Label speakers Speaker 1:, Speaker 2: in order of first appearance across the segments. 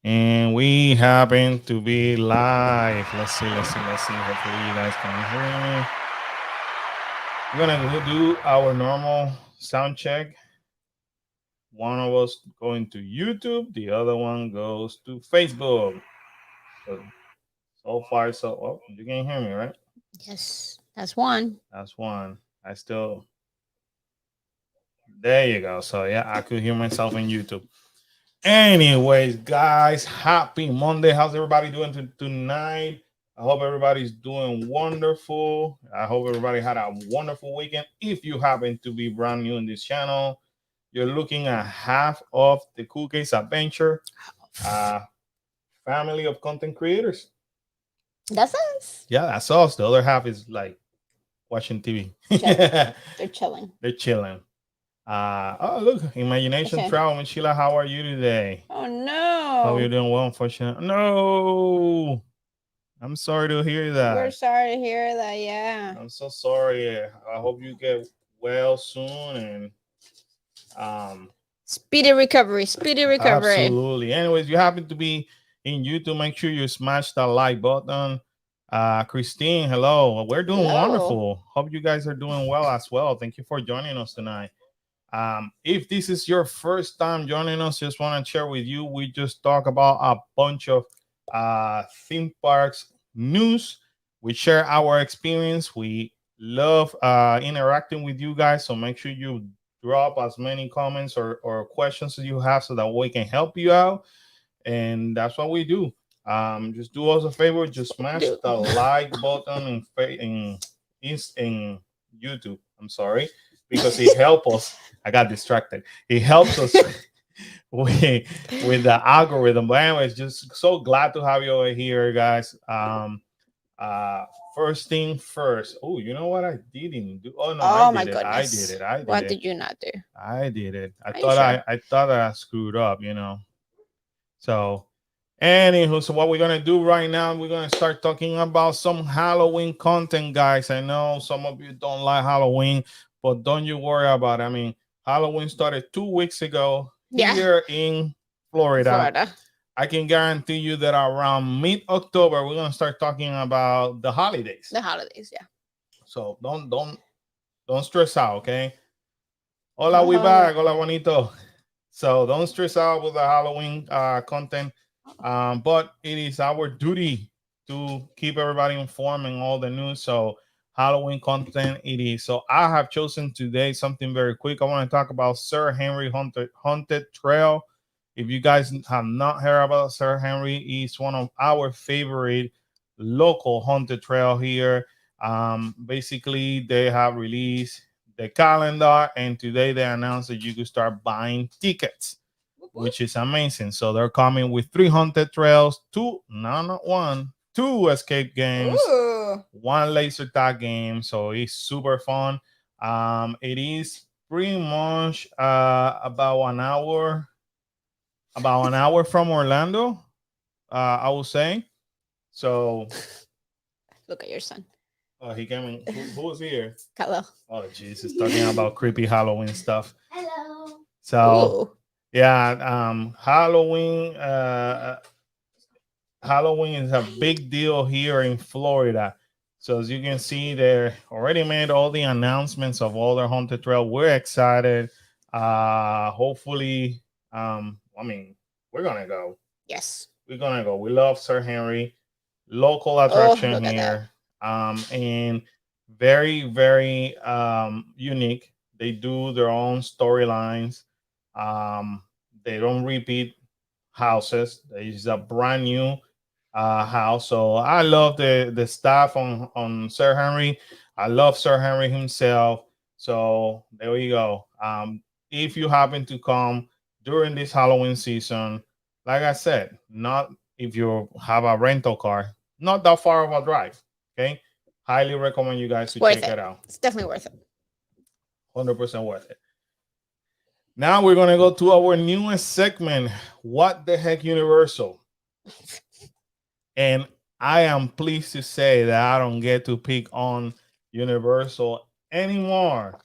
Speaker 1: And we happen to be live. Let's see. Hopefully you guys can hear me. We're gonna do our normal sound check. One of us going to YouTube, the other one goes to Facebook. So far, so you can hear me, right?
Speaker 2: Yes, that's one.
Speaker 1: That's one. I still there you go. So yeah, I could hear myself in YouTube. Anyways, guys, happy Monday. How's everybody doing tonight? I hope everybody's doing wonderful. I hope everybody had a wonderful weekend. If you happen to be brand new in this channel, you're looking at half of the Cool Case Adventure family of content creators.
Speaker 2: That's us.
Speaker 1: Yeah, that's us. The other half is like watching TV.
Speaker 2: Chilling. They're chilling.
Speaker 1: They're chilling. Oh, look, Imagination
Speaker 2: Okay.
Speaker 1: Travel. And Sheila, how are you today?
Speaker 2: Oh
Speaker 1: Hope you're
Speaker 2: no.
Speaker 1: doing well, unfortunately. No, I'm sorry to hear
Speaker 2: We're
Speaker 1: that.
Speaker 2: sorry to hear that. Yeah.
Speaker 1: I'm so sorry. I hope you get well soon and um
Speaker 2: Speedy recovery. Speedy recovery.
Speaker 1: absolutely. Anyways, you happen to be in YouTube, make sure you smash that like button. Christine, hello. We're doing
Speaker 2: Hello.
Speaker 1: wonderful. Hope you guys are doing well as well. Thank you for joining us tonight. If this is your first time joining us, just want to share with you, we just talk about a bunch of theme parks news. We share our experience. We love interacting with you guys. So make sure you drop as many comments or questions as you have so that we can help you out. And that's what we do. Just do us a favor, just smash the like button in YouTube. I'm sorry, because it helps us. I got distracted. It helps us with the algorithm. But anyways, just so glad to have you over here, guys. Uh, First thing first. Oh, you know what I didn't do? Oh no, I
Speaker 2: Oh my
Speaker 1: did it. I did
Speaker 2: goodness.
Speaker 1: it. I did
Speaker 2: What
Speaker 1: it.
Speaker 2: did you not do?
Speaker 1: I did it. I
Speaker 2: Are you
Speaker 1: thought
Speaker 2: sure?
Speaker 1: I thought I screwed up. You know. So, anywho, so what we're gonna do right now, we're gonna start talking about some Halloween content, guys. I know some of you don't like Halloween, but don't you worry about it. I mean, Halloween started 2 weeks ago
Speaker 2: Yeah.
Speaker 1: here in Florida.
Speaker 2: Florida.
Speaker 1: I can guarantee you that around mid-October, we're gonna start talking about the holidays.
Speaker 2: The holidays. Yeah.
Speaker 1: So don't stress out, okay? Hola, we
Speaker 2: Oh.
Speaker 1: back. Hola, bonito. So don't stress out with the Halloween content. But it is our duty to keep everybody informed and all the news. So Halloween content it is. So I have chosen today something very quick. I want to talk about Sir Henry Haunted Trail. If you guys have not heard about Sir Henry, he's one of our favorite local haunted trail here. Basically, they have released the calendar, and today they announced that you could start buying tickets, which is amazing. So they're coming with 300 trails, two, no, not one, two escape games,
Speaker 2: Ooh.
Speaker 1: one laser tag game. So it's super fun. It is pretty much about an hour from Orlando, I would say. So,
Speaker 2: Look at your son.
Speaker 1: he came in. Who was here?
Speaker 2: Hello.
Speaker 1: Oh, Jesus, talking about creepy Halloween stuff.
Speaker 3: Hello.
Speaker 1: So,
Speaker 2: Ooh.
Speaker 1: yeah, Halloween is a big deal here in Florida. So as you can see, they already made all the announcements of all their haunted trail. We're excited. Hopefully, I mean, we're gonna go.
Speaker 2: Yes.
Speaker 1: We're gonna go. We love Sir Henry, local
Speaker 2: Oh,
Speaker 1: attraction
Speaker 2: look at that.
Speaker 1: here, and very, very unique. They do their own storylines. Um, they don't repeat houses. It's a brand new house. So I love the staff on Sir Henry. I love Sir Henry himself. So there we go. If you happen to come during this Halloween season, like I said, not if you have a rental car, not that far of a drive. Okay, highly recommend you guys to
Speaker 2: Worth
Speaker 1: check
Speaker 2: it.
Speaker 1: it out.
Speaker 2: It's definitely worth it.
Speaker 1: 100% worth it. Now we're gonna go to our newest segment. What the heck, Universal? And I am pleased to say that I don't get to pick on Universal anymore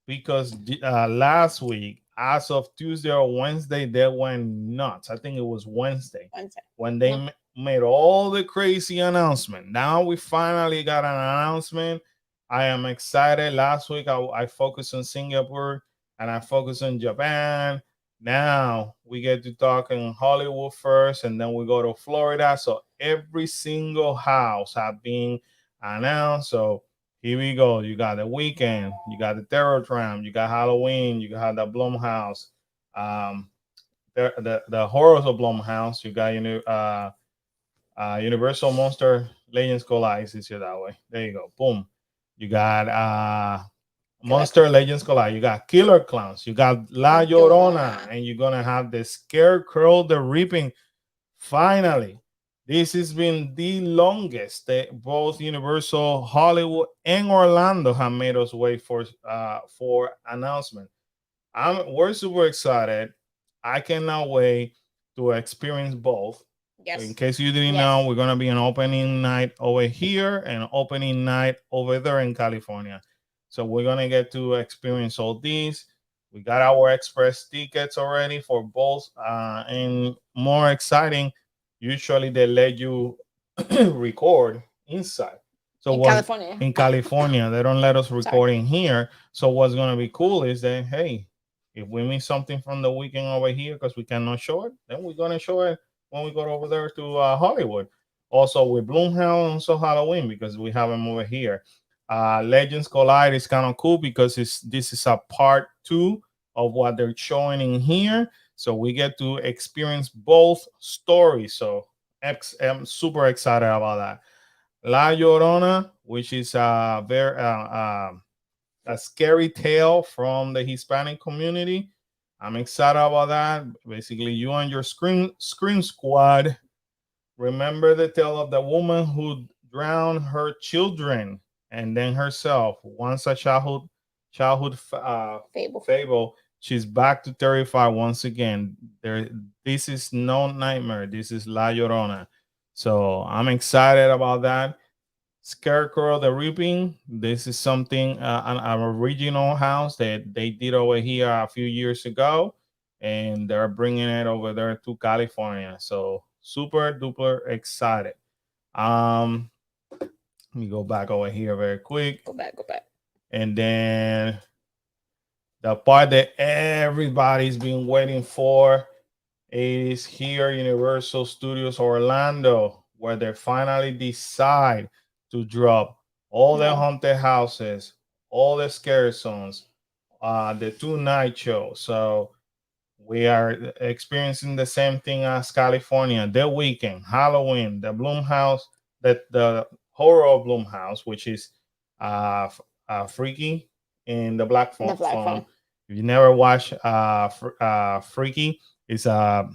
Speaker 1: because last week as of Tuesday or Wednesday, they went nuts. I think it was Wednesday
Speaker 2: Wednesday.
Speaker 1: when they made all the crazy announcement. Now we finally got an announcement. I am excited. Last week I focused on Singapore and I focused on Japan. Now we get to talk in Hollywood first, and then we go to Florida. So every single house have been announced. So here we go. You got the Weekend, you got the Terror Tram, you got Halloween, you got the Blumhouse, um, the horrors of Blumhouse. You got Universal Monster Legends Collide. Is here that way. There you go. Boom. You got Monster Legends Collide. You got Killer Clowns. You got La Llorona, and you're gonna have the Scarecrow, the Reaping. Finally, this has been the longest that both Universal, Hollywood, and Orlando have made us wait for announcement. We're super excited. I cannot wait to experience both.
Speaker 2: Yes.
Speaker 1: In case you didn't know, we're gonna be an opening night over here and opening night over there in California. So we're gonna get to experience all these. We got our express tickets already for both, and more exciting. Usually they let you record inside. So in California, they don't let us record in here. So what's gonna be cool is that, hey, if we miss something from the weekend over here because we cannot show it, then we're gonna show it when we go over there to Hollywood. Also with Blumhouse, also Halloween, because we have them over here. Legends Collide is kind of cool because this is a part 2 of what they're showing in here. So we get to experience both stories. So I'm super excited about that. La Llorona, which is a scary tale from the Hispanic community. I'm excited about that. Basically, you and your Scream Squad remember the tale of the woman who drowned her children and then herself. Once a childhood fable, she's back to terrify once again. This is no nightmare. This is La Llorona. So I'm excited about that. Scarecrow the Reaping. This is something an original house that they did over here a few years ago, and they're bringing it over there to California. So super duper excited. Let me go back over here very quick.
Speaker 2: Go back.
Speaker 1: And then the part that everybody's been waiting for is here, Universal Studios Orlando, where they finally decide to drop all the haunted houses, all the scare zones, the 2-night show. So we are experiencing the same thing as California, the Weekend, Halloween, the Blumhouse, the horror of Blumhouse, which is Freaky in the black phone. If you never watch Freaky, it's a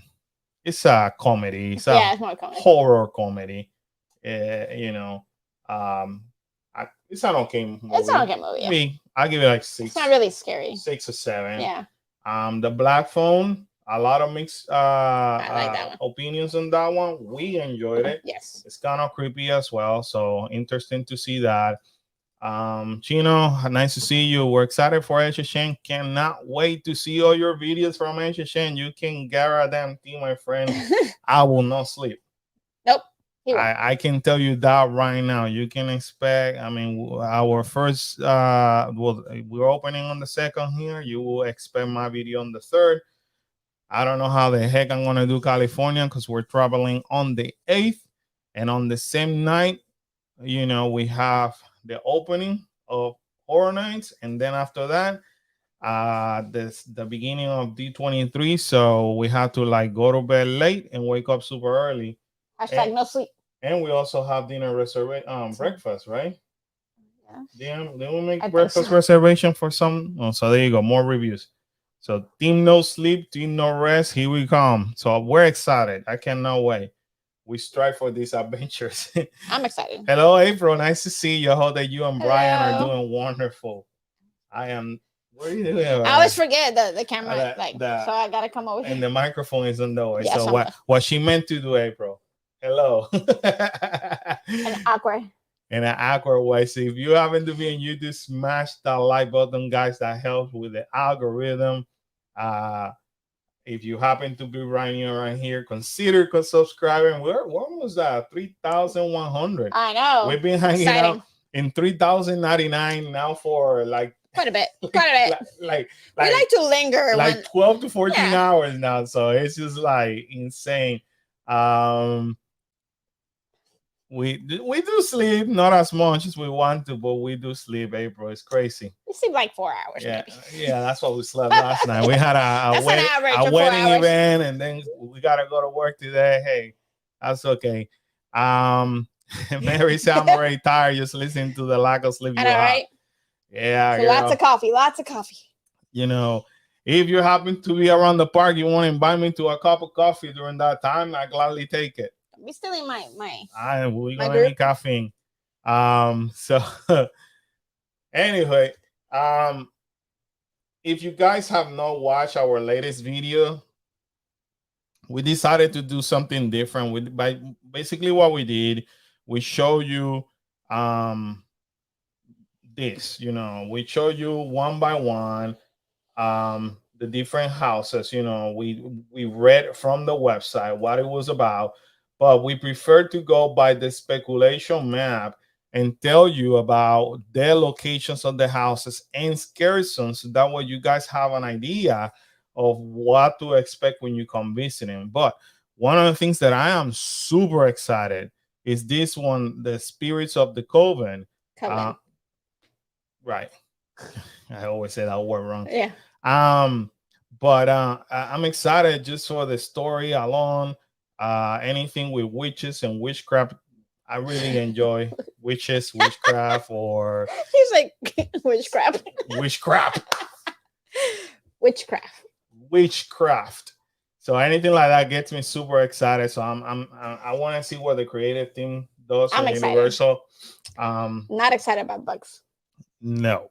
Speaker 1: comedy. It's a horror comedy. It's an okay movie.
Speaker 2: It's an okay movie.
Speaker 1: I give it like 6.
Speaker 2: It's not really scary.
Speaker 1: 6 or 7.
Speaker 2: Yeah.
Speaker 1: The Black Phone. A lot of mixed
Speaker 2: I like that one.
Speaker 1: opinions on that one. We enjoyed it.
Speaker 2: Yes.
Speaker 1: It's kind of creepy as well. So interesting to see that. Chino, nice to see you. We're excited for HSN. Cannot wait to see all your videos from HSN. You can guarantee, my friend, I will not sleep.
Speaker 2: Nope.
Speaker 1: I can tell you that right now. You can expect, our first we're opening on the 2nd here. You will expect my video on the 3rd. I don't know how the heck I'm gonna do California because we're traveling on the 8th, and on the same night, we have the opening of Horror Nights, and then after that, the beginning of D23. So we have to go to bed late and wake up super early.
Speaker 2: # no sleep.
Speaker 1: And we also have dinner reservation, breakfast, right?
Speaker 2: Yeah.
Speaker 1: Then we make breakfast reservation for some. Oh, so there you go, more reviews. So team no sleep, team no rest. Here we come. So we're excited. I cannot wait. We strive for these adventures.
Speaker 2: I'm excited.
Speaker 1: Hello, April. Nice to see you. I hope that you and Brian are doing wonderful. I am. What are you doing?
Speaker 2: I always forget the camera, so I gotta come over here.
Speaker 1: And the microphone is on the way.
Speaker 2: Yeah,
Speaker 1: so what she meant to do, April? Hello. In an awkward way. So if you happen to be on YouTube, smash that like button, guys. That helps with the algorithm. If you happen to be right here, consider subscribing. We're almost at 3,100.
Speaker 2: I know.
Speaker 1: We've been hanging out in 3,099 now for like
Speaker 2: quite a bit. Like we like to linger,
Speaker 1: like 12 to 14 hours now. So it's just like insane. We do sleep, not as much as we want to, but we do sleep. April, it's crazy.
Speaker 2: We sleep like 4 hours. Maybe.
Speaker 1: Yeah, that's what we slept last night. We had a wedding event, and then we gotta go to work today. Hey, that's okay. Mary said I'm already tired just listening to the lack of sleep you have. Right? Yeah,
Speaker 2: so lots of coffee.
Speaker 1: You know, if you happen to be around the park, you want to invite me to a cup of coffee during that time, I gladly take it.
Speaker 2: We still in my
Speaker 1: we're gonna need caffeine. So anyway, if you guys have not watched our latest video, we decided to do something different. By basically what we did, we show you this, we show you one by one the different houses. We read from the website what it was about, but we prefer to go by the speculation map and tell you about the locations of the houses and scary zones, so that way you guys have an idea of what to expect when you come visiting. But one of the things that I am super excited is this one, the Spirits of the Coven. Right. I always say that word wrong.
Speaker 2: Yeah.
Speaker 1: But I'm excited just for the story alone. Anything with witches and witchcraft, I really enjoy witches, witchcraft, or
Speaker 2: he's like witchcraft.
Speaker 1: So anything like that gets me super excited. So I want to see what the creative team does in Universal.
Speaker 2: Not excited about bugs.
Speaker 1: No.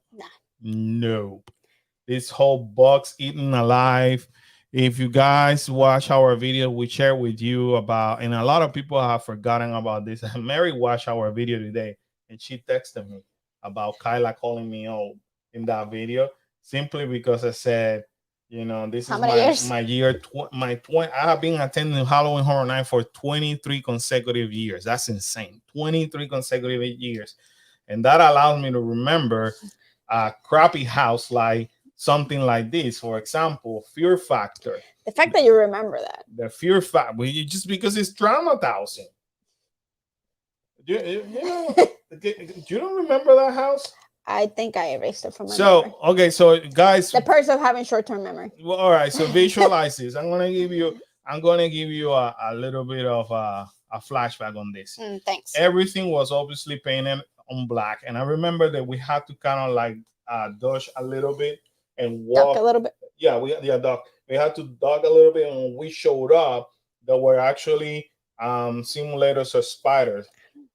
Speaker 1: This whole bugs eaten alive. If you guys watch our video, we share with you about, and a lot of people have forgotten about this. Mary watched our video today, and she texted me about Kyla calling me old in that video, simply because I said, this is my year. I have been attending Halloween Horror Night for 23 consecutive years. That's insane. 23 consecutive years. And that allows me to remember a crappy house like something like this. For example, Fear Factor.
Speaker 2: The fact that you remember that.
Speaker 1: The Fear Factor, just because it's traumatizing. You don't remember that house?
Speaker 2: I think I erased it from my memory.
Speaker 1: Okay, so guys,
Speaker 2: the perks of having short-term memory.
Speaker 1: Well, all right, so visualize this. I'm gonna give you a little bit of a flashback on this.
Speaker 2: Thanks.
Speaker 1: Everything was obviously painted on black, and I remember that we had to kind of like dodge a little bit and walk
Speaker 2: a little bit.
Speaker 1: Yeah, we had to dodge a little bit, and when we showed up, there were actually simulators of spiders,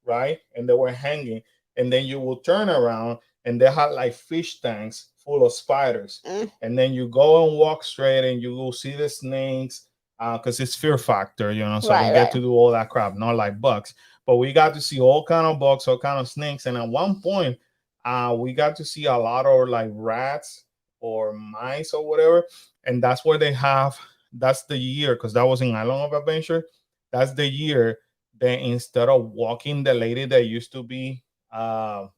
Speaker 1: right? And they were hanging, and then you will turn around, and they had like fish tanks full of spiders, and then you go and walk straight, and you will see the snakes, because it's Fear Factor, so we get to do all that crap, not like bugs. But we got to see all kind of bugs, all kind of snakes, and at one point, we got to see a lot of like rats or mice or whatever, and that's where they have. That's the year, because that was in Island of Adventure. That's the year that instead of walking the lady that used to be, how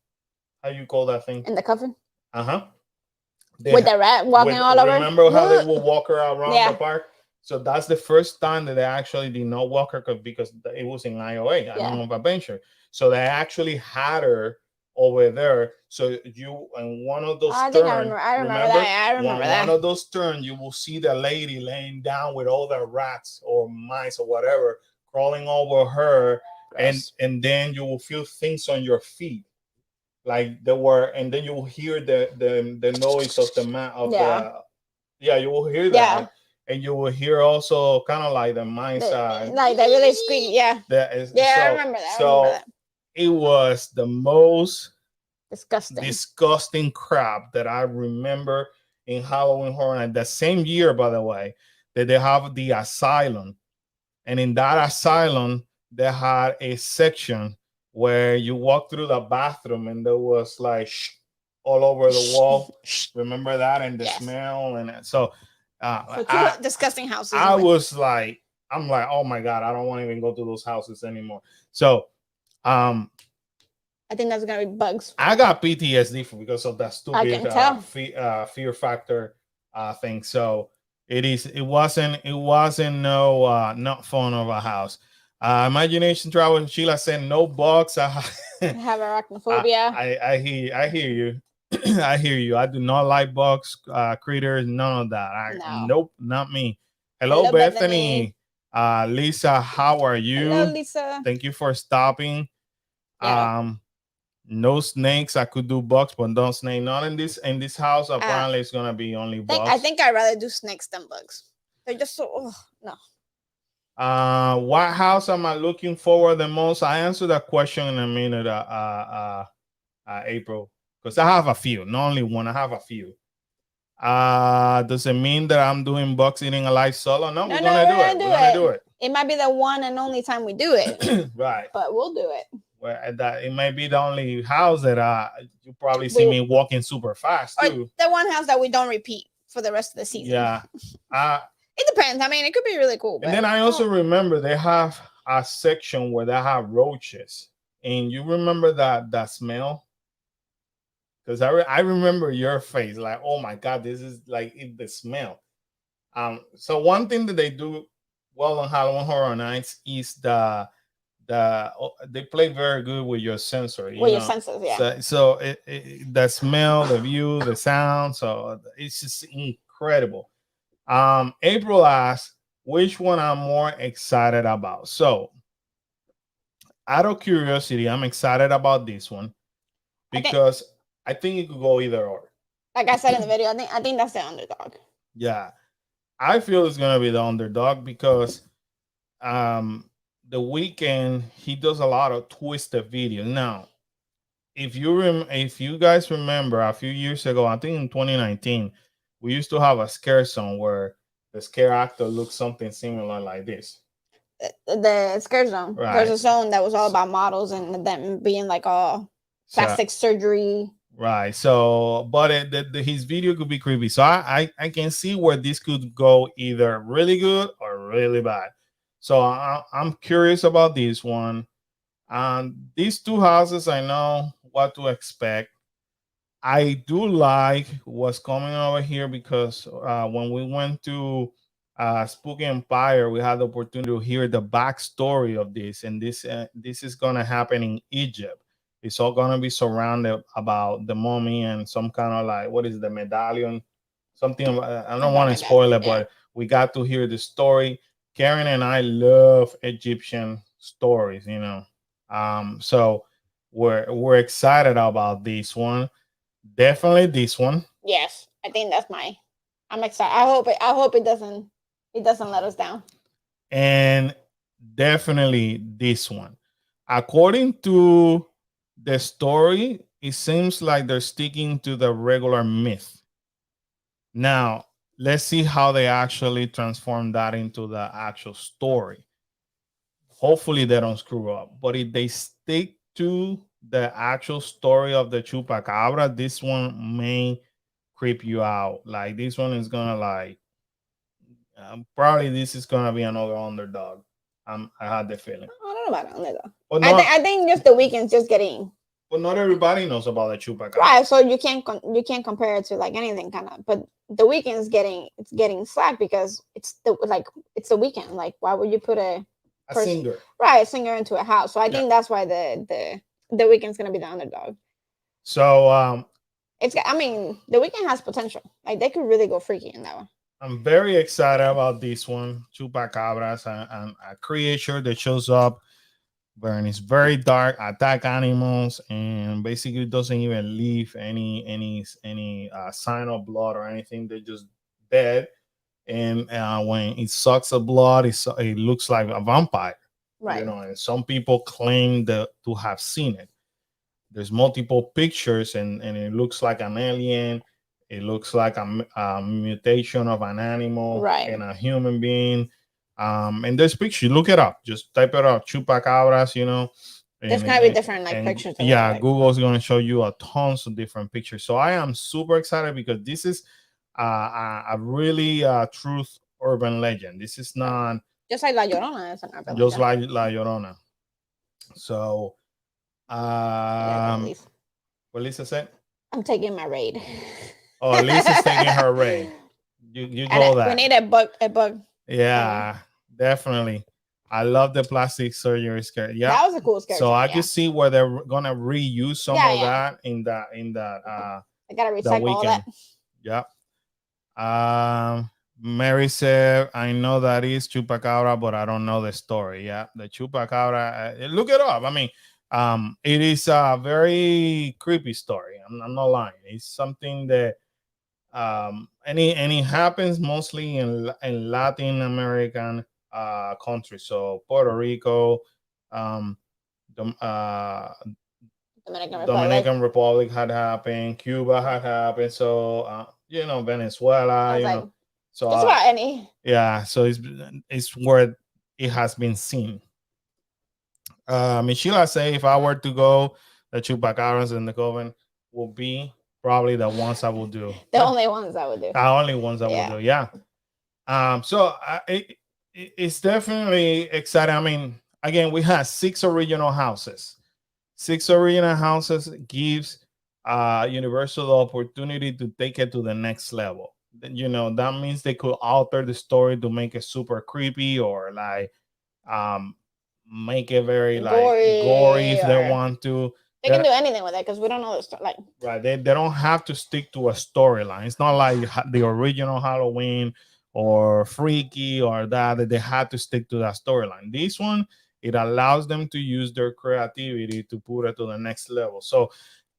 Speaker 1: you call that thing?
Speaker 2: In the coffin.
Speaker 1: With
Speaker 2: the rat walking all over.
Speaker 1: Remember how they would walk around the park? So that's the first time that they actually did not walk her, because it was in IOA, Island of Adventure. So they actually had her over there. So you, in one of those turns,
Speaker 2: I remember that.
Speaker 1: One of those turns, you will see the lady laying down with all the rats or mice or whatever crawling over her. Gross. and then you will feel things on your feet, like there were, and then you will hear the noise of the you will hear that. And you will hear also kind of like the mice,
Speaker 2: like they really squeak. I remember that.
Speaker 1: So it was the most
Speaker 2: disgusting
Speaker 1: crap that I remember in Halloween Horror Night. The same year, by the way, that they have the asylum, and in that asylum they had a section where you walk through the bathroom, and there was like all over the wall. Remember that, and the smell, and so.
Speaker 2: So disgusting houses.
Speaker 1: I'm like, oh my god, I don't want to even go to those houses anymore. So,
Speaker 2: I think that's gonna be bugs.
Speaker 1: I got PTSD because of that stupid fear factor thing. So it wasn't no not fun of a house. Imagination travel. Sheila said no bugs.
Speaker 2: I have arachnophobia.
Speaker 1: I hear you. I hear you. I do not like bugs, critters, none of that. Nope, not me. Hello, Bethany. Lisa, how are you?
Speaker 2: Hello, Lisa.
Speaker 1: Thank you for stopping. Yeah. No snakes. I could do bugs, but don't snake. Not in this house. Apparently, it's gonna be only bugs.
Speaker 2: I think I'd rather do snakes than bugs. They're just so no.
Speaker 1: What house am I looking forward the most? I answer that question in a minute. April, because I have a few. Not only one. I have a few. Does it mean that I'm doing bugs eating alive solo? No, we're gonna do it.
Speaker 2: It might be the one and only time we do it.
Speaker 1: Right.
Speaker 2: But we'll do it.
Speaker 1: Well, that it might be the only house that you probably see me walking super fast too.
Speaker 2: Or the one house that we don't repeat for the rest of the season.
Speaker 1: Yeah.
Speaker 2: It depends. I mean, it could be really cool.
Speaker 1: And then I also remember they have a section where they have roaches. And you remember that smell? Because I remember your face, like, oh my god, this is like the smell. So one thing that they do well on Halloween Horror Nights is they play very good with your sensory.
Speaker 2: Your senses, yeah.
Speaker 1: So the smell, the view, the sound. So it's just incredible. April asked which one I'm more excited about. So out of curiosity, I'm excited about this one because I think it could go either or.
Speaker 2: Like I said in the video, I think that's the underdog.
Speaker 1: Yeah, I feel it's gonna be the underdog because the Weeknd, he does a lot of twisted videos. Now, if you guys remember a few years ago, I think in 2019, we used to have a scare zone where the scare actor looked something similar like this.
Speaker 2: The scare zone. Right. There's a zone that was all about models and them being like all plastic surgery.
Speaker 1: Right. So, but his video could be creepy. So I can see where this could go either really good or really bad. So I'm curious about this one. These two houses, I know what to expect. I do like what's coming over here because when we went to Spooky Empire, we had the opportunity to hear the backstory of this, and this is gonna happen in Egypt. It's all gonna be surrounded about the mummy and some kind of like what is the medallion, something. I don't want to spoil it, but we got to hear the story. Karen and I love Egyptian stories, you know. So we're excited about this one. Definitely this one.
Speaker 2: Yes, I think I'm excited. I hope it doesn't let us down.
Speaker 1: And definitely this one. According to the story, it seems like they're sticking to the regular myth. Now, let's see how they actually transform that into the actual story. Hopefully they don't screw up. But if they stick to the actual story of the Chupacabra, this one may creep you out. Like this one is gonna like probably this is gonna be another underdog. I had the feeling.
Speaker 2: I don't know about underdog. But I think just the Weeknd's just getting.
Speaker 1: But not everybody knows about the Chupacabra.
Speaker 2: Right, so you can't compare it to like anything kind of. But the Weeknd's getting slack because it's the Weeknd. Like, why would you put a
Speaker 1: singer,
Speaker 2: right, a singer into a house? So I think that's why the Weeknd's gonna be the underdog.
Speaker 1: So
Speaker 2: the Weeknd has potential. Like they could really go freaky in that one.
Speaker 1: I'm very excited about this one, Chupacabras, and a creature that shows up, and it's very dark, attack animals, and basically doesn't even leave any sign of blood or anything. They're just dead, and when it sucks the blood, it looks like a vampire.
Speaker 2: Right.
Speaker 1: You know, and some people claim to have seen it. There's multiple pictures, and it looks like an alien. It looks like a mutation of an animal and a human being. And there's pictures. Look it up. Just type it up. Chupacabras, you know.
Speaker 2: There's gonna be different pictures.
Speaker 1: Yeah, Google's gonna show you a tons of different pictures. So I am super excited because this is a really truth urban legend. This is not
Speaker 2: Just like La Llorona is an urban
Speaker 1: just
Speaker 2: legend.
Speaker 1: like La Llorona. So,
Speaker 2: I gotta go, Lisa.
Speaker 1: what Lisa said?
Speaker 2: I'm taking my raid.
Speaker 1: Oh, Lisa's taking her Ray. You
Speaker 2: And
Speaker 1: go
Speaker 2: we
Speaker 1: that.
Speaker 2: need a bug. A bug.
Speaker 1: Yeah, definitely. I love the plastic surgery skirt. Yeah.
Speaker 2: That was a cool scare
Speaker 1: So
Speaker 2: zone.
Speaker 1: I
Speaker 2: Yeah.
Speaker 1: can see where they're gonna reuse some
Speaker 2: Yeah,
Speaker 1: of
Speaker 2: yeah.
Speaker 1: that in that
Speaker 2: I gotta
Speaker 1: the
Speaker 2: recycle all that.
Speaker 1: weekend. Yep. Mary said, I know that is chupacabra, but I don't know the story. Yeah, the chupacabra. Look it up. I mean, it is a very creepy story. I'm not lying. It's something that and it happens mostly in Latin American countries. So Puerto Rico, um, the,
Speaker 2: Dominican Republic.
Speaker 1: Dominican Republic had happened, Cuba had happened. So
Speaker 2: I
Speaker 1: Venezuela,
Speaker 2: was like,
Speaker 1: so
Speaker 2: just about any.
Speaker 1: yeah, so it's where it has been seen. Michelle say if I were to go, the chupacabras in the coven will be probably the ones I will do.
Speaker 2: The only ones I would do.
Speaker 1: The only ones I will
Speaker 2: Yeah.
Speaker 1: do. Yeah. So it's definitely exciting. I mean, again, we have 6 original houses. 6 original houses gives Universal the opportunity to take it to the next level. That means they could alter the story to make it super creepy or like um make it very like gory if they
Speaker 2: or
Speaker 1: want to.
Speaker 2: they can do anything with it because we don't know the story. Like,
Speaker 1: Right, they don't have to stick to a storyline. It's not like the original Halloween or Freaky or that they had to stick to that storyline. This one, it allows them to use their creativity to put it to the next level. So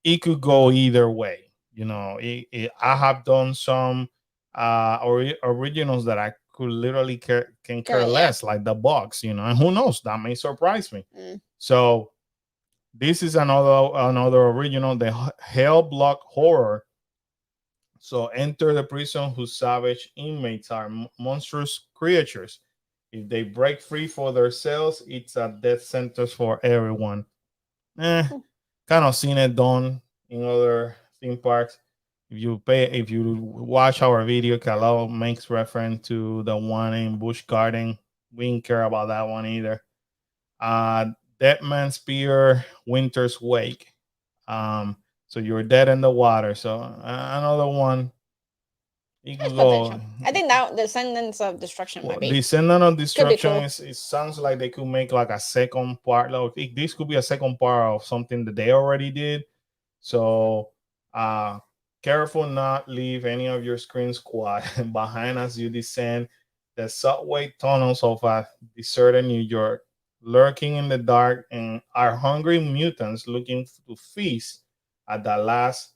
Speaker 1: it could go either way. I have done some originals that I could literally can care less, like the box. And who knows, that may surprise me. So this is another original, the Hell Block Horror. So enter the prison whose savage inmates are monstrous creatures. If they break free for their cells, it's a death sentence for everyone. Kind of seen it done in other theme parks. If you watch our video, Kalau makes reference to the one in Busch Garden. We didn't care about that one either. Uh, Dead Man's Spear, Winter's Wake. So you're dead in the water. So another one. You could go.
Speaker 2: I think that Descendants of Destruction might be.
Speaker 1: Descendant of Destruction
Speaker 2: cool.
Speaker 1: it sounds like they could make like a second part. Like this could be a second part of something that they already did. So careful not leave any of your screen squad behind as you descend the subway tunnels of a deserted New York, lurking in the dark and are hungry mutants looking to feast at the last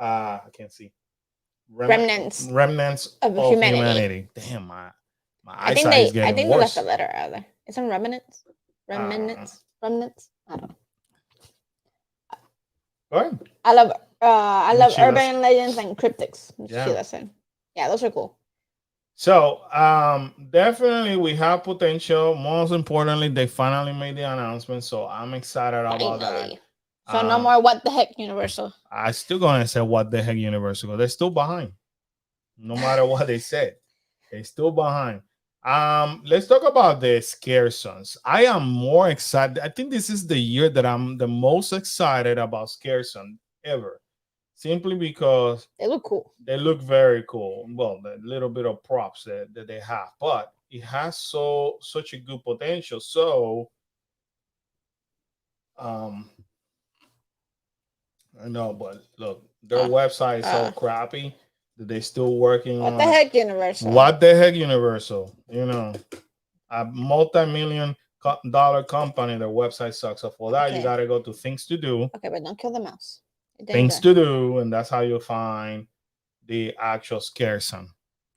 Speaker 1: I can't see remnants
Speaker 2: of humanity.
Speaker 1: Damn, my
Speaker 2: I think
Speaker 1: eyesight is
Speaker 2: I
Speaker 1: getting
Speaker 2: think they
Speaker 1: worse.
Speaker 2: left a letter out there. It's some remnants. Remnants. I don't know.
Speaker 1: Go ahead.
Speaker 2: I love urban legends and cryptics.
Speaker 1: Yeah.
Speaker 2: Yeah, those are cool.
Speaker 1: So definitely we have potential. Most importantly, they finally made the announcement, so I'm excited about that.
Speaker 2: So no more what the heck Universal.
Speaker 1: I still gonna say what the heck Universal. They're still behind. No matter what they said, they're still behind. Let's talk about the Scare Zones. I am more excited. I think this is the year that I'm the most excited about Scare Zone ever. Simply because
Speaker 2: they look cool.
Speaker 1: They look very cool. Well, the little bit of props that they have, but it has such a good potential. So, I know, but look, their website is so crappy that they're still working on.
Speaker 2: What the heck, Universal?
Speaker 1: What the heck, Universal? A multi-million-dollar company. Their website sucks. So for that, you gotta go to things to do.
Speaker 2: Okay, but don't kill the mouse.
Speaker 1: Things to do, and that's how you find the actual Scare Zone.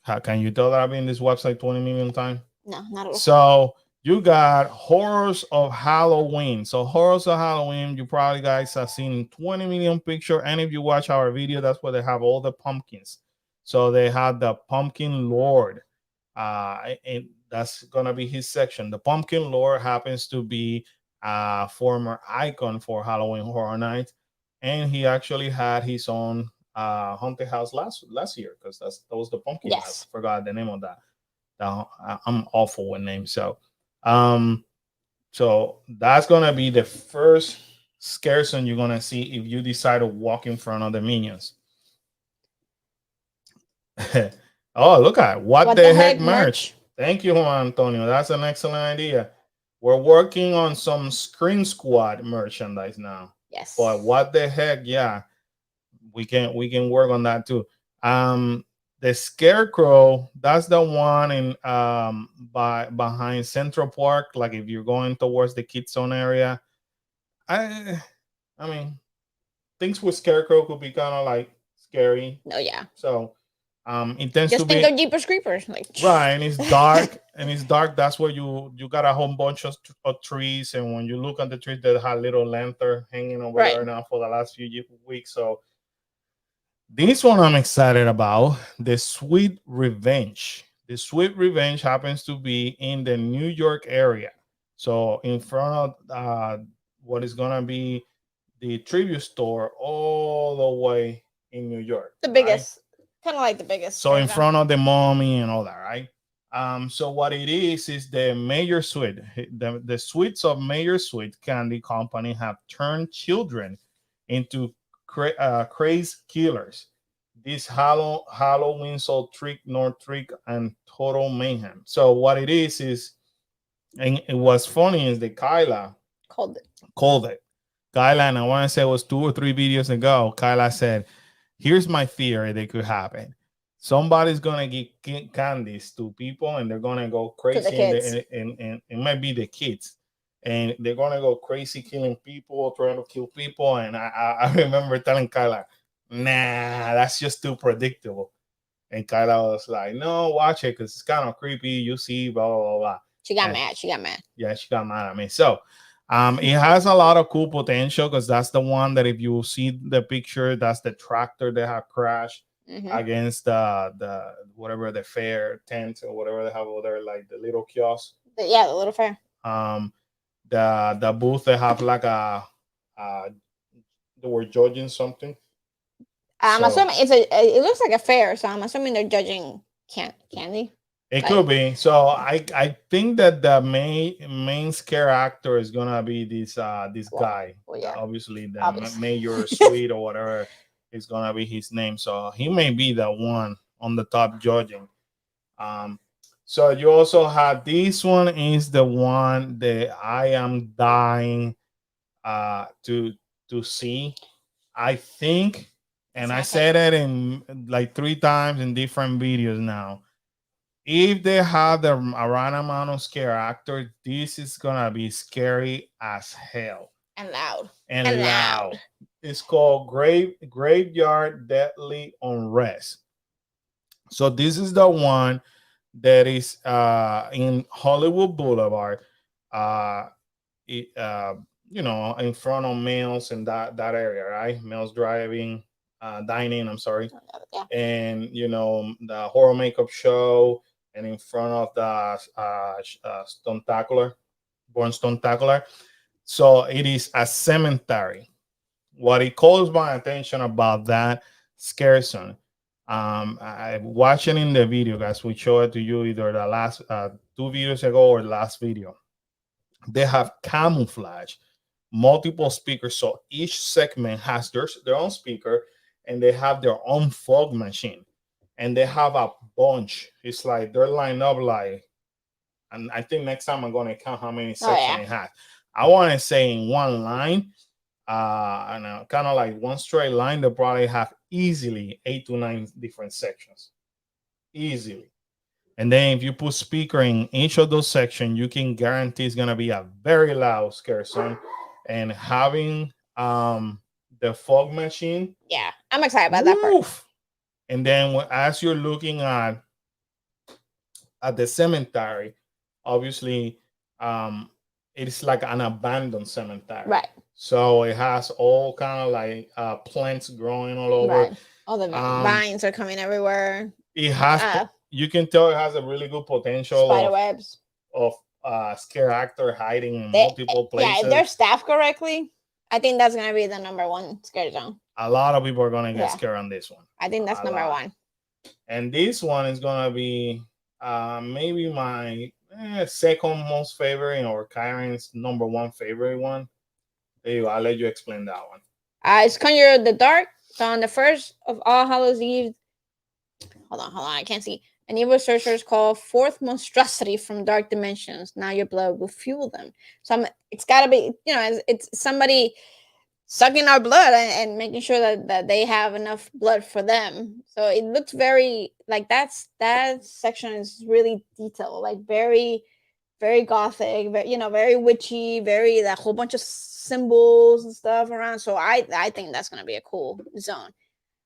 Speaker 1: How can you tell that I've been in this website 20 million times?
Speaker 2: No, not at all.
Speaker 1: So you got Horrors of Halloween. So Horrors of Halloween, you probably guys have seen 20 million picture. And if you watch our video, that's where they have all the pumpkins. So they have the Pumpkin Lord. And that's gonna be his section. The Pumpkin Lord happens to be a former icon for Halloween Horror Nights. And he actually had his own haunted house last year, because that was the pumpkin house.
Speaker 2: Yes.
Speaker 1: Forgot the name of that. I'm awful with names. Um, so that's gonna be the first scare zone you're gonna see if you decide to walk in front of the minions. Oh, look at what
Speaker 2: What the
Speaker 1: the heck
Speaker 2: heck
Speaker 1: merch.
Speaker 2: merch?
Speaker 1: Thank you, Juan Antonio. That's an excellent idea. We're working on some Screen Squad merchandise now.
Speaker 2: Yes.
Speaker 1: But what the heck, yeah, we can work on that too. The Scarecrow, that's the one in by behind Central Park. Like if you're going towards the Kids Zone area, I I mean things with Scarecrow could be kind of like scary.
Speaker 2: Oh yeah.
Speaker 1: So it tends to
Speaker 2: Just think
Speaker 1: be
Speaker 2: of Jeepers Creepers. Like
Speaker 1: right, and it's dark, and it's dark. That's where you got a whole bunch of trees, and when you look at the trees, they have little lantern hanging over
Speaker 2: right.
Speaker 1: there now for the last few weeks. So this one I'm excited about, the Sweet Revenge. The Sweet Revenge happens to be in the New York area. So in front of what is gonna be the tribute store all the way in New York,
Speaker 2: The
Speaker 1: right?
Speaker 2: biggest, kind of like the biggest.
Speaker 1: So in
Speaker 2: Right now.
Speaker 1: front of the mommy and all that, right? So what it is the Mayor Sweet. The sweets of Mayor Sweet Candy Company have turned children into crazy killers. This Halloween so trick nor trick and total mayhem. So what it is, and it was funny is that Kyla
Speaker 2: Called it.
Speaker 1: called it. Kyla, and I want to say it was 2 or 3 videos ago. Kyla said, "Here's my theory that could happen. Somebody's gonna give candies to people, and they're gonna go
Speaker 2: To the
Speaker 1: crazy, and,
Speaker 2: kids.
Speaker 1: and it might be the kids, and they're gonna go crazy killing people, trying to kill people." And I remember telling Kyla, "Nah, that's just too predictable." And Kyla was like, "No, watch it, because it's kind of creepy. You see, blah blah blah blah."
Speaker 2: She got
Speaker 1: And
Speaker 2: mad. She got mad.
Speaker 1: yeah, she got mad at me. So it has a lot of cool potential, because that's the one that if you see the picture, that's the tractor that have crashed
Speaker 2: Hmm.
Speaker 1: against the whatever the fair tent or whatever they have over there, like the little kiosk.
Speaker 2: Yeah, the little fair.
Speaker 1: Um, the booth they have like uh they were judging something.
Speaker 2: I'm
Speaker 1: So
Speaker 2: assuming it's a. It looks like a fair, so I'm assuming they're judging candy.
Speaker 1: it
Speaker 2: Like
Speaker 1: could be. So I think that the main scare actor is gonna be this
Speaker 2: well,
Speaker 1: guy.
Speaker 2: yeah,
Speaker 1: Obviously the
Speaker 2: obviously.
Speaker 1: Mayor Sweet or whatever is gonna be his name. So he may be the one on the top judging. Um, so you also have this one is the one that I am dying to see. I think, and I said it in like 3 times in different videos now. If they have the right amount of scare actor, this is gonna be scary as hell
Speaker 2: And loud.
Speaker 1: and
Speaker 2: And loud.
Speaker 1: loud. It's called Graveyard Deadly Unrest. So this is the one that is in Hollywood Boulevard, uh, it, in front of Mills and that area, right? Mills driving, dining. I'm sorry,
Speaker 2: Yeah.
Speaker 1: and the horror makeup show, and in front of the Stonetacular, Born Stonetacular. So it is a cemetery. What it calls my attention about that scare zone, I watching in the video, guys. We show it to you either the last 2 videos ago or the last video. They have camouflage multiple speakers, so each segment has their own speaker, and they have their own fog machine, and they have a bunch. It's like they're lined up like, and I think next time I'm going to count how many sections it has. I want to say in one line, and kind of like one straight line, they probably have easily 8 to 9 different sections, easily. And then if you put speaker in each of those sections, you can guarantee it's gonna be a very loud scare zone. And having the fog machine,
Speaker 2: Yeah, I'm excited about that part.
Speaker 1: and then as you're looking at the cemetery, obviously it's like an abandoned cemetery.
Speaker 2: Right.
Speaker 1: So it has all kind of like plants growing all over.
Speaker 2: Right. All the vines are coming everywhere.
Speaker 1: It has you can tell it has a really good potential
Speaker 2: spider webs
Speaker 1: of scare actor hiding in multiple places.
Speaker 2: Yeah, if they're staffed correctly, I think that's gonna be the number one scare zone.
Speaker 1: A lot of people are gonna get
Speaker 2: Yeah.
Speaker 1: scared on this one.
Speaker 2: I think that's
Speaker 1: A
Speaker 2: number
Speaker 1: lot.
Speaker 2: one.
Speaker 1: And this one is gonna be maybe my second most favorite, or Kyron's number one favorite one. There you go. I'll let you explain that one.
Speaker 2: It's Conjure the Dark. So on the first of All Hallows Eve, hold on, I can't see. An evil sorcerer's call fourth monstrosity from dark dimensions. Now your blood will fuel them. So it's gotta be, it's somebody sucking our blood and making sure that they have enough blood for them. So it looks very like that section is really detailed, like very, very gothic, very witchy, very that whole bunch of symbols and stuff around. So I think that's gonna be a cool zone.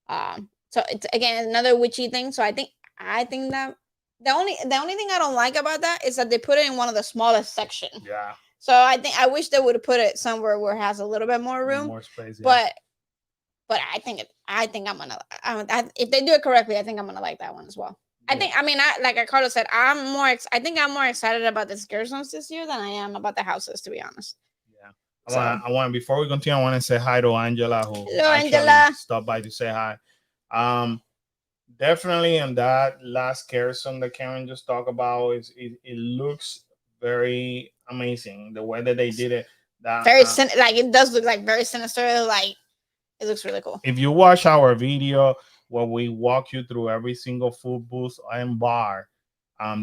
Speaker 2: So it's again another witchy thing. So I think that the only thing I don't like about that is that they put it in one of the smallest section.
Speaker 1: Yeah.
Speaker 2: So I wish they would have put it somewhere where it has a little bit more room,
Speaker 1: more space.
Speaker 2: Yeah. But I think I'm gonna if they do it correctly, I think I'm gonna like that one as well. Yeah. Like Carlos said, I think I'm more excited about the scare zones this year than I am about the houses, to be honest.
Speaker 1: Yeah. I want before we continue, I want to say hi to Angela, who
Speaker 2: hello, Angela,
Speaker 1: stopped by to say hi. Definitely in that last scare zone that Karen just talked about, it looks very amazing the way that they did it. That
Speaker 2: very like it does look like very sinister. Like it looks really cool.
Speaker 1: If you watch our video where we walk you through every single food booth and bar,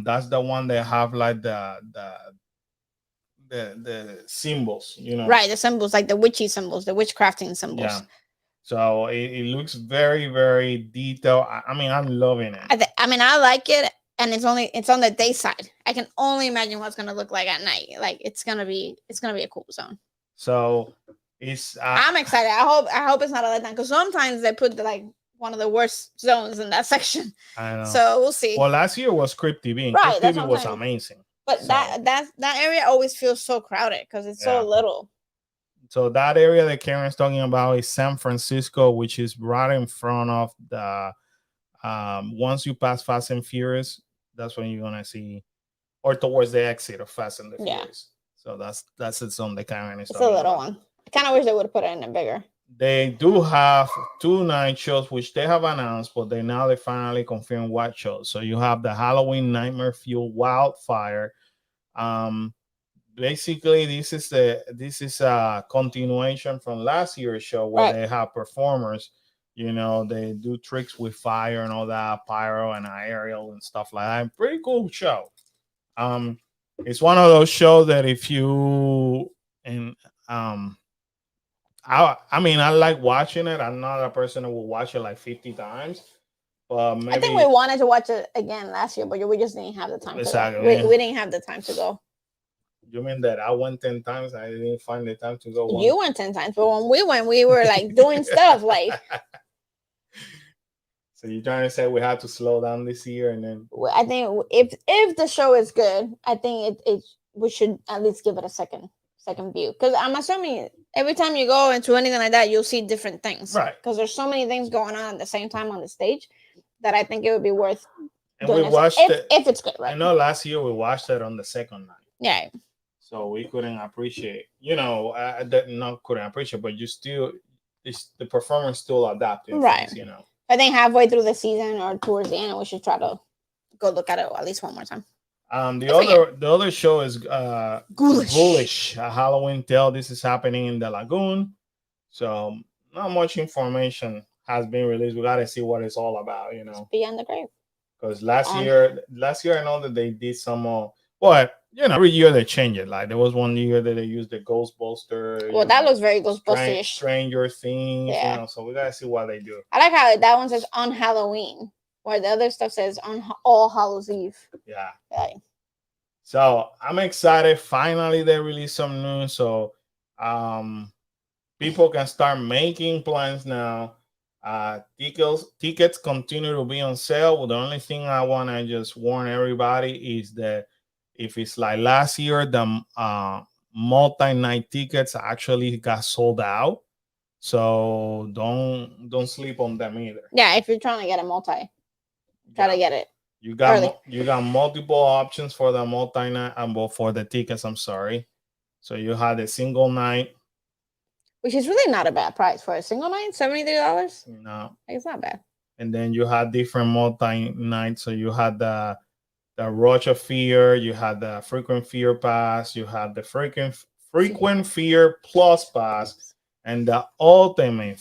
Speaker 1: that's the one that have like the symbols,
Speaker 2: Right, the symbols, like the witchy symbols, the witchcrafting symbols.
Speaker 1: Yeah. So it looks very, very detailed. I'm loving it.
Speaker 2: I like it, and it's on the day side. I can only imagine what it's gonna look like at night. Like it's gonna be a cool zone.
Speaker 1: So it's
Speaker 2: I'm excited. I hope it's not a letdown, because sometimes they put one of the worst zones in that section.
Speaker 1: I know.
Speaker 2: So we'll see.
Speaker 1: Well, last year was Crypt TV.
Speaker 2: Right,
Speaker 1: Crypt TV was amazing.
Speaker 2: But so, that area always feels so crowded because it's so little.
Speaker 1: So that area that Karen's talking about is San Francisco, which is right in front of the once you pass Fast and Furious, that's when you're gonna see, or towards the exit of Fast and the Furious. So that's its own. The Karen is.
Speaker 2: It's a little one. I kind of wish they would have put it in bigger.
Speaker 1: They do have 2 night shows, which they have announced, but they finally confirmed what shows. So you have the Halloween Nightmare Fuel Wildfire. Basically, this is a continuation from last year's show where they have performers. They do tricks with fire and all that, pyro and aerial and stuff like that. Pretty cool show. It's one of those shows that if you I like watching it. I'm not a person who will watch it like 50 times. But maybe,
Speaker 2: I think we wanted to watch it again last year, but we just didn't have the time. Exactly. We didn't have the time to go.
Speaker 1: You mean that I went 10 times? I didn't find the time to go.
Speaker 2: You went 10 times, but when we went, we were like doing stuff like.
Speaker 1: So you're trying to say we have to slow down this year, and then
Speaker 2: I think if the show is good, I think we should at least give it a second view, because I'm assuming every time you go into anything like that, you'll see different things,
Speaker 1: right?
Speaker 2: Because there's so many things going on at the same time on the stage that I think it would be worth.
Speaker 1: And we watched it
Speaker 2: if it's good, right?
Speaker 1: I know last year we watched it on the second night.
Speaker 2: Yeah.
Speaker 1: So we couldn't appreciate, not couldn't appreciate, but you still, the performance still adapting,
Speaker 2: right?
Speaker 1: Things,
Speaker 2: I think halfway through the season or towards the end, we should try to go look at it at least one more time.
Speaker 1: The other show is Ghoulish, a Halloween Tale. This is happening in the Lagoon. So not much information has been released. We gotta see what it's all about,
Speaker 2: Beyond the Grave.
Speaker 1: Because last year I know that they did some but every year they change it. Like there was one year that they used the Ghostbuster.
Speaker 2: Well, that looks very Ghostbusterish.
Speaker 1: Stranger Things, so we gotta see what they do.
Speaker 2: I like how that one says on Halloween, where the other stuff says on All Hallows Eve.
Speaker 1: Yeah. So I'm excited. Finally, they released some news, so people can start making plans now. Tickets continue to be on sale. Well, the only thing I want to just warn everybody is that if it's like last year, the multi-night tickets actually got sold out. So don't sleep on them either.
Speaker 2: Yeah, if you're trying to get a multi, try to get it.
Speaker 1: You got multiple options for the multi-night for the tickets. I'm sorry. So you had a single night,
Speaker 2: which is really not a bad price for a single night. $73.
Speaker 1: No,
Speaker 2: Like, it's not bad.
Speaker 1: and then you had different multi nights. So you had the Rush of Fear, you had the Frequent Fear Pass, you had the Frequent Fear Plus Pass, and the Ultimate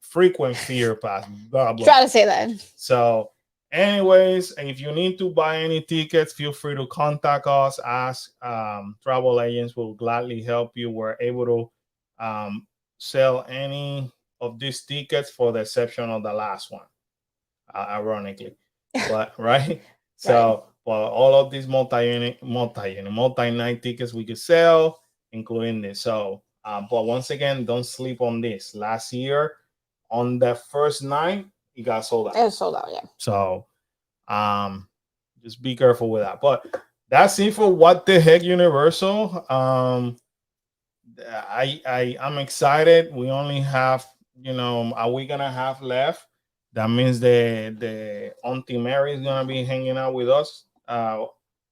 Speaker 1: Frequent Fear Pass. Blah blah.
Speaker 2: Try to say that.
Speaker 1: So, anyways, if you need to buy any tickets, feel free to contact us. Ask travel agents will gladly help you. We're able to sell any of these tickets for the exception of the last one, ironically. But right, so
Speaker 2: Right.
Speaker 1: for all of these multi-night tickets we could sell, including this. So, but once again, don't sleep on this. Last year, on the first night, it got sold
Speaker 2: It
Speaker 1: out.
Speaker 2: was sold out, yeah.
Speaker 1: So, just be careful with that. But that's it for What the Heck Universal. I'm excited. We only have a week and a half left. That means the Auntie Mary is gonna be hanging out with us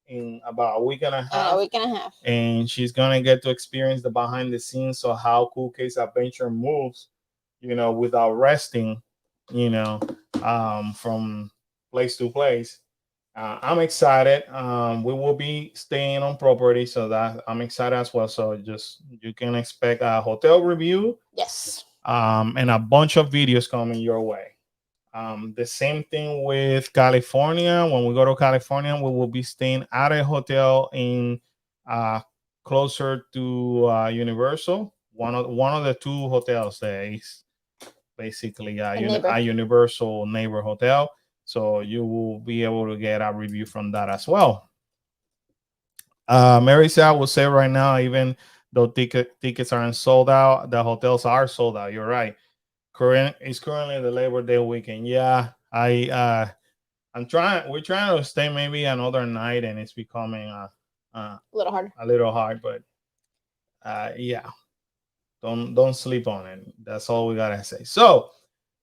Speaker 1: in about a week and a half.
Speaker 2: A week and a half.
Speaker 1: And she's gonna get to experience the behind the scenes of how Cool Case Adventure moves, without resting, from place to place. I'm excited. We will be staying on property, so that I'm excited as well. So just you can expect a hotel review,
Speaker 2: Yes.
Speaker 1: and a bunch of videos coming your way. The same thing with California. When we go to California, we will be staying at a hotel in uh, closer to Universal. One of the two hotels there is basically a Universal neighbor hotel. So you will be able to get a review from that as well. Mary said, I will say right now, even though tickets aren't sold out, the hotels are sold out. You're right. It's currently the Labor Day weekend. Yeah, we're trying to stay maybe another night, and it's becoming
Speaker 2: a little hard.
Speaker 1: A little hard, but yeah, don't sleep on it. That's all we gotta say. So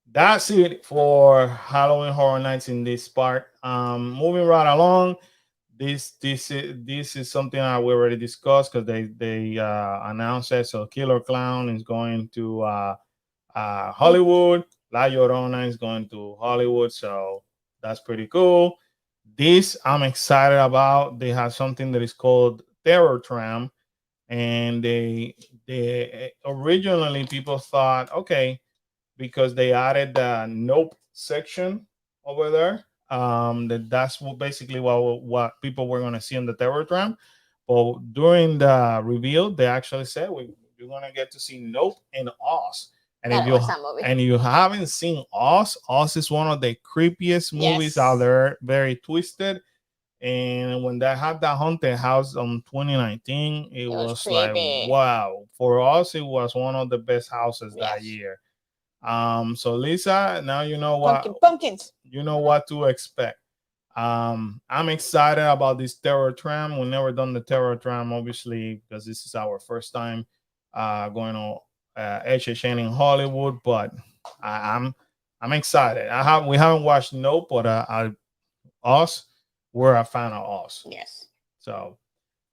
Speaker 1: that's it for Halloween Horror Nights in this part. Moving right along, this is something that we already discussed because they announced it. So Killer Clown is going to Hollywood. La Llorona is going to Hollywood, so that's pretty cool. This I'm excited about. They have something that is called Terror Tram, and they originally people thought, okay, because they added the Nope section over there. That's basically what people were gonna see on the Terror Tram. But during the reveal, they actually said you're gonna get to see Nope and Oz. And if you haven't seen Oz, Oz is one of the creepiest movies out there. Very twisted. And when they had that haunted house on 2019, it was like, wow. For us, it was one of the best houses that year. So Lisa, now you know
Speaker 2: pumpkins.
Speaker 1: You know what to expect. I'm excited about this Terror Tram. We've never done the Terror Tram, obviously, because this is our first time going on HHN in Hollywood. But I'm excited. We haven't watched Nope, but Us, we're a fan of Us.
Speaker 2: Yes.
Speaker 1: So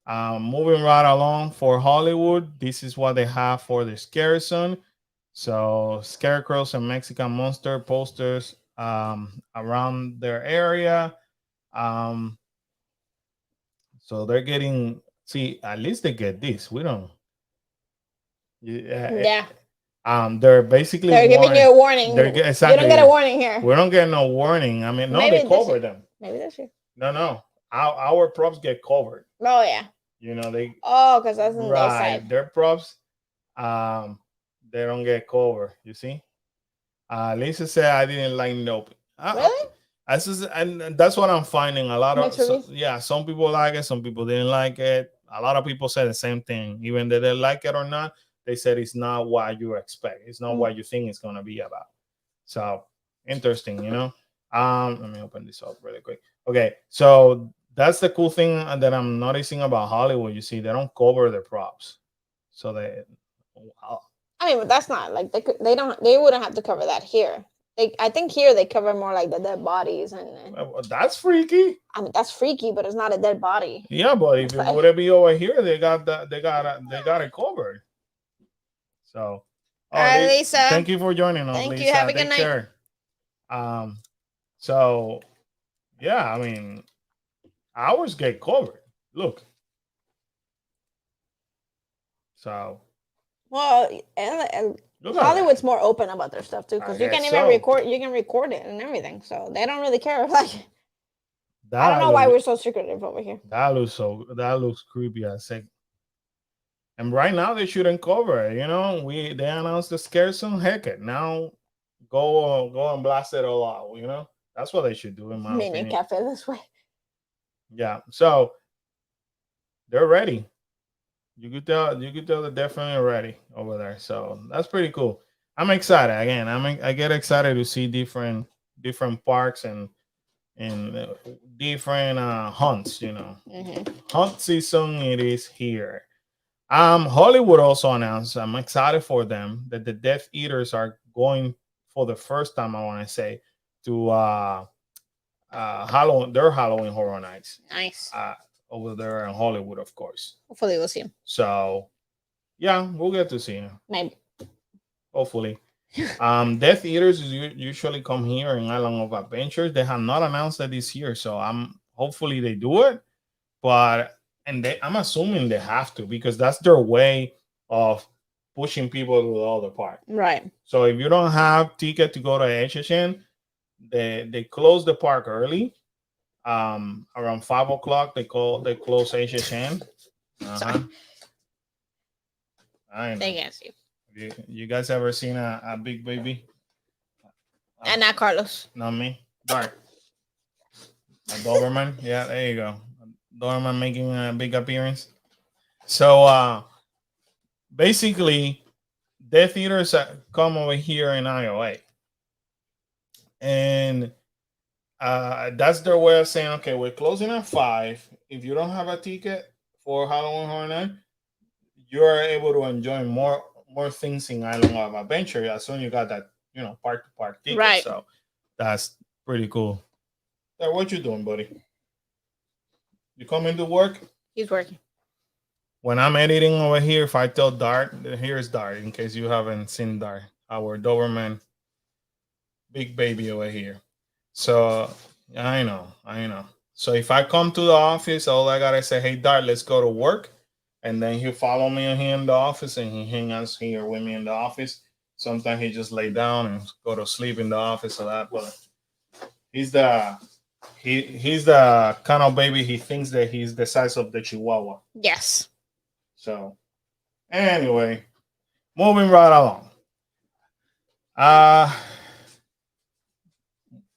Speaker 1: moving right along for Hollywood, this is what they have for the Scary Zone. So scarecrows and Mexican monster posters around their area. So they're getting, see, at least they get this. We don't.
Speaker 2: Yeah.
Speaker 1: They're giving
Speaker 2: you a warning.
Speaker 1: Exactly.
Speaker 2: You don't get a warning here.
Speaker 1: We don't get no warning. I mean, no, they cover them.
Speaker 2: Maybe this year.
Speaker 1: No. Our props get covered.
Speaker 2: Oh yeah.
Speaker 1: They.
Speaker 2: Oh, because that's on their side.
Speaker 1: Their props, they don't get covered. You see. Lisa said I didn't like Nope.
Speaker 2: Really?
Speaker 1: And that's what I'm finding. A lot of some people like it, some people didn't like it. A lot of people said the same thing, even though they like it or not. They said it's not what you expect. It's not what you think it's gonna be about. So interesting, Let me open this up really quick. Okay, so that's the cool thing that I'm noticing about Hollywood. You see, they don't cover their props, so
Speaker 2: I mean, but that's not like they wouldn't have to cover that here. I think here they cover more like the dead bodies and.
Speaker 1: That's freaky.
Speaker 2: I mean, that's freaky, but it's not a dead body.
Speaker 1: Yeah, but if it would be over here, they got it covered. So
Speaker 2: All right,
Speaker 1: Lee,
Speaker 2: Lisa.
Speaker 1: thank you for joining us,
Speaker 2: Thank
Speaker 1: Lisa.
Speaker 2: you. Have a good
Speaker 1: Take
Speaker 2: night.
Speaker 1: care. So yeah, I mean, ours get covered. Look. So
Speaker 2: Well, and
Speaker 1: look at
Speaker 2: Hollywood's
Speaker 1: that.
Speaker 2: more open about their stuff too,
Speaker 1: I
Speaker 2: because you can
Speaker 1: guess
Speaker 2: even
Speaker 1: so.
Speaker 2: record. You can record it and everything, so they don't really care. Like, I don't
Speaker 1: That
Speaker 2: know why
Speaker 1: look,
Speaker 2: we're so secretive over here.
Speaker 1: that looks creepy. I think. And right now they shouldn't cover it. You know, they announced the scare zone. Heck it. Now go and blast it all out. You know, that's what they should do in my
Speaker 2: Menu
Speaker 1: opinion.
Speaker 2: cafe this way.
Speaker 1: Yeah. So they're ready. You could tell they're definitely ready over there. So that's pretty cool. I'm excited again. I get excited to see different parks and different hunts. You know, hunt season it is here. Hollywood also announced. I'm excited for them that the Death Eaters are going for the first time. I want to say to Halloween, their Halloween Horror Nights.
Speaker 2: Nice.
Speaker 1: Over there in Hollywood, of course.
Speaker 2: Hopefully, we'll see him.
Speaker 1: So yeah, we'll get to see him.
Speaker 2: Maybe.
Speaker 1: Hopefully. Death Eaters usually come here in Island of Adventures. They have not announced that this year, so hopefully they do it. But I'm assuming they have to because that's their way of pushing people to the other park.
Speaker 2: Right.
Speaker 1: So if you don't have ticket to go to HHN, they close the park early. Around 5 o'clock they close HHN.
Speaker 2: Sorry.
Speaker 1: I know.
Speaker 2: They can't see.
Speaker 1: You guys ever seen a big baby?
Speaker 2: And not Carlos.
Speaker 1: Not me. Dark. A Doberman. Yeah, there you go. Doberman making a big appearance. So basically, Death Eaters come over here in IOA. And that's their way of saying, okay, we're closing at 5. If you don't have a ticket for Halloween Horror Night, you are able to enjoy more things in Island of Adventure as soon as you got that, park to park ticket.
Speaker 2: Right.
Speaker 1: So that's pretty cool. Hey, what you doing, buddy? You coming to work?
Speaker 2: He's working.
Speaker 1: When I'm editing over here, if I tell Dart, here's Dart, in case you haven't seen Dart, our Doberman big baby over here. So I know. So if I come to the office, all I gotta say, hey Dart, let's go to work. And then he'll follow me here in the office and he hangs out here with me in the office. Sometimes he just lay down and go to sleep in the office or that. But he's the kind of baby he thinks that he's the size of the Chihuahua.
Speaker 2: Yes.
Speaker 1: So anyway, moving right along.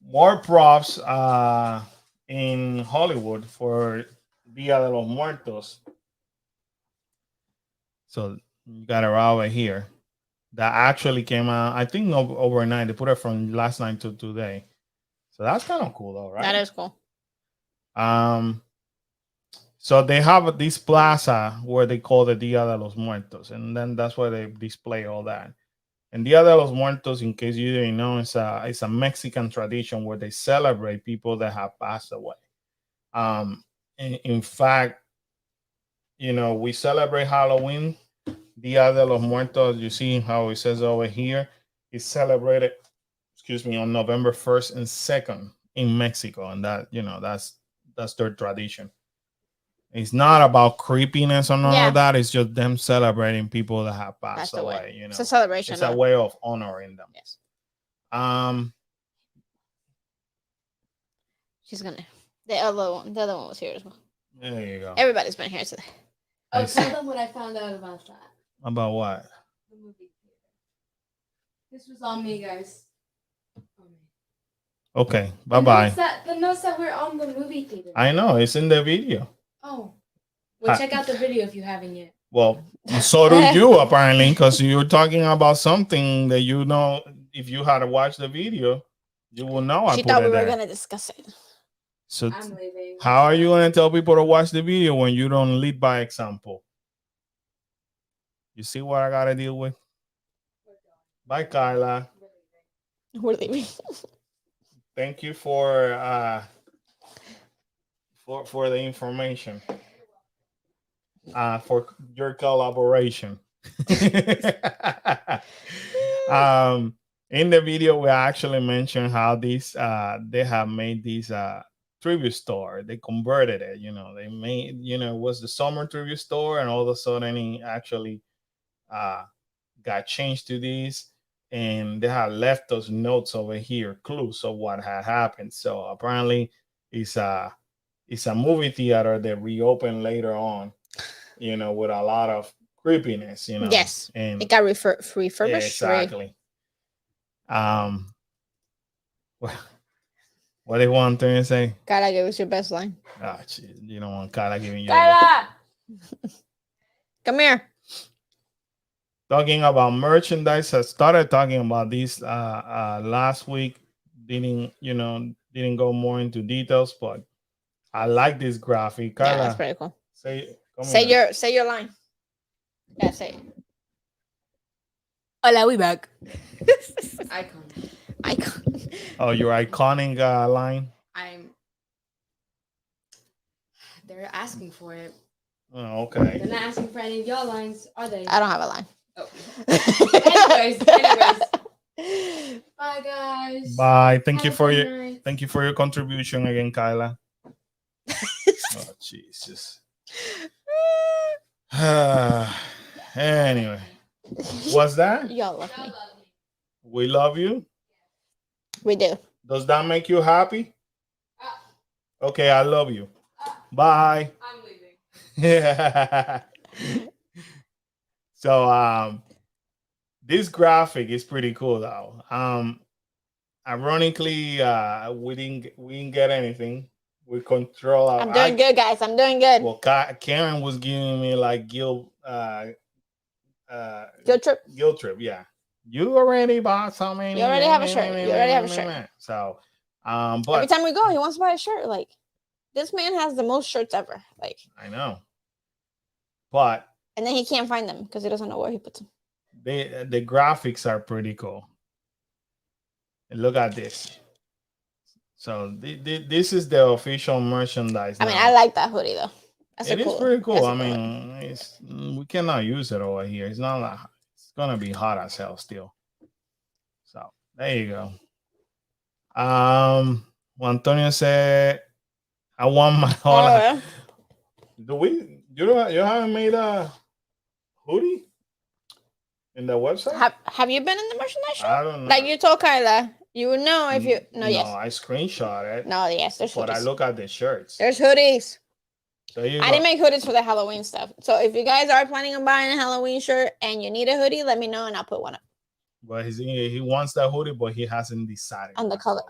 Speaker 1: More props in Hollywood for Dia de los Muertos. So you got it right here. That actually came out, I think, overnight. They put it from last night to today. So that's kind of cool, though, right?
Speaker 2: That is cool.
Speaker 1: So they have this plaza where they call the Dia de los Muertos, and then that's where they display all that. And Dia de los Muertos, in case you didn't know, it's a Mexican tradition where they celebrate people that have passed away. In fact, we celebrate Halloween. Dia de los Muertos, you see how it says over here, is celebrated, on November 1st and 2nd in Mexico. And that, that's their tradition. It's not about creepiness or none of that. It's just them celebrating people that have passed away.
Speaker 2: It's a celebration.
Speaker 1: It's a way of honoring them.
Speaker 2: Yes.
Speaker 3: She's gonna.
Speaker 2: The other one was here as well.
Speaker 1: There you go.
Speaker 2: Everybody's been here today.
Speaker 3: Oh, tell them what I found out about that.
Speaker 1: About what?
Speaker 3: The movie theater. This was on me, guys.
Speaker 1: Okay, bye-bye.
Speaker 3: The notes that were on the movie theater.
Speaker 1: I know, it's in the video.
Speaker 3: Oh. Well, check out the video if you haven't yet.
Speaker 1: Well, so do you, apparently, because you're talking about something that if you had to watch the video, you will know.
Speaker 2: She thought we were going to discuss it.
Speaker 1: So
Speaker 3: I'm leaving.
Speaker 1: How are you going to tell people to watch the video when you don't lead by example? You see what I got to deal with? Bye, Carla.
Speaker 2: We're leaving.
Speaker 1: Thank you for the information. For your collaboration. In the video, we actually mentioned how these they have made these tribute store. They converted it. They made it was the summer tribute store, and all of a sudden it actually got changed to these, and they have left us notes over here, clues of what had happened. So apparently, it's a movie theater that reopened later on, with a lot of creepiness,
Speaker 2: Yes.
Speaker 1: and
Speaker 2: It got refurbished.
Speaker 1: exactly. What do you want to say?
Speaker 2: Gotta give us your best line.
Speaker 1: Ah, you don't want Kara giving you.
Speaker 2: Kyla! Come here.
Speaker 1: Talking about merchandise, I started talking about these last week. Didn't go more into details, but I like this graphic. Kyla,
Speaker 2: Yeah, that's pretty cool.
Speaker 1: Say
Speaker 2: your line. Yeah, say it. Hola, we back. Icon.
Speaker 1: Oh, your iconic line.
Speaker 3: They're asking for it.
Speaker 1: Oh, okay.
Speaker 3: They're not asking for any of your lines, are they?
Speaker 2: I don't have a line.
Speaker 3: Oh. anyways. Bye, guys.
Speaker 1: Bye. Thank
Speaker 3: Have
Speaker 1: you
Speaker 3: a
Speaker 1: for
Speaker 3: good
Speaker 1: your
Speaker 3: night.
Speaker 1: thank you for your contribution again, Kyla. Oh, Jesus. Anyway, what's that?
Speaker 2: Y'all love me.
Speaker 1: We love you.
Speaker 2: We do.
Speaker 1: Does that make you happy? Okay, I love you. Bye.
Speaker 3: I'm leaving.
Speaker 1: Yeah. So this graphic is pretty cool though. Ironically, we didn't get anything. We control our.
Speaker 2: I'm doing good, guys. I'm doing good.
Speaker 1: Well, Karen was giving me like guilt
Speaker 2: trip.
Speaker 1: Guilt trip, yeah. You already bought something.
Speaker 2: You already have a shirt. You already have a shirt.
Speaker 1: So, but
Speaker 2: every time we go, he wants to buy a shirt. Like, this man has the most shirts ever. Like,
Speaker 1: I know. But
Speaker 2: and then he can't find them because he doesn't know where he puts them.
Speaker 1: The graphics are pretty cool. And look at this. So this is the official merchandise.
Speaker 2: I mean, I like that hoodie though.
Speaker 1: It is pretty cool. I mean, we cannot use it over here. It's not like it's gonna be hot as hell still. So there you go. Antonio said, "I want my hola." You haven't made a hoodie in the website?
Speaker 2: Have you been in the merchandise shop?
Speaker 1: I don't know.
Speaker 2: Like you told Kyla, you would know if you yes.
Speaker 1: I screenshot it.
Speaker 2: No, yes, there's hoodies.
Speaker 1: But I look at the shirts.
Speaker 2: There's hoodies.
Speaker 1: So
Speaker 2: I didn't make hoodies for the Halloween stuff. So if you guys are planning on buying a Halloween shirt and you need a hoodie, let me know and I'll put one up.
Speaker 1: But he wants that hoodie, but he hasn't decided
Speaker 2: on the color.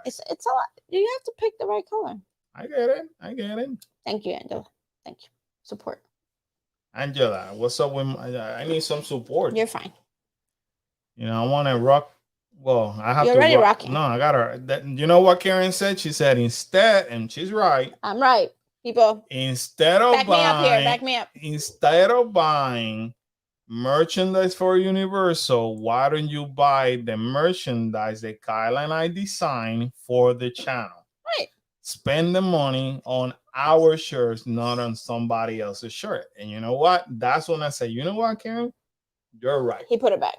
Speaker 2: It's a lot. You have to pick the right color.
Speaker 1: I get it.
Speaker 2: Thank you, Angela. Thank you. Support.
Speaker 1: Angela, what's up with I need some support.
Speaker 2: You're fine.
Speaker 1: I want to rock. Well, I have
Speaker 2: You're
Speaker 1: to
Speaker 2: already rocking.
Speaker 1: No, I got her. You know what Karen said? She said instead, and she's right.
Speaker 2: I'm right, people.
Speaker 1: Instead of
Speaker 2: back me up.
Speaker 1: Instead of buying merchandise for Universal, why don't you buy the merchandise that Kyla and I designed for the channel?
Speaker 2: Right.
Speaker 1: Spend the money on our shirts, not on somebody else's shirt. And you know what? That's when I say, you know what, Karen? You're right.
Speaker 2: He put it back.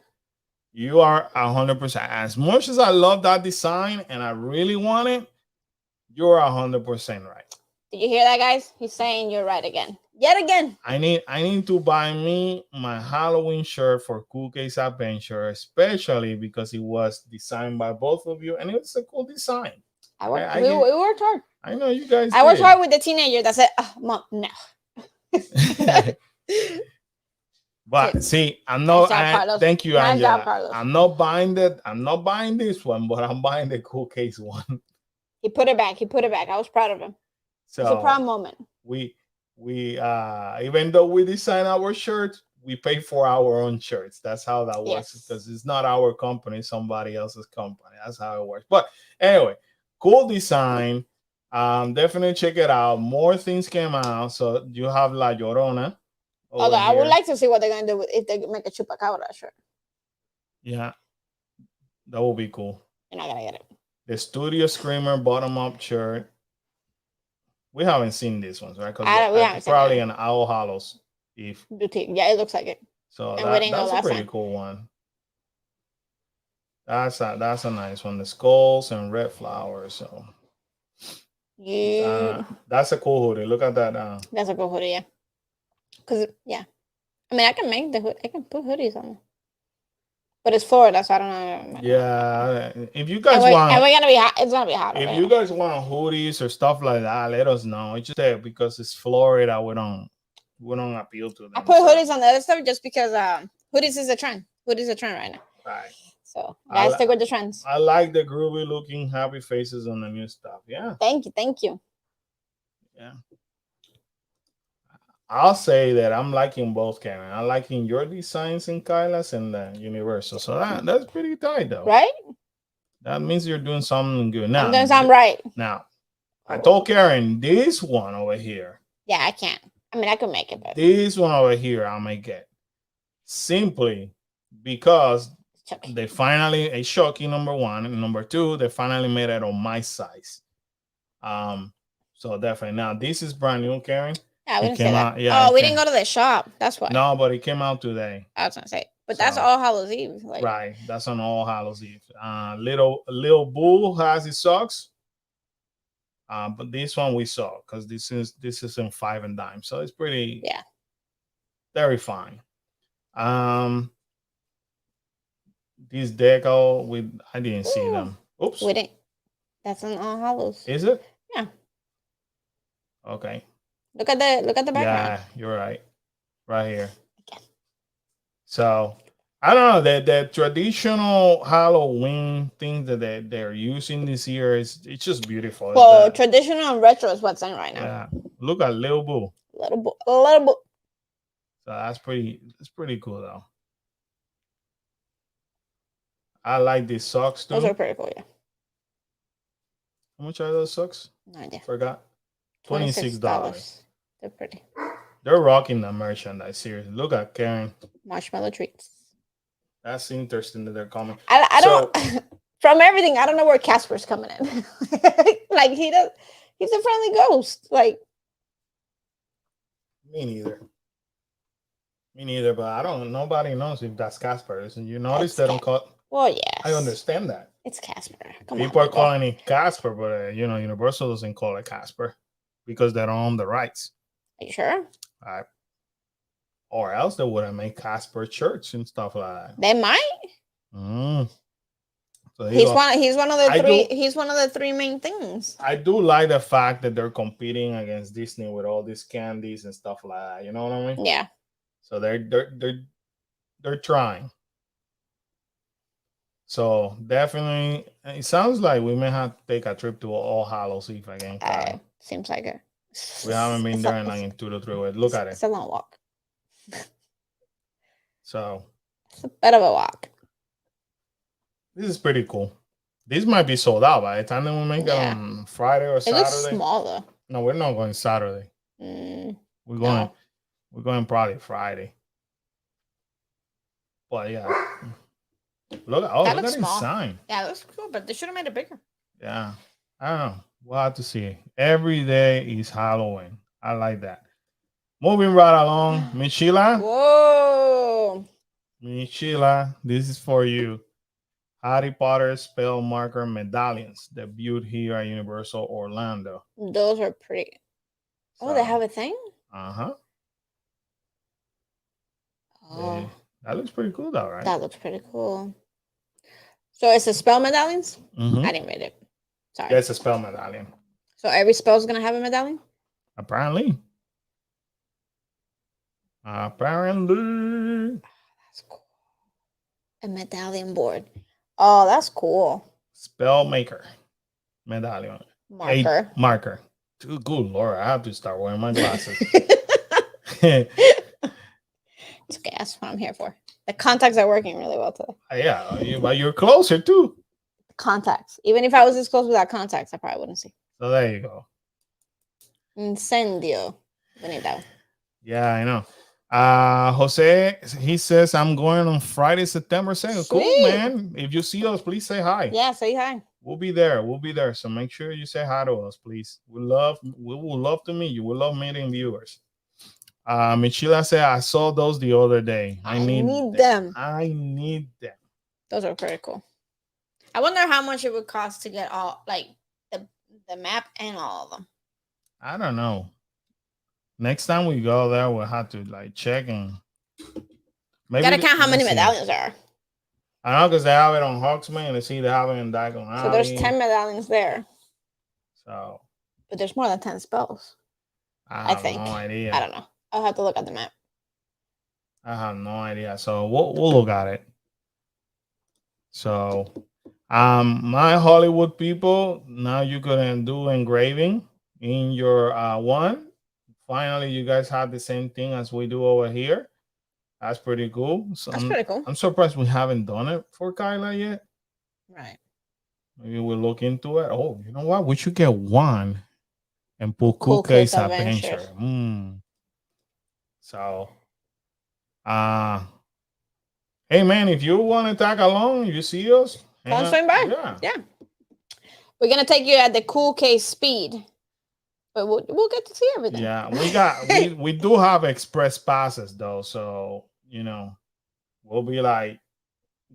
Speaker 1: You are 100%. As much as I love that design and I really want it, you're 100% right.
Speaker 2: Did you hear that, guys? He's saying you're right again. Yet again.
Speaker 1: I need to buy me my Halloween shirt for Cool Case Adventure, especially because it was designed by both of you, and it's a cool design.
Speaker 2: We worked hard.
Speaker 1: I know you guys.
Speaker 2: I worked hard with the teenager that said, "Oh, Mom, no."
Speaker 1: But see, I'm not. Thank you,
Speaker 2: nice
Speaker 1: Angela.
Speaker 2: Job,
Speaker 1: I'm not buying that. I'm not buying this one, but I'm buying the Cool Case one.
Speaker 2: He put it back. I was proud of him.
Speaker 1: So
Speaker 2: it's a proud moment.
Speaker 1: We even though we design our shirts, we pay for our own shirts. That's how that works, because it's not our company, somebody else's company. That's how it works. But anyway, cool design. Definitely check it out. More things came out. So you have La Llorona.
Speaker 2: Although I would like to see what they're gonna do if they make a Chupacabra shirt.
Speaker 1: Yeah, that will be cool.
Speaker 2: You're not gonna get it.
Speaker 1: The Studio Screamer bottom-up shirt. We haven't seen these ones, right? Because
Speaker 2: we haven't
Speaker 1: probably an Owl Hollows If
Speaker 2: Boutique. Yeah, it looks like it.
Speaker 1: so,
Speaker 2: And we didn't go
Speaker 1: that's a
Speaker 2: last
Speaker 1: pretty
Speaker 2: time.
Speaker 1: cool one. That's a nice one. The skulls and red flowers. So
Speaker 2: You.
Speaker 1: that's a cool hoodie. Look at that.
Speaker 2: That's a cool hoodie, yeah. Cause yeah, I mean I can make the hood. I can put hoodies on, but it's Florida, so I don't know.
Speaker 1: Yeah, if you
Speaker 2: And
Speaker 1: guys
Speaker 2: we're
Speaker 1: want,
Speaker 2: gonna be hot. It's gonna be hot.
Speaker 1: if you guys want hoodies or stuff like that, let us know. It's just that because it's Florida, we don't appeal to them.
Speaker 2: I put hoodies on the other stuff just because hoodies is a trend. Hoodies is a trend right now.
Speaker 1: Right.
Speaker 2: So gotta stick with the trends.
Speaker 1: I like the groovy looking happy faces on the new stuff. Yeah.
Speaker 2: Thank you.
Speaker 1: Yeah. I'll say that I'm liking both, Karen. I'm liking your designs in Kyla's and the Universal. So that's pretty tight, though.
Speaker 2: Right?
Speaker 1: That means you're doing something good. Now,
Speaker 2: I'm doing something right.
Speaker 1: Now, I told Karen this one over here.
Speaker 2: Yeah, I can't. I mean, I could make it, but
Speaker 1: this one over here I'll make it simply because they finally a shocking number one and number two. They finally made it on my size. So definitely now this is brand new, Karen.
Speaker 2: Yeah, we didn't say that. Yeah, we didn't go to the shop. That's why.
Speaker 1: No, but it came out today.
Speaker 2: I was gonna say, but that's All Hallows Eve. Like.
Speaker 1: Right, that's on All Hallows Eve. Little Bull has his socks. But this one we saw because this is in 5 and dime, so it's pretty very fine. These deco I didn't see them. Oops,
Speaker 2: we didn't. That's on All Hallows.
Speaker 1: Is it?
Speaker 2: Yeah.
Speaker 1: Okay.
Speaker 2: Look at the background.
Speaker 1: Yeah, you're right. Right here. Okay. So I don't know the traditional Halloween thing that they're using this year it's just beautiful.
Speaker 2: Well, traditional and retro is what's in right now.
Speaker 1: Yeah. Look at Little Boo.
Speaker 2: Little Boo.
Speaker 1: So that's pretty cool though. I like these socks too.
Speaker 2: Those are pretty cool, yeah.
Speaker 1: How much are those socks?
Speaker 2: No idea.
Speaker 1: Forgot. $26.
Speaker 2: They're pretty.
Speaker 1: They're rocking the merchandise. Seriously, look at Karen.
Speaker 2: Marshmallow treats.
Speaker 1: That's interesting that they're coming.
Speaker 2: I don't. From everything, I don't know where Casper's coming in. Like he's a friendly ghost. Like
Speaker 1: me neither. But I don't. Nobody knows if that's Casper. And you notice they don't call.
Speaker 2: Well, yeah.
Speaker 1: I understand that.
Speaker 2: It's Casper.
Speaker 1: People are calling it Casper, but Universal doesn't call it Casper because they don't own the rights.
Speaker 2: Are you sure?
Speaker 1: Or else they wouldn't make Casper shirts and stuff like that.
Speaker 2: They might.
Speaker 1: So
Speaker 2: he's one of the three. He's one of the three main things.
Speaker 1: I do like the fact that they're competing against Disney with all these candies and stuff like that. You know what I mean?
Speaker 2: Yeah.
Speaker 1: So they're trying. So definitely, it sounds like we may have to take a trip to All Hallows Eve again.
Speaker 2: Seems like it.
Speaker 1: We haven't been there in 2 to 3 weeks. Look at it.
Speaker 2: It's a long walk.
Speaker 1: So
Speaker 2: it's a bit of a walk.
Speaker 1: This is pretty cool. This might be sold out by the time that we make it on Friday or Saturday.
Speaker 2: It looks small though.
Speaker 1: No, we're not going Saturday. We're going probably Friday. But yeah. Look at the sign.
Speaker 2: Yeah, it looks cool, but they should have made it bigger.
Speaker 1: Yeah. I don't know. We'll have to see. Every day is Halloween. I like that. Moving right along, Miss Sheila.
Speaker 2: Whoa.
Speaker 1: Miss Sheila, this is for you. Harry Potter spell marker medallions debuted here at Universal Orlando.
Speaker 2: Those are pretty. Oh, they have a thing?
Speaker 1: Uh-huh.
Speaker 2: Oh.
Speaker 1: That looks pretty cool though, right?
Speaker 2: That looks pretty cool. So it's a spell medallions?
Speaker 1: Mm-hmm.
Speaker 2: I didn't read it. Sorry.
Speaker 1: Yeah, it's a spell medallion.
Speaker 2: So every spell is going to have a medallion?
Speaker 1: Apparently.
Speaker 2: That's cool. A medallion board. Oh, that's cool.
Speaker 1: Spell maker. Medallion.
Speaker 2: Marker.
Speaker 1: Marker. Good Lord, I have to start wearing my glasses.
Speaker 2: It's okay. That's what I'm here for. The contacts are working really well today.
Speaker 1: Yeah, but you're closer too.
Speaker 2: Contacts. Even if I was this close without contacts, I probably wouldn't see.
Speaker 1: So there you go.
Speaker 2: Incendio. Bonito.
Speaker 1: Yeah, I know. Jose, he says I'm going on Friday, September 2nd. Cool, man. If you see us, please say hi.
Speaker 2: Yeah, say hi.
Speaker 1: We'll be there. So make sure you say hi to us, please. We would love to meet you. We love meeting viewers. Michela said, I saw those the other day.
Speaker 2: I need them.
Speaker 1: I need them.
Speaker 2: Those are pretty cool. I wonder how much it would cost to get all like the map and all of them.
Speaker 1: I don't know. Next time we go there, we'll have to like check and maybe
Speaker 2: Gotta count how many
Speaker 1: let's see.
Speaker 2: medallions there are.
Speaker 1: I know because they have it on Hawksman and they see they have it in Diagon Alley.
Speaker 2: So there's 10 medallions there.
Speaker 1: So,
Speaker 2: but there's more than 10 spells.
Speaker 1: I have
Speaker 2: think.
Speaker 1: no idea.
Speaker 2: I don't know. I'll have to look at the map.
Speaker 1: I have no idea. So we'll look at it. So, my Hollywood people, now you can do engraving in your one. Finally, you guys have the same thing as we do over here. That's pretty cool. So
Speaker 2: That's pretty cool.
Speaker 1: I'm surprised we haven't done it for Kyla yet.
Speaker 2: Right.
Speaker 1: Maybe we'll look into it. Oh, you know what? We should get one and put Cool Case Adventure. So, hey man, if you want to tag along, you see us.
Speaker 2: Come swing by. Yeah. We're gonna take you at the Cool Case speed, but we'll get to see everything.
Speaker 1: Yeah, we do have express passes though, so you know we'll be like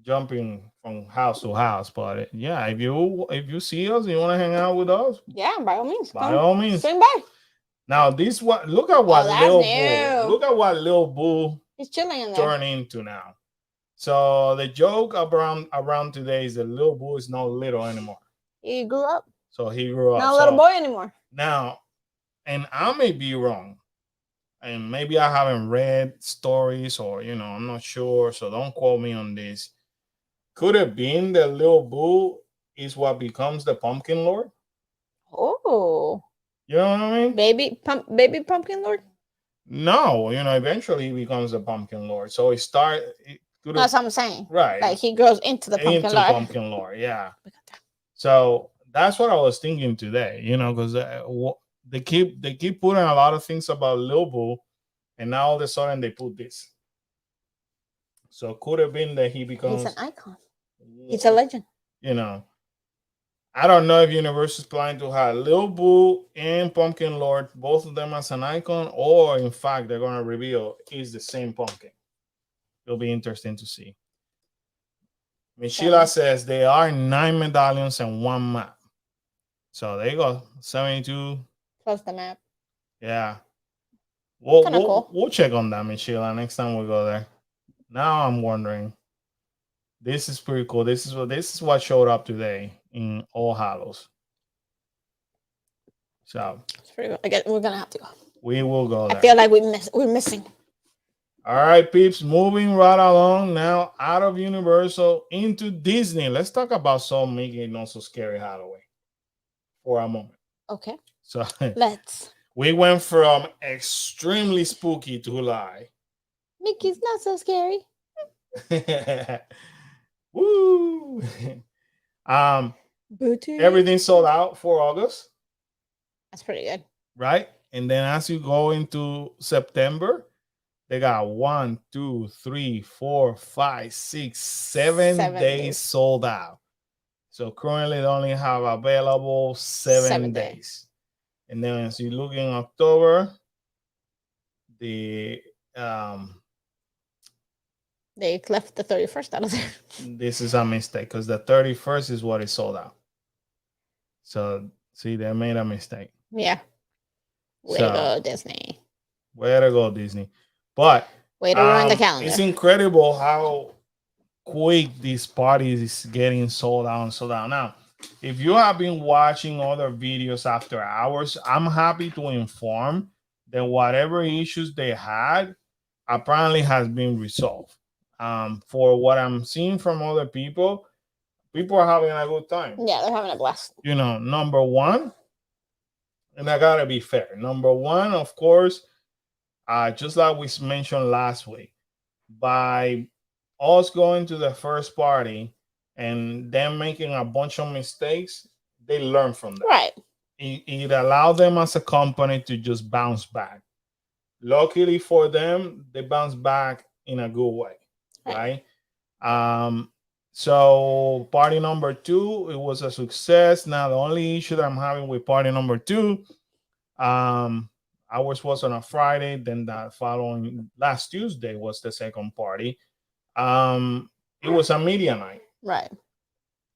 Speaker 1: jumping from house to house. But yeah, if you see us, you want to hang out with us,
Speaker 2: yeah, by all means.
Speaker 1: By all means,
Speaker 2: swing by.
Speaker 1: Now this what look at what Lil Boo
Speaker 2: he's chilling in there.
Speaker 1: Turn into now. So the joke around today is that Lil Boo is not little anymore.
Speaker 2: He grew up.
Speaker 1: So he grew up.
Speaker 2: Not a little boy anymore.
Speaker 1: Now, and I may be wrong. And maybe I haven't read stories or, I'm not sure. So don't quote me on this. Could it been that Lil Boo is what becomes the Pumpkin Lord?
Speaker 2: Oh.
Speaker 1: You know what I mean?
Speaker 2: Baby Pumpkin Lord?
Speaker 1: No, eventually he becomes the Pumpkin Lord. So
Speaker 2: that's what I'm saying.
Speaker 1: Right.
Speaker 2: Like he grows into the Pumpkin
Speaker 1: Lord. Yeah. So that's what I was thinking today, because they keep putting a lot of things about Lil Boo, and now all of a sudden they put this. So could have been that he becomes
Speaker 2: he's an icon. He's a legend.
Speaker 1: I don't know if Universal is planning to have Lil Boo and Pumpkin Lord, both of them as an icon, or in fact they're going to reveal is the same pumpkin. It'll be interesting to see. Michela says there are 9 medallions and 1 map. So there you go, 72
Speaker 2: plus the map.
Speaker 1: Yeah,
Speaker 2: cool.
Speaker 1: We'll check on that, Michela, next time we go there. Now I'm wondering. This is pretty cool. This is what showed up today in All Hallows. So
Speaker 2: it's pretty cool. I guess we're gonna have to go.
Speaker 1: We will go there.
Speaker 2: I feel like we're missing.
Speaker 1: All right, peeps, moving right along now out of Universal into Disney. Let's talk about some Mickey and Not So Scary Halloween for a moment.
Speaker 2: Okay.
Speaker 1: So
Speaker 2: let's.
Speaker 1: We went from extremely spooky to lie.
Speaker 2: Mickey's not so scary.
Speaker 1: Woo! Everything sold out for August.
Speaker 2: That's pretty good.
Speaker 1: Right? And then as you go into September, they got 1, 2, 3, 4, 5, 6, 7 days sold out. So currently they only have available 7 days. And then as you look in October, they
Speaker 2: left the 31st out of there.
Speaker 1: This is a mistake because the 31st is what is sold out. So see, they made a mistake.
Speaker 2: Yeah. Way to go, Disney.
Speaker 1: Way to go, Disney. But
Speaker 2: way to ruin the calendar.
Speaker 1: It's incredible how quick this party is getting sold out and sold out. Now, if you have been watching other videos after hours, I'm happy to inform that whatever issues they had apparently has been resolved. For what I'm seeing from other people are having a good time.
Speaker 2: Yeah, they're having a blast.
Speaker 1: Number one, and I gotta be fair. Number one, of course, just like we mentioned last week, by us going to the first party and them making a bunch of mistakes, they learn from that.
Speaker 2: Right.
Speaker 1: It allowed them as a company to just bounce back. Luckily for them, they bounce back in a good way. Right. So party number 2, it was a success. Now the only issue that I'm having with party number 2, Ours was on a Friday. Then that following last Tuesday was the second party. It was a media night.
Speaker 2: Right.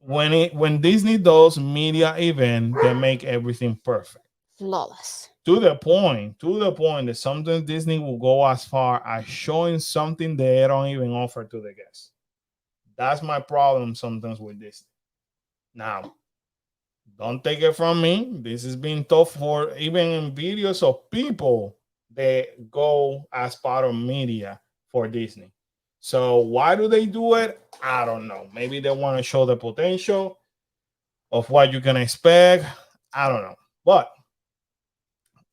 Speaker 1: When Disney does media event, they make everything perfect.
Speaker 2: Flawless.
Speaker 1: To the point that sometimes Disney will go as far as showing something they don't even offer to the guests. That's my problem sometimes with Disney. Now, don't take it from me. This has been tough for even in videos of people that go as part of media for Disney. So why do they do it? I don't know. Maybe they want to show the potential of what you can expect. I don't know. But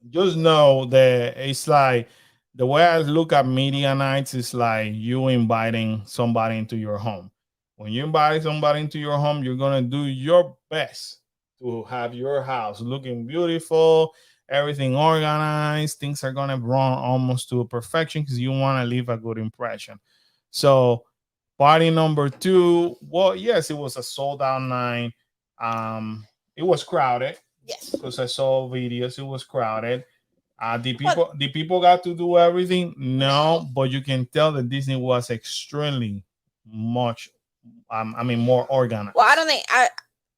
Speaker 1: just know that it's like the way I look at media nights is like you inviting somebody into your home. When you invite somebody into your home, you're gonna do your best to have your house looking beautiful, everything organized. Things are gonna run almost to perfection because you want to leave a good impression. So, party number two, well, yes, it was a sold out night. It was crowded
Speaker 2: Yes.
Speaker 1: because I saw videos. It was crowded. The
Speaker 2: But
Speaker 1: people got to do everything. No, but you can tell that Disney was extremely much. I mean, more organized.
Speaker 2: well, I don't think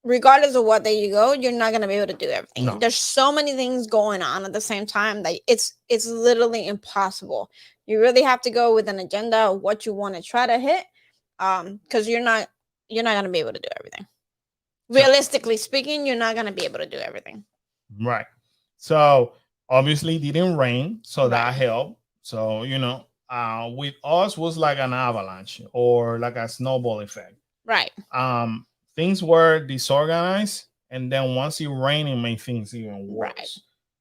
Speaker 2: regardless of what day you go, you're not gonna be able to do everything.
Speaker 1: No.
Speaker 2: There's so many things going on at the same time that it's literally impossible. You really have to go with an agenda of what you want to try to hit, because you're not gonna be able to do everything. Realistically speaking, you're not gonna be able to do everything.
Speaker 1: Right. So obviously it didn't rain, so that
Speaker 2: Right.
Speaker 1: helped. So with us was like an avalanche or like a snowball effect.
Speaker 2: Right.
Speaker 1: Things were disorganized, and then once it rained, it made things even worse.
Speaker 2: Right.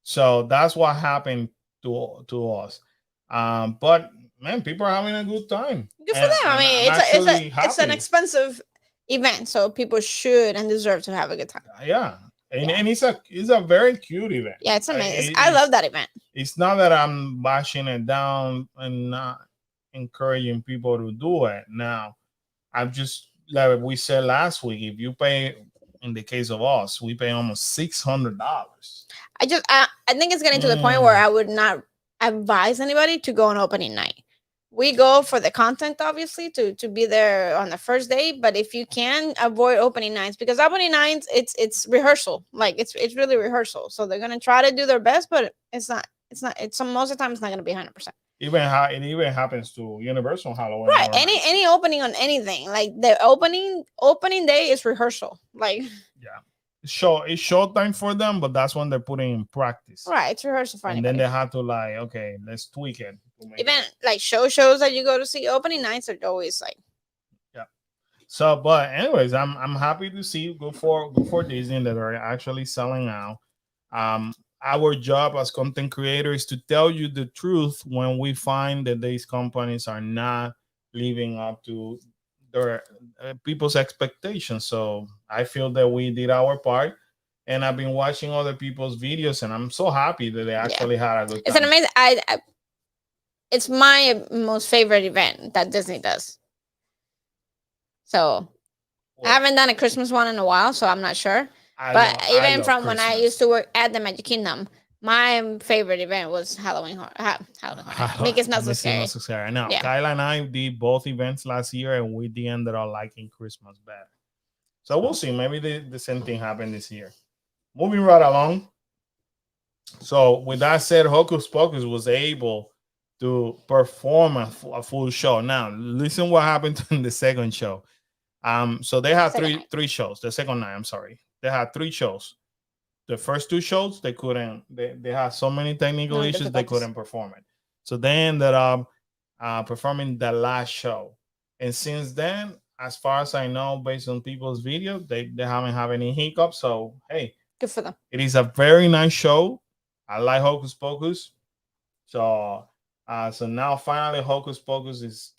Speaker 1: So that's what happened to us. But man, people are having a good time.
Speaker 2: Good for them. I
Speaker 1: And
Speaker 2: mean,
Speaker 1: I'm actually
Speaker 2: it's an
Speaker 1: happy.
Speaker 2: expensive event, so people should and deserve to have a good time.
Speaker 1: Yeah. And,
Speaker 2: Yeah.
Speaker 1: and it's a very cute event.
Speaker 2: Yeah, it's amazing.
Speaker 1: It-
Speaker 2: I
Speaker 1: it's-
Speaker 2: love that event.
Speaker 1: It's not that I'm bashing it down and not encouraging people to do it. Now, I'm just like we said last week. If you pay, in the case of us, we pay almost $600.
Speaker 2: I think it's getting to the point where I would not advise anybody to go on opening night. We go for the content, obviously, to be there on the first day. But if you can avoid opening nights, because opening nights it's rehearsal, like it's really rehearsal. So they're gonna try to do their best, but it's not. It's most of the time it's not gonna be 100%.
Speaker 1: It even happens to Universal Halloween.
Speaker 2: Right.
Speaker 1: Horror Nights.
Speaker 2: Any opening on anything, like the opening day is rehearsal. Like
Speaker 1: Yeah, it's showtime for them, but that's when they're putting in practice.
Speaker 2: right, it's rehearsal for
Speaker 1: And
Speaker 2: anybody.
Speaker 1: then they have to like, okay, let's tweak it. to make
Speaker 2: Even
Speaker 1: it-
Speaker 2: like shows that you go to see, opening nights are always like
Speaker 1: So, but anyways, I'm happy to see good for Disney that are actually selling out. Our job as content creators is to tell you the truth when we find that these companies are not living up to their people's expectations. So I feel that we did our part, and I've been watching other people's videos, and I'm so happy that they actually had a good time.
Speaker 2: it's an amazing. It's my most favorite event that Disney does. So I haven't done a Christmas one in a while, so I'm not sure. But even from when I used to work at the Magic Kingdom, my favorite event was Halloween. Make it not so scary.
Speaker 1: Now,
Speaker 2: Yeah.
Speaker 1: Kyla and I did both events last year, and we ended up liking Christmas better. So we'll see. Maybe the same thing happened this year. Moving right along. So with that said, Hocus Pocus was able to perform a full show. Now, listen what happened in the second show. So they had
Speaker 2: Second night.
Speaker 1: three shows. The second night, I'm sorry, they had three shows. The first two shows they couldn't. They had so many technical issues they
Speaker 2: difficulties.
Speaker 1: couldn't perform it. So they ended up performing the last show. And since then, as far as I know, based on people's video, they haven't had any hiccups. So hey,
Speaker 2: Good for them.
Speaker 1: it is a very nice show. I like Hocus Pocus. So so now finally Hocus Pocus is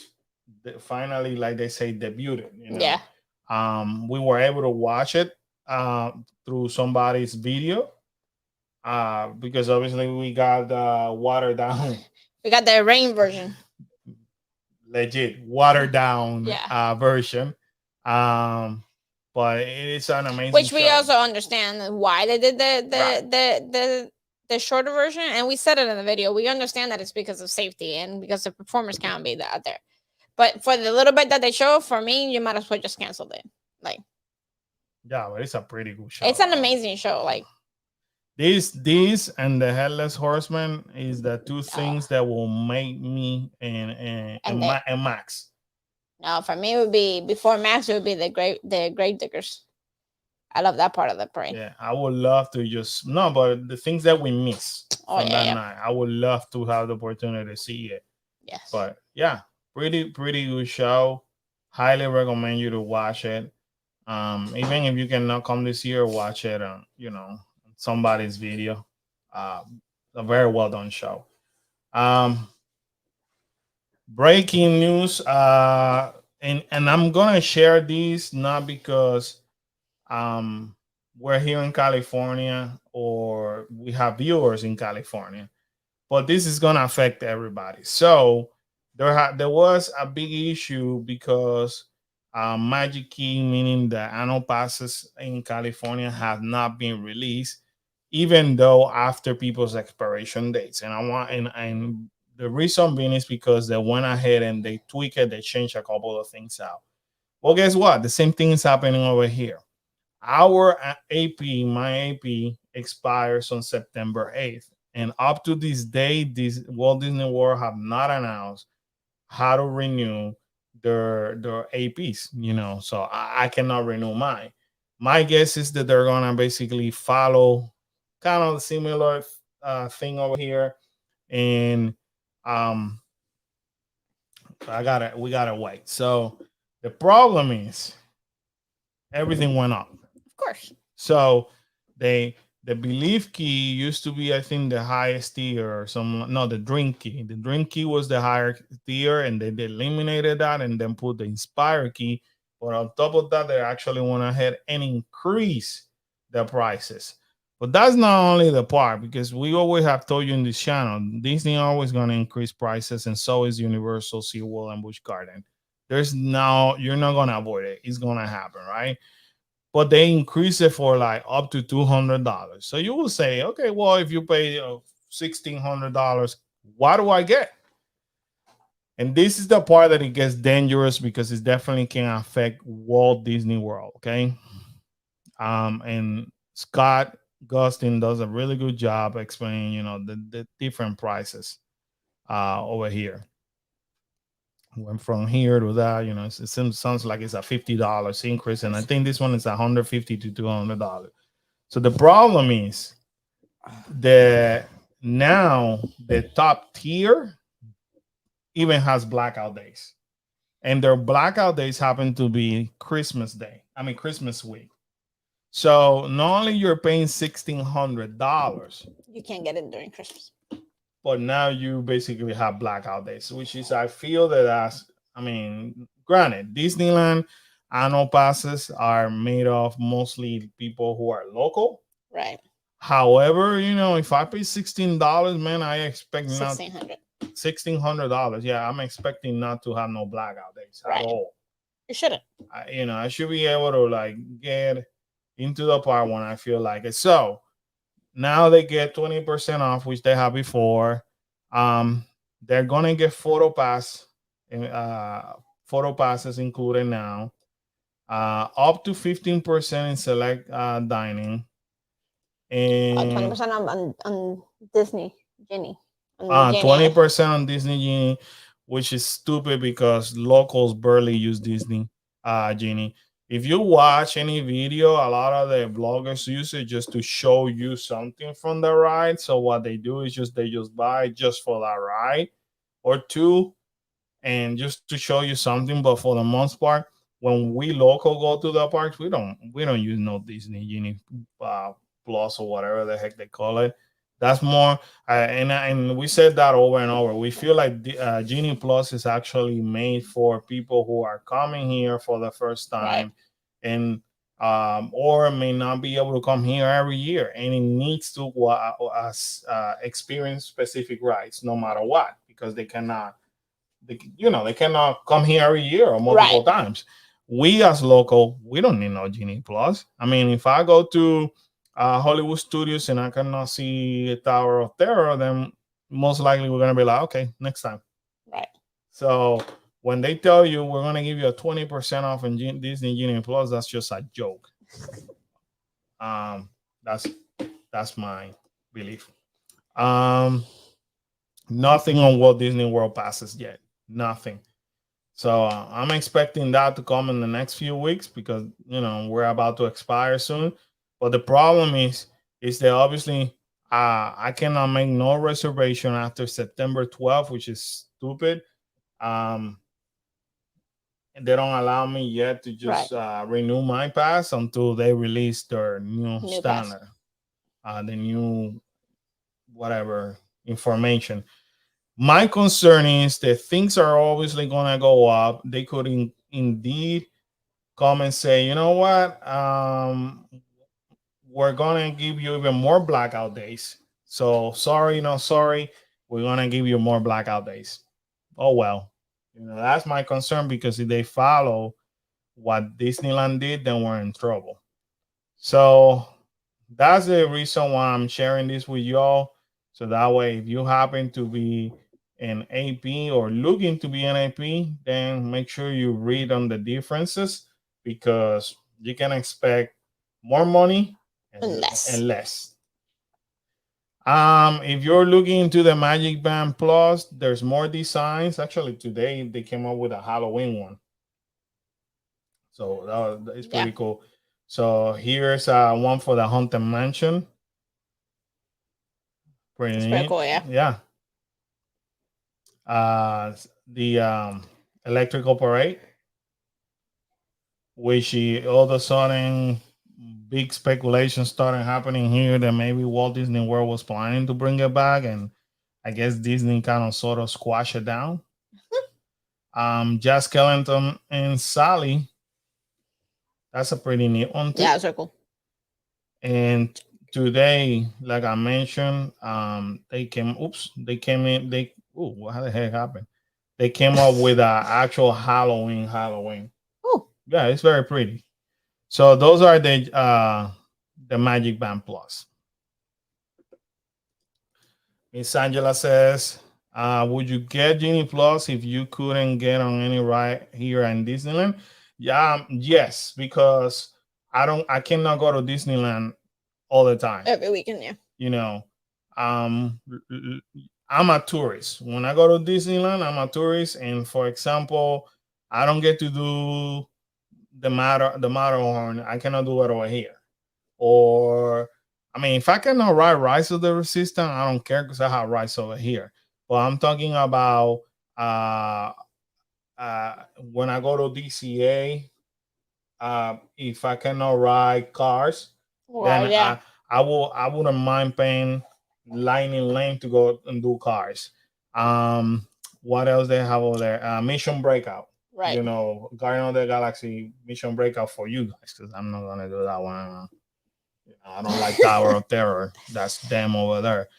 Speaker 1: finally, like they say, debuted.
Speaker 2: Yeah.
Speaker 1: We were able to watch it through somebody's video because obviously we got the watered down,
Speaker 2: We got the rain version.
Speaker 1: legit watered down
Speaker 2: Yeah.
Speaker 1: version. But it's an amazing
Speaker 2: Which we
Speaker 1: show.
Speaker 2: also understand why they did the the shorter version, and we said it in the video. We understand that it's because of safety and because the performers can't be out there. But for the little bit that they show, for me, you might as well just cancel it. Like,
Speaker 1: yeah, but it's a pretty good show.
Speaker 2: it's an amazing show. Like,
Speaker 1: These and the Headless Horseman is the two things that will make me and Max.
Speaker 2: no, for me, it would be before Max. It would be the grave diggers. I love that part of the parade.
Speaker 1: Yeah, I would love to just no, but the things that we miss
Speaker 2: Oh,
Speaker 1: from
Speaker 2: yeah,
Speaker 1: that
Speaker 2: yeah.
Speaker 1: night, I would love to have the opportunity to see it.
Speaker 2: Yes.
Speaker 1: But yeah, pretty good show. Highly recommend you to watch it. Even if you cannot come this year, watch it on somebody's video. A very well done show. Breaking news. And I'm gonna share these not because we're here in California or we have viewers in California, but this is gonna affect everybody. So there was a big issue because Magic Key, meaning the annual passes in California, have not been released, even though after people's expiration dates. And and the reason being is because they went ahead and they tweaked it, they changed a couple of things out. Well, guess what? The same thing is happening over here. Our AP, my AP, expires on September 8th. And up to this day, this Walt Disney World have not announced how to renew their APs, so I cannot renew mine. My guess is that they're gonna basically follow kind of a similar thing over here. And we gotta wait. So the problem is everything went up.
Speaker 2: Of course.
Speaker 1: So they the belief key used to be, I think, the highest tier or some. No, the drink key. The drink key was the higher tier, and they eliminated that and then put the inspire key. But on top of that, they actually went ahead and increase the prices. But that's not only the part, because we always have told you in this channel, Disney always going to increase prices, and so is Universal, SeaWorld, and Busch Garden. You're not going to avoid it. It's going to happen, right? But they increase it for like up to $200. So you will say, okay, well, if you pay $1,600, what do I get? And this is the part that it gets dangerous, because it definitely can affect Walt Disney World. Okay. And Scott Gustin does a really good job explaining, the different prices over here. Went from here to that, it sounds like it's a $50 increase, and I think this one is $150 to $200. So the problem is now the top tier even has blackout days, and their blackout days happen to be Christmas week. So not only you're paying $1,600,
Speaker 2: You can't get it during Christmas.
Speaker 1: but now you basically have blackout days, which is, I feel granted, Disneyland annual passes are made of mostly people who are local.
Speaker 2: Right.
Speaker 1: However, if I pay $16, man, I expect not $1,600. Yeah, I'm expecting not to have no blackout days at all.
Speaker 2: You shouldn't.
Speaker 1: I should be able to get into the park when I feel like it. So now they get 20% off, which they had before. They're gonna get photo passes included now. Up to 15% in select dining, and
Speaker 2: 20% on Disney Genie.
Speaker 1: 20% on Disney Genie, which is stupid because locals barely use Disney Genie. If you watch any video, a lot of the bloggers use it just to show you something from the ride. So what they do is they just buy just for that ride or two, and just to show you something. But for the most part, when we local go to the parks, we don't use no Disney Genie Plus or whatever the heck they call it. That's more, and we said that over and over. We feel like Genie Plus is actually made for people who are coming here for the first time, and or may not be able to come here every year, and it needs to experience specific rides no matter what, because they cannot come here every year or multiple times. We as local, we don't need no Genie Plus. If I go to Hollywood Studios and I cannot see Tower of Terror, then most likely we're gonna be like, okay, next time.
Speaker 2: Right.
Speaker 1: So when they tell you we're gonna give you a 20% off in Disney Genie Plus, that's just a joke. Um, that's my belief. Um, Nothing on Walt Disney World passes yet. Nothing. So I'm expecting that to come in the next few weeks because we're about to expire soon. But the problem is that obviously I cannot make no reservation after September 12th, which is stupid. Um, they don't allow me yet to just renew my pass until they release their new standard, the new whatever information. My concern is that things are obviously going to go up. They could indeed come and say, you know what, we're going to give you even more blackout days. So sorry, no sorry, we're going to give you more blackout days. Oh well, that's my concern, because if they follow what Disneyland did, then we're in trouble. So that's the reason why I'm sharing this with y'all. So that way, if you happen to be an AP or looking to be an AP, then make sure you read on the differences, because you can expect more money and less. If you're looking into the Magic Band Plus, there's more designs. Actually, today they came up with a Halloween one. So that is pretty cool. So here's one for the Haunted Mansion. Pretty
Speaker 2: cool,
Speaker 1: yeah. The Electrical Parade, which all of a sudden big speculation started happening here that maybe Walt Disney World was planning to bring it back, and I guess Disney kind of sort of squashed it down. Jazz Skellington and Sally. That's a pretty neat one too.
Speaker 2: Yeah, it's cool.
Speaker 1: And today, like I mentioned, they came in. What the heck happened? They came up with an actual Halloween.
Speaker 2: Oh,
Speaker 1: yeah, it's very pretty. So those are the Magic Band Plus. Miss Angela says, would you get Genie Plus if you couldn't get on any ride here in Disneyland? Yeah, yes, because I cannot go to Disneyland all the time.
Speaker 2: Every weekend, yeah.
Speaker 1: I'm a tourist. When I go to Disneyland, I'm a tourist, and for example, I don't get to do the Matterhorn. I cannot do it over here. Or I mean, if I cannot ride Rise of the Resistance, I don't care, because I have Rise over here. But I'm talking about when I go to DCA, if I cannot ride cars, then I wouldn't mind paying Lightning Lane to go and do cars. What else they have over there? Mission Breakout.
Speaker 2: Right.
Speaker 1: Guardian of the Galaxy Mission Breakout for you guys, because I'm not gonna do that one. I don't like Tower of Terror. That's them over there.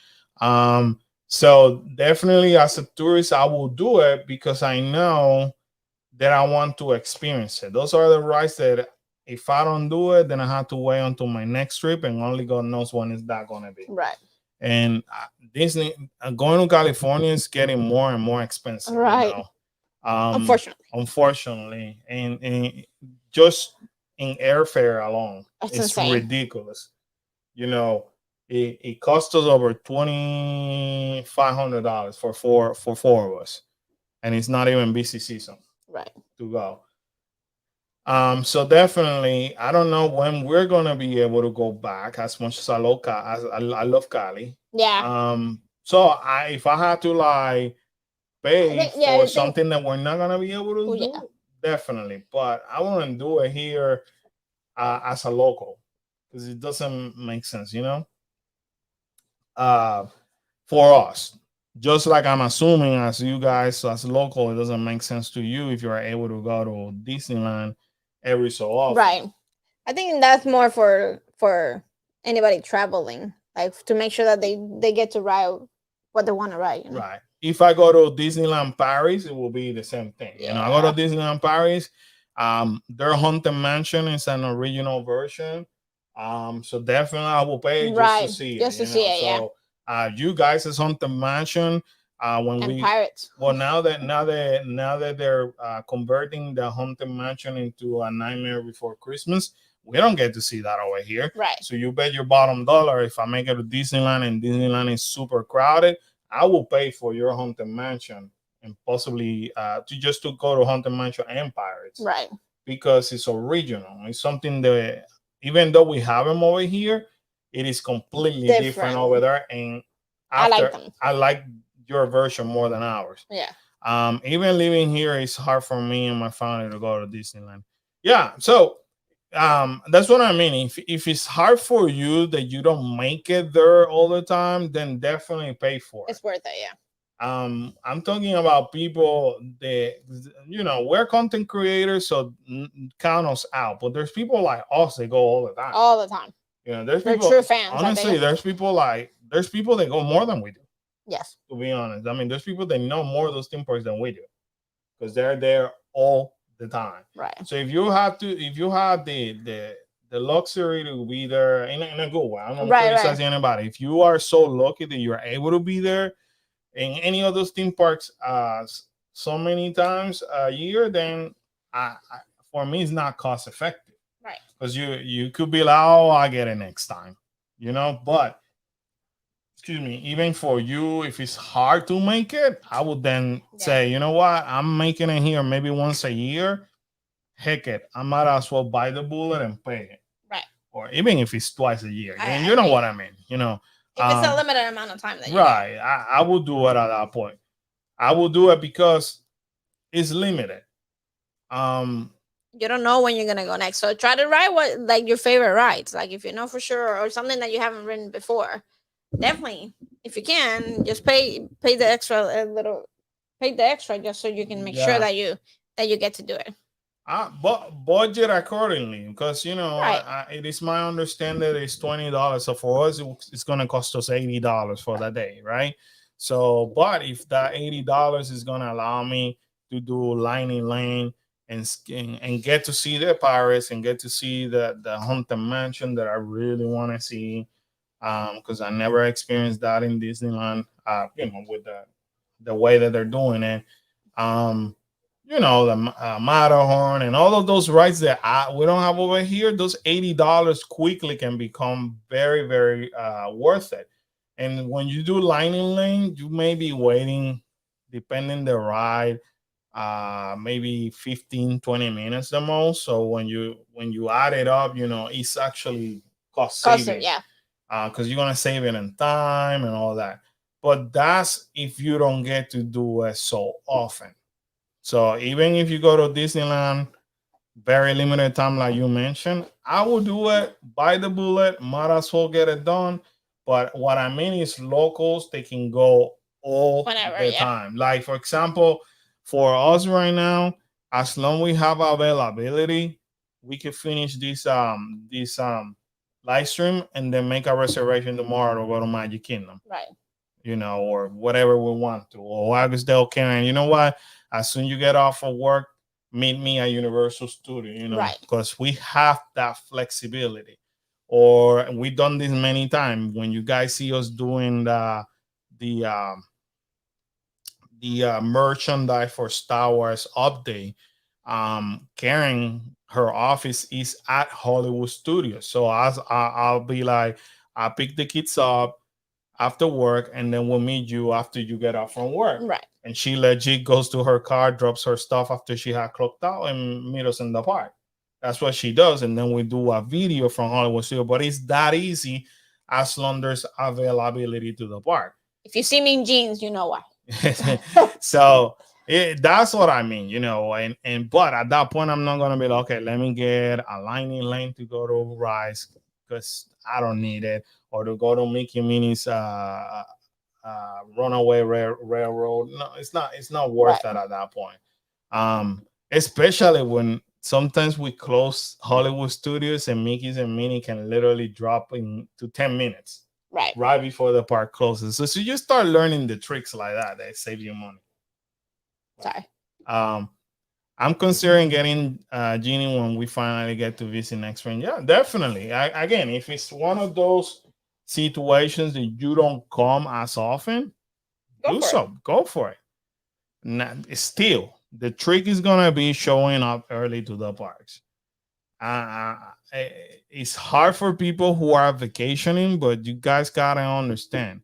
Speaker 1: So definitely as a tourist, I will do it because I know that I want to experience it. Those are the rides that if I don't do it, then I have to wait until my next trip, and only God knows when is that going to be.
Speaker 2: Right.
Speaker 1: And Disney, going to California is getting more and more expensive.
Speaker 2: Right.
Speaker 1: Unfortunately, and just in airfare alone, it's insane. Ridiculous. It cost us over $2,500 for four of us, and it's not even busy season.
Speaker 2: Right.
Speaker 1: To go. So definitely, I don't know when we're gonna be able to go back. As much as I love Cali.
Speaker 2: Yeah.
Speaker 1: So if I had to pay for something that we're not gonna be able to do, definitely. But I wouldn't do it here as a local, because it doesn't make sense, for us. Just like I'm assuming as you guys, as local, it doesn't make sense to you if you're able to go to Disneyland every so often.
Speaker 2: Right. I think that's more for anybody traveling, to make sure that they get to ride what they want to ride.
Speaker 1: Right. If I go to Disneyland Paris, it will be the same thing.
Speaker 2: Yeah.
Speaker 1: I go to Disneyland Paris. Their Haunted Mansion is an original version. So definitely I will pay just to
Speaker 2: Right.
Speaker 1: see
Speaker 2: Just
Speaker 1: it.
Speaker 2: to see it, yeah.
Speaker 1: So you guys is on the mansion. When
Speaker 2: And
Speaker 1: we
Speaker 2: pirates.
Speaker 1: well now that they're converting the haunted mansion into a Nightmare Before Christmas, we don't get to see that over here.
Speaker 2: Right.
Speaker 1: So you bet your bottom dollar if I make it to Disneyland and Disneyland is super crowded, I will pay for your haunted mansion and possibly to go to haunted mansion and pirates
Speaker 2: Right.
Speaker 1: because it's original. It's something that even though we have them over here, it is completely different
Speaker 2: Different.
Speaker 1: over there. And
Speaker 2: I like
Speaker 1: after
Speaker 2: them.
Speaker 1: I like your version more than ours.
Speaker 2: Yeah.
Speaker 1: Even living here is hard for me and my family to go to Disneyland. Yeah, so that's what I mean. If it's hard for you that you don't make it there all the time, then definitely pay for it.
Speaker 2: It's worth it, yeah.
Speaker 1: I'm talking about people that we're content creators, so count us out. But there's people like us that go all the time.
Speaker 2: All the time.
Speaker 1: There's
Speaker 2: They're
Speaker 1: people.
Speaker 2: true fans.
Speaker 1: Honestly, there's people that go more than we do.
Speaker 2: Yes.
Speaker 1: To be honest, I mean, there's people that know more of those theme parks than we do because they're there all the time.
Speaker 2: Right.
Speaker 1: So if you have the luxury to be there in a good way, I'm not criticizing anybody. If you are so lucky that you're able to be there in any of those theme parks so many times a year, then for me it's not cost effective.
Speaker 2: Right.
Speaker 1: Because you could be like, oh, I get it next time, but excuse me, even for you, if it's hard to make it, I would then say, you know what, I'm making it here maybe once a year. Heck it, I might as well buy the bullet and pay it.
Speaker 2: Right.
Speaker 1: Or even if it's twice a year. And
Speaker 2: I
Speaker 1: you know
Speaker 2: agree.
Speaker 1: what I mean,
Speaker 2: If it's a limited amount of time that
Speaker 1: right. I will do it at that point. I will do it because it's limited.
Speaker 2: You don't know when you're gonna go next. So try to ride your favorite rides. Like if you know for sure or something that you haven't ridden before. Definitely. If you can, just pay the extra just so you can make sure that you get to do it.
Speaker 1: But budget accordingly because
Speaker 2: Right.
Speaker 1: it is my understanding that it's $20. So for us, it's going to cost us $80 for that day, right? So, but if that $80 is going to allow me to do Lightning Lane and get to see the pirates and get to see the haunted mansion that I really want to see, because I never experienced that in Disneyland. With the way that they're doing it. The Matterhorn and all of those rides that we don't have over here, those $80 quickly can become very, very worth it. And when you do Lightning Lane, you may be waiting, depending the ride, maybe 15-20 minutes the most. So when you add it up, it's actually cost saving.
Speaker 2: Yeah.
Speaker 1: Because you're gonna save it in time and all that. But that's if you don't get to do it so often. So even if you go to Disneyland, very limited time, like you mentioned, I will do it, buy the bullet, might as well get it done. But what I mean is locals, they can go all the time. Like for example, for us right now, as long we have availability, we can finish this live stream and then make a reservation tomorrow to go to Magic Kingdom.
Speaker 2: Right.
Speaker 1: Or whatever we want to. Or Augustdale Karen. You know what? As soon as you get off of work, meet me at Universal Studio,
Speaker 2: right.
Speaker 1: Because we have that flexibility. Or we've done this many times. When you guys see us doing the merchandise for Star Wars update, Karen, her office is at Hollywood Studios. So I'll be like, I'll pick the kids up after work, and then we'll meet you after you get off from work.
Speaker 2: Right.
Speaker 1: And she legit goes to her car, drops her stuff after she had clocked out, and meet us in the park. That's what she does. And then we do a video from Hollywood Studio. But it's that easy as long there's availability to the park.
Speaker 2: If you see me in jeans, you know why.
Speaker 1: So that's what I mean, but at that point, I'm not gonna be like, okay, let me get a Lightning Lane to go to Rise because I don't need it, or to go to Mickey Minnie's Runaway Railroad. No, it's not worth it at that point. Especially when sometimes we close Hollywood Studios and Mickey's and Minnie can literally drop into 10 minutes. Right before the park closes. So you start learning the tricks like that save you money.
Speaker 2: Sorry.
Speaker 1: I'm considering getting Genie when we finally get to visit next spring. Yeah, definitely. Again, if it's one of those situations that you don't come as often,
Speaker 2: Go
Speaker 1: do
Speaker 2: for it.
Speaker 1: so. Go for it. Now, still, the trick is gonna be showing up early to the parks. It's hard for people who are vacationing, but you guys gotta understand.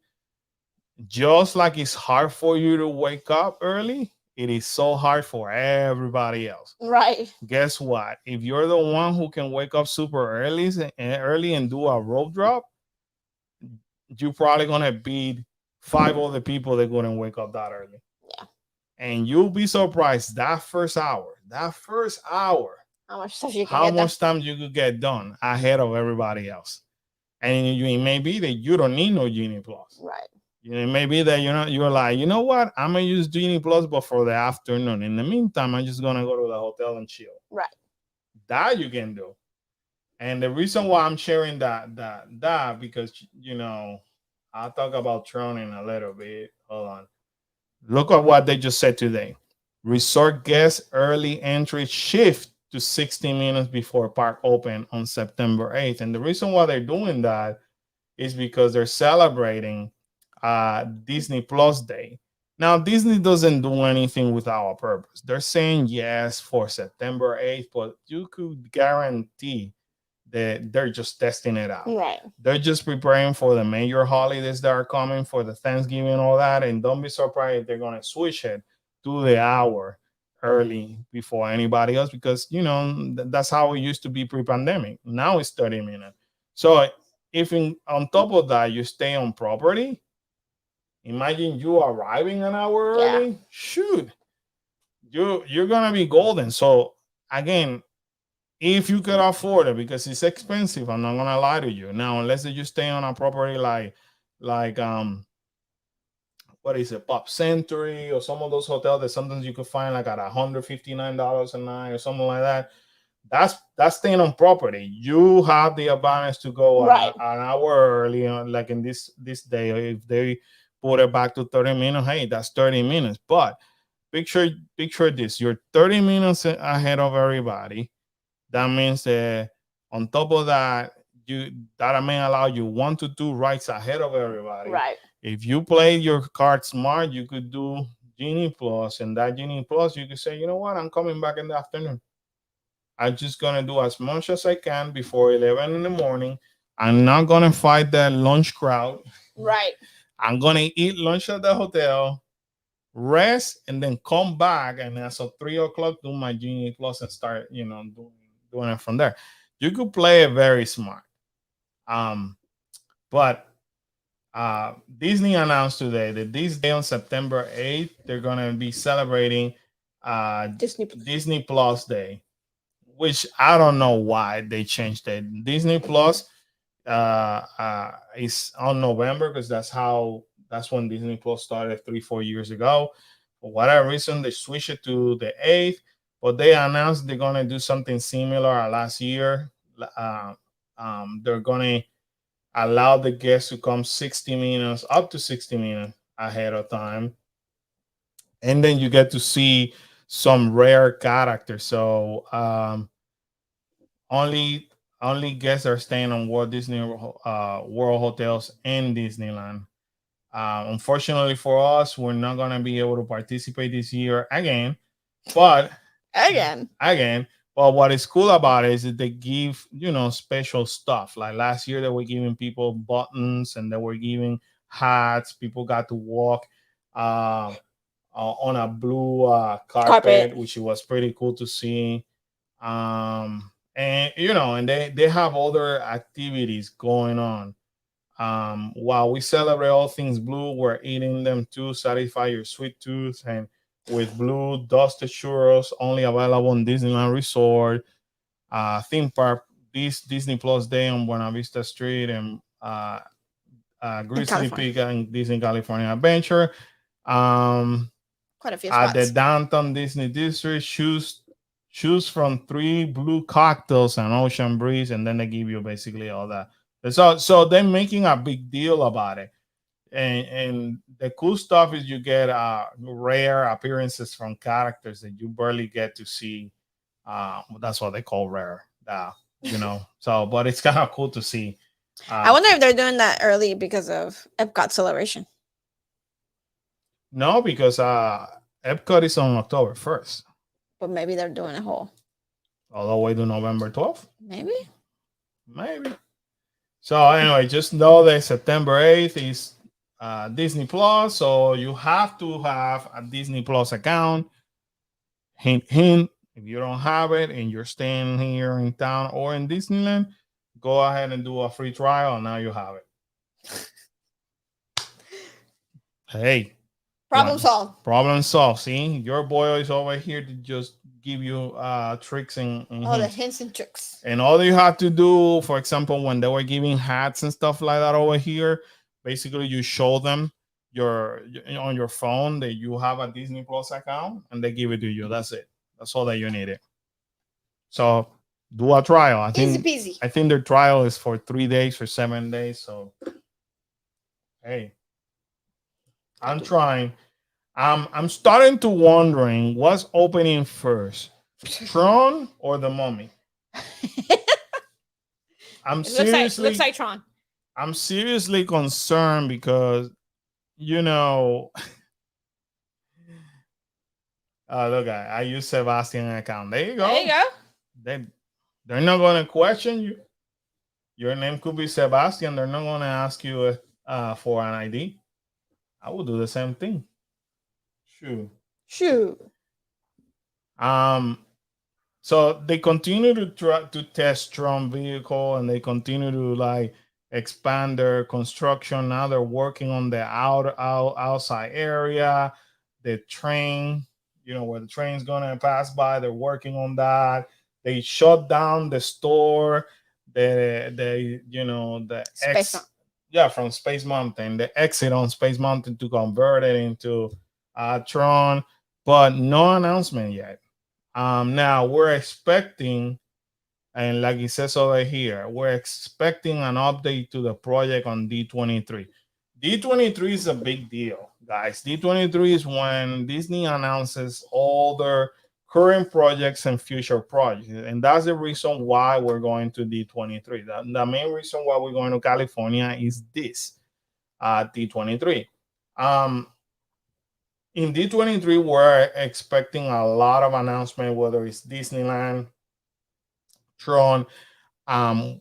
Speaker 1: Just like it's hard for you to wake up early, it is so hard for everybody else.
Speaker 2: Right.
Speaker 1: Guess what? If you're the one who can wake up super early and do a rope drop, you're probably gonna beat five other people that couldn't wake up that early.
Speaker 2: Yeah.
Speaker 1: And you'll be surprised that first hour,
Speaker 2: How much stuff you can
Speaker 1: how
Speaker 2: get done.
Speaker 1: much time you could get done ahead of everybody else. And it may be that you don't need no Genie Plus.
Speaker 2: Right.
Speaker 1: It may be that you're like, you know what? I'm gonna use Genie Plus, but for the afternoon. In the meantime, I'm just gonna go to the hotel and chill.
Speaker 2: Right.
Speaker 1: That you can do. And the reason why I'm sharing that because I'll talk about Tron in a little bit. Hold on. Look at what they just said today. Resort guests early entry shift to 60 minutes before park open on September 8th. And the reason why they're doing that is because they're celebrating Disney Plus Day. Now, Disney doesn't do anything without a purpose. They're saying yes for September 8th, but you could guarantee that they're just testing it out.
Speaker 2: Right.
Speaker 1: They're just preparing for the major holidays that are coming for the Thanksgiving and all that. And don't be surprised if they're going to switch it to the hour early before anybody else because, that's how it used to be pre pandemic. Now it's 30 minutes. So if on top of that, you stay on property, imagine you arriving an hour
Speaker 2: Yeah.
Speaker 1: early. Shoot, you're gonna be golden. So again, if you could afford it, because it's expensive, I'm not gonna lie to you. Now, unless you stay on a property like what is it, Pop Century or some of those hotels that sometimes you could find like at $159 a night or something like that. That's staying on property. You have the advantage to go
Speaker 2: Right.
Speaker 1: an hour early, like in this day. If they put it back to 30 minutes, hey, that's 30 minutes. But picture this: you're 30 minutes ahead of everybody. That means that on top of that, that may allow you 1 to 2 rides ahead of everybody.
Speaker 2: Right.
Speaker 1: If you play your card smart, you could do Genie Plus, and that Genie Plus, you could say, you know what, I'm coming back in the afternoon. I'm just gonna do as much as I can before 11 in the morning. I'm not gonna fight that lunch crowd.
Speaker 2: Right.
Speaker 1: I'm gonna eat lunch at the hotel, rest, and then come back. And as of 3 o'clock, do my Genie Plus and start, doing it from there. You could play it very smart. But Disney announced today that this day on September 8th, they're gonna be celebrating Disney Plus Day, which I don't know why they changed it. Disney Plus is on November because that's when Disney Plus started 3-4 years ago. For whatever reason, they switched it to the 8th, but they announced they're gonna do something similar last year. They're gonna allow the guests to come 60 minutes, up to 60 minutes ahead of time, and then you get to see some rare characters. So only guests are staying on Walt Disney World hotels in Disneyland. Unfortunately for us, we're not gonna be able to participate this year again. But again, but what is cool about it is that they give special stuff. Like last year, they were giving people buttons and they were giving hats. People got to walk on a blue carpet, which was pretty cool to see. And they have other activities going on. While we celebrate all things blue, we're eating them to satisfy your sweet tooth. And with blue dusted churros, only available in Disneyland Resort, theme park, this Disney Plus Day on Buena Vista Street and Grizzly Peak and Disney California Adventure.
Speaker 2: Quite a few
Speaker 1: at the
Speaker 2: spots.
Speaker 1: downtown Disney District, choose from 3 blue cocktails and Ocean Breeze, and then they give you basically all that. So they're making a big deal about it. and the cool stuff is you get rare appearances from characters that you barely get to see. That's what they call rare. So but it's kind of cool to see.
Speaker 2: I wonder if they're doing that early because of Epcot celebration.
Speaker 1: No, because Epcot is on October 1st,
Speaker 2: But maybe they're doing a whole.
Speaker 1: all the way to November 12th.
Speaker 2: Maybe.
Speaker 1: Maybe. So anyway, just know that September 8th is Disney Plus. So you have to have a Disney Plus account. Hint, hint. If you don't have it and you're staying here in town or in Disneyland, go ahead and do a free trial. And now you have it. Hey.
Speaker 2: Problem solved.
Speaker 1: Problem solved. See, your boy is over here to just give you tricks and
Speaker 2: all the hints and tricks.
Speaker 1: And all you have to do, for example, when they were giving hats and stuff like that over here, basically you show them on your phone that you have a Disney Plus account and they give it to you. That's it. That's all that you need it. So do a trial. I think their trial is for 3 days or 7 days. So hey, I'm trying. I'm starting to wondering what's opening first, Tron or the Mummy.
Speaker 2: Looks like Tron.
Speaker 1: I'm seriously concerned because look, I use Sebastian account. There you go. They're not gonna question you. Your name could be Sebastian. They're not gonna ask you for an ID. I will do the same thing.
Speaker 2: Shoot.
Speaker 1: So they continue to try to test Tron vehicle, and they continue to expand their construction. Now they're working on the outside area, the train, where the train's gonna pass by. They're working on that. They shut down the store, from Space Mountain, the exit on Space Mountain to convert it into Tron, but no announcement yet. Now we're expecting, and like it says over here, we're expecting an update to the project on D23. D23 is a big deal, guys. D23 is when Disney announces all their current projects and future projects, and that's the reason why we're going to D23. The main reason why we're going to California is this D23. In D23, we're expecting a lot of announcement, whether it's Disneyland, Tron. I'm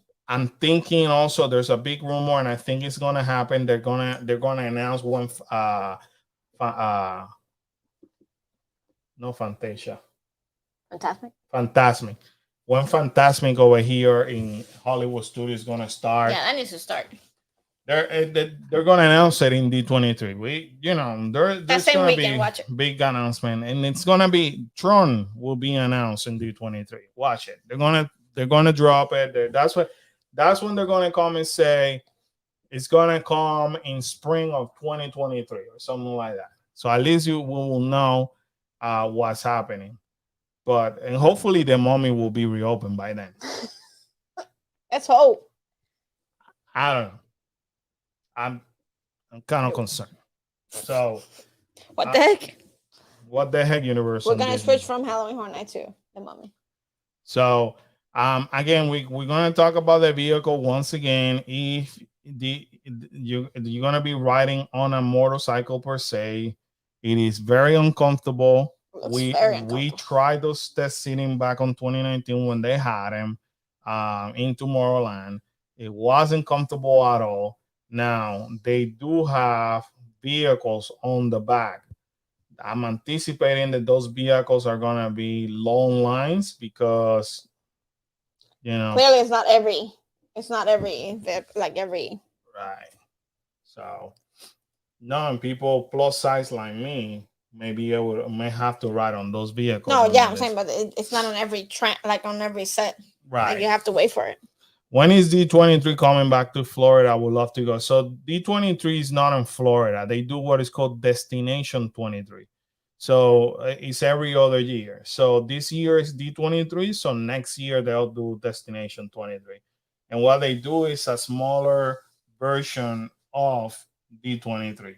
Speaker 1: thinking also there's a big rumor, and I think it's gonna happen. They're gonna announce one. No, Fantasia. Fantasmic. When Fantasmic over here in Hollywood Studios is gonna start.
Speaker 2: Yeah, that needs to start.
Speaker 1: They're gonna announce it in D23. There's gonna be big announcement, and it's gonna be Tron will be announced in D23. Watch it. They're gonna drop it. That's when they're gonna come and say it's gonna come in spring of 2023 or something like that. So at least we will know what's happening. And hopefully the Mummy will be reopened by then.
Speaker 2: Let's hope.
Speaker 1: I don't know. I'm kind of concerned. So
Speaker 2: what the heck?
Speaker 1: What the heck, Universal?
Speaker 2: We're gonna switch from Halloween Horror Night to the Mummy.
Speaker 1: So again, we're gonna talk about the vehicle once again. If you're gonna be riding on a motorcycle per se, it is very uncomfortable. We tried those test seating back on 2019 when they had them in Tomorrowland. It wasn't comfortable at all. Now they do have vehicles on the back. I'm anticipating that those vehicles are gonna be long lines because
Speaker 2: clearly it's not every
Speaker 1: right. So and people plus size like me may have to ride on those vehicles.
Speaker 2: No, yeah, I'm saying, but it's not on every on every set.
Speaker 1: Right.
Speaker 2: You have to wait for it.
Speaker 1: When is D23 coming back to Florida? I would love to go. So D23 is not in Florida. They do what is called Destination 23. So it's every other year. So this year is D23. So next year they'll do Destination 23. And what they do is a smaller version of D23.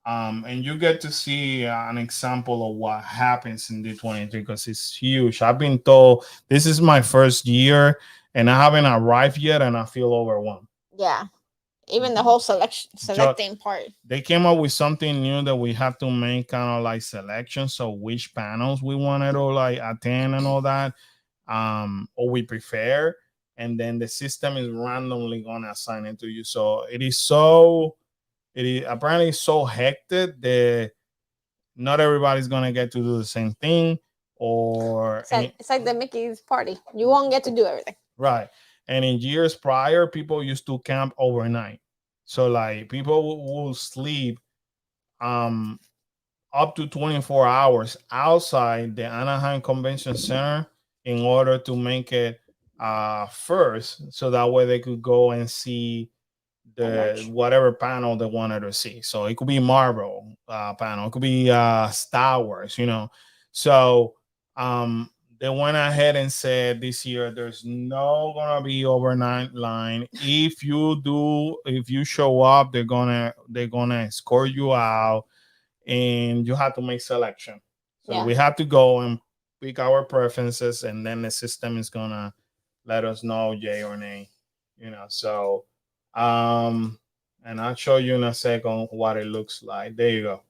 Speaker 1: And you get to see an example of what happens in D23 because it's huge. I've been told this is my first year and I haven't arrived yet, and I feel overwhelmed.
Speaker 2: Yeah. Even the whole selection
Speaker 1: Ju-
Speaker 2: selecting part.
Speaker 1: they came up with something new that we have to make kind of like selections of which panels we wanted to like attend and all that, or we prefer, and then the system is randomly gonna assign it to you. So it is apparently so hectic that not everybody's gonna get to do the same thing, or
Speaker 2: It's like the Mickey's party. You won't get to do everything.
Speaker 1: right. And in years prior, people used to camp overnight. So like people will sleep um up to 24 hours outside the Anaheim Convention Center in order to make it first, so that way they could go and see the whatever panel they wanted to see. So it could be Marvel panel, it could be Star Wars, you know. So um they went ahead and said this year there's no gonna be overnight line. If you show up, they're gonna escort you out and you have to make selection. So
Speaker 2: Yeah.
Speaker 1: we have to go and pick our preferences, and then the system is gonna let us know yay or nay. You know, so and I'll show you in a second what it looks like. There you go.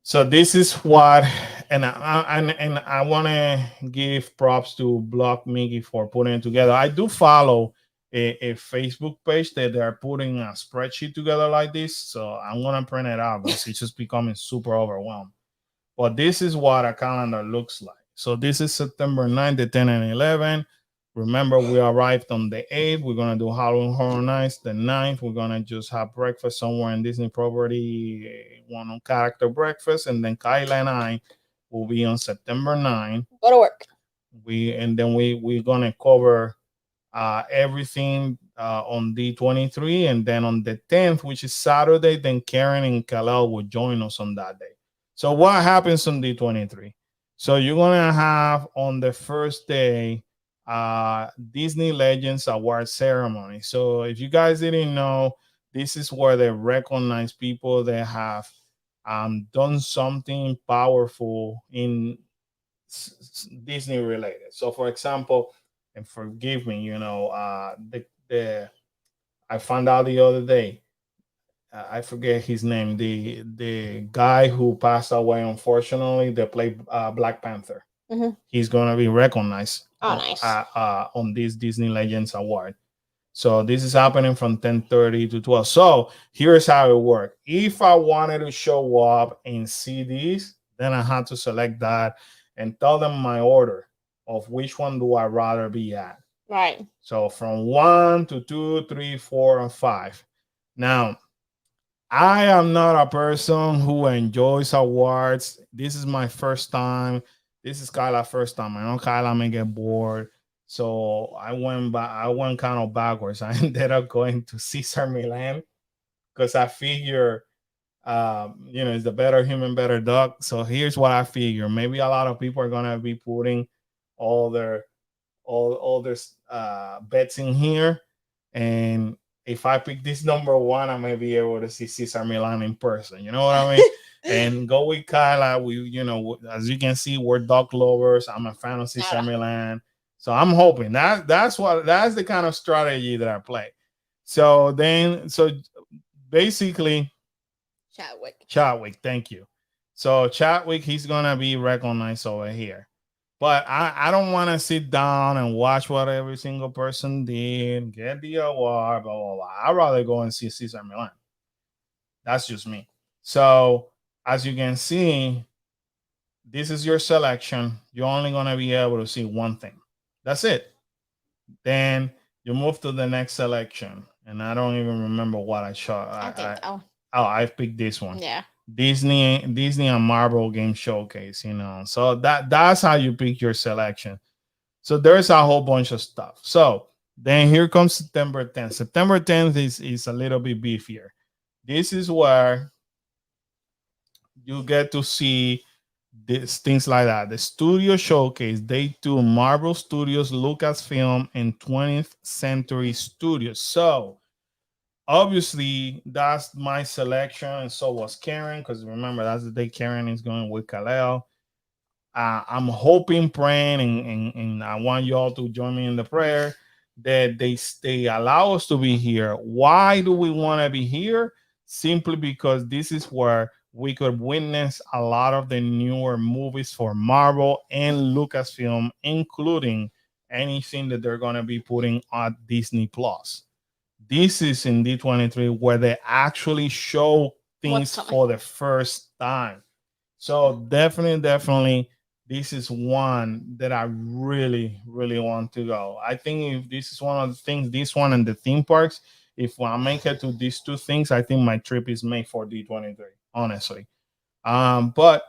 Speaker 1: So this is what, and I want to give props to Block Mickey for putting it together. I do follow a Facebook page that they're putting a spreadsheet together like this, so I'm gonna print it out because it's just becoming super overwhelmed. But this is what a calendar looks like. So this is September 9th, the 10 and 11. Remember, we arrived on the 8th. We're going to do Halloween Horror Nights. The 9th, we're going to just have breakfast somewhere in Disney property, one on character breakfast. And then Kyla and I will be on September 9th.
Speaker 2: Go to work.
Speaker 1: We're going to cover everything on D23. And then on the 10th, which is Saturday, then Karen and Kalel will join us on that day. So what happens on D23? So you're gonna have on the first day Disney Legends Award ceremony. So if you guys didn't know, this is where they recognize people that have done something powerful in Disney related. So for example, and forgive me, you know, the I found out the other day, I forget his name. The guy who passed away, unfortunately, that played Black Panther.
Speaker 2: Mhm.
Speaker 1: He's gonna be recognized
Speaker 2: Oh, nice.
Speaker 1: on this Disney Legends Award. So this is happening from 10:30 to 12. So here's how it worked. If I wanted to show up and see these, then I had to select that and tell them my order of which one do I rather be at.
Speaker 2: Right.
Speaker 1: So from 1 to 2, 3, 4, and 5. Now I am not a person who enjoys awards. This is my first time. This is Kyla's first time. I know Kyla may get bored. So I went kind of backwards. I ended up going to Cesar Milan because I figure you know, it's the better human, better dog. So here's what I figure. Maybe a lot of people are gonna be putting all their all their bets in here, and if I pick this number one, I may be able to see Cesar Milan in person. You know what I mean? And go with Kyla. We, you know, as you can see, we're dog lovers. I'm a fan of Cesar Milan, so I'm hoping that's the kind of strategy that I play. So basically, Chadwick, thank you. So Chadwick, he's gonna be recognized over here. But I don't want to sit down and watch what every single person did, get the award, blah, blah, blah. I'd rather go and see Cesar Milan. That's just me. So, as you can see, this is your selection. You're only going to be able to see one thing. That's it. Then you move to the next selection. And I don't even remember what I shot. I picked this one.
Speaker 2: Yeah.
Speaker 1: Disney and Marvel Game Showcase, you know. So that's how you pick your selection. So there's a whole bunch of stuff. So then here comes September 10th. September 10th is a little bit beefier. This is where you get to see this, things like that. The Studio Showcase, Day 2, Marvel Studios, Lucasfilm, and 20th Century Studios. So obviously that's my selection, and so was Karen, because remember that's the day Karen is going with Kaleo. I'm hoping, praying, and I want you all to join me in the prayer that they allow us to be here. Why do we want to be here? Simply because this is where we could witness a lot of the newer movies for Marvel and Lucasfilm, including anything that they're going to be putting on Disney Plus. This is in D23 where they actually show
Speaker 2: What's
Speaker 1: things
Speaker 2: coming?
Speaker 1: for the first time. So definitely, this is one that I really, really want to go. I think if this is one of the things, this one and the theme parks, if I make it to these two things, I think my trip is made for D23, honestly. But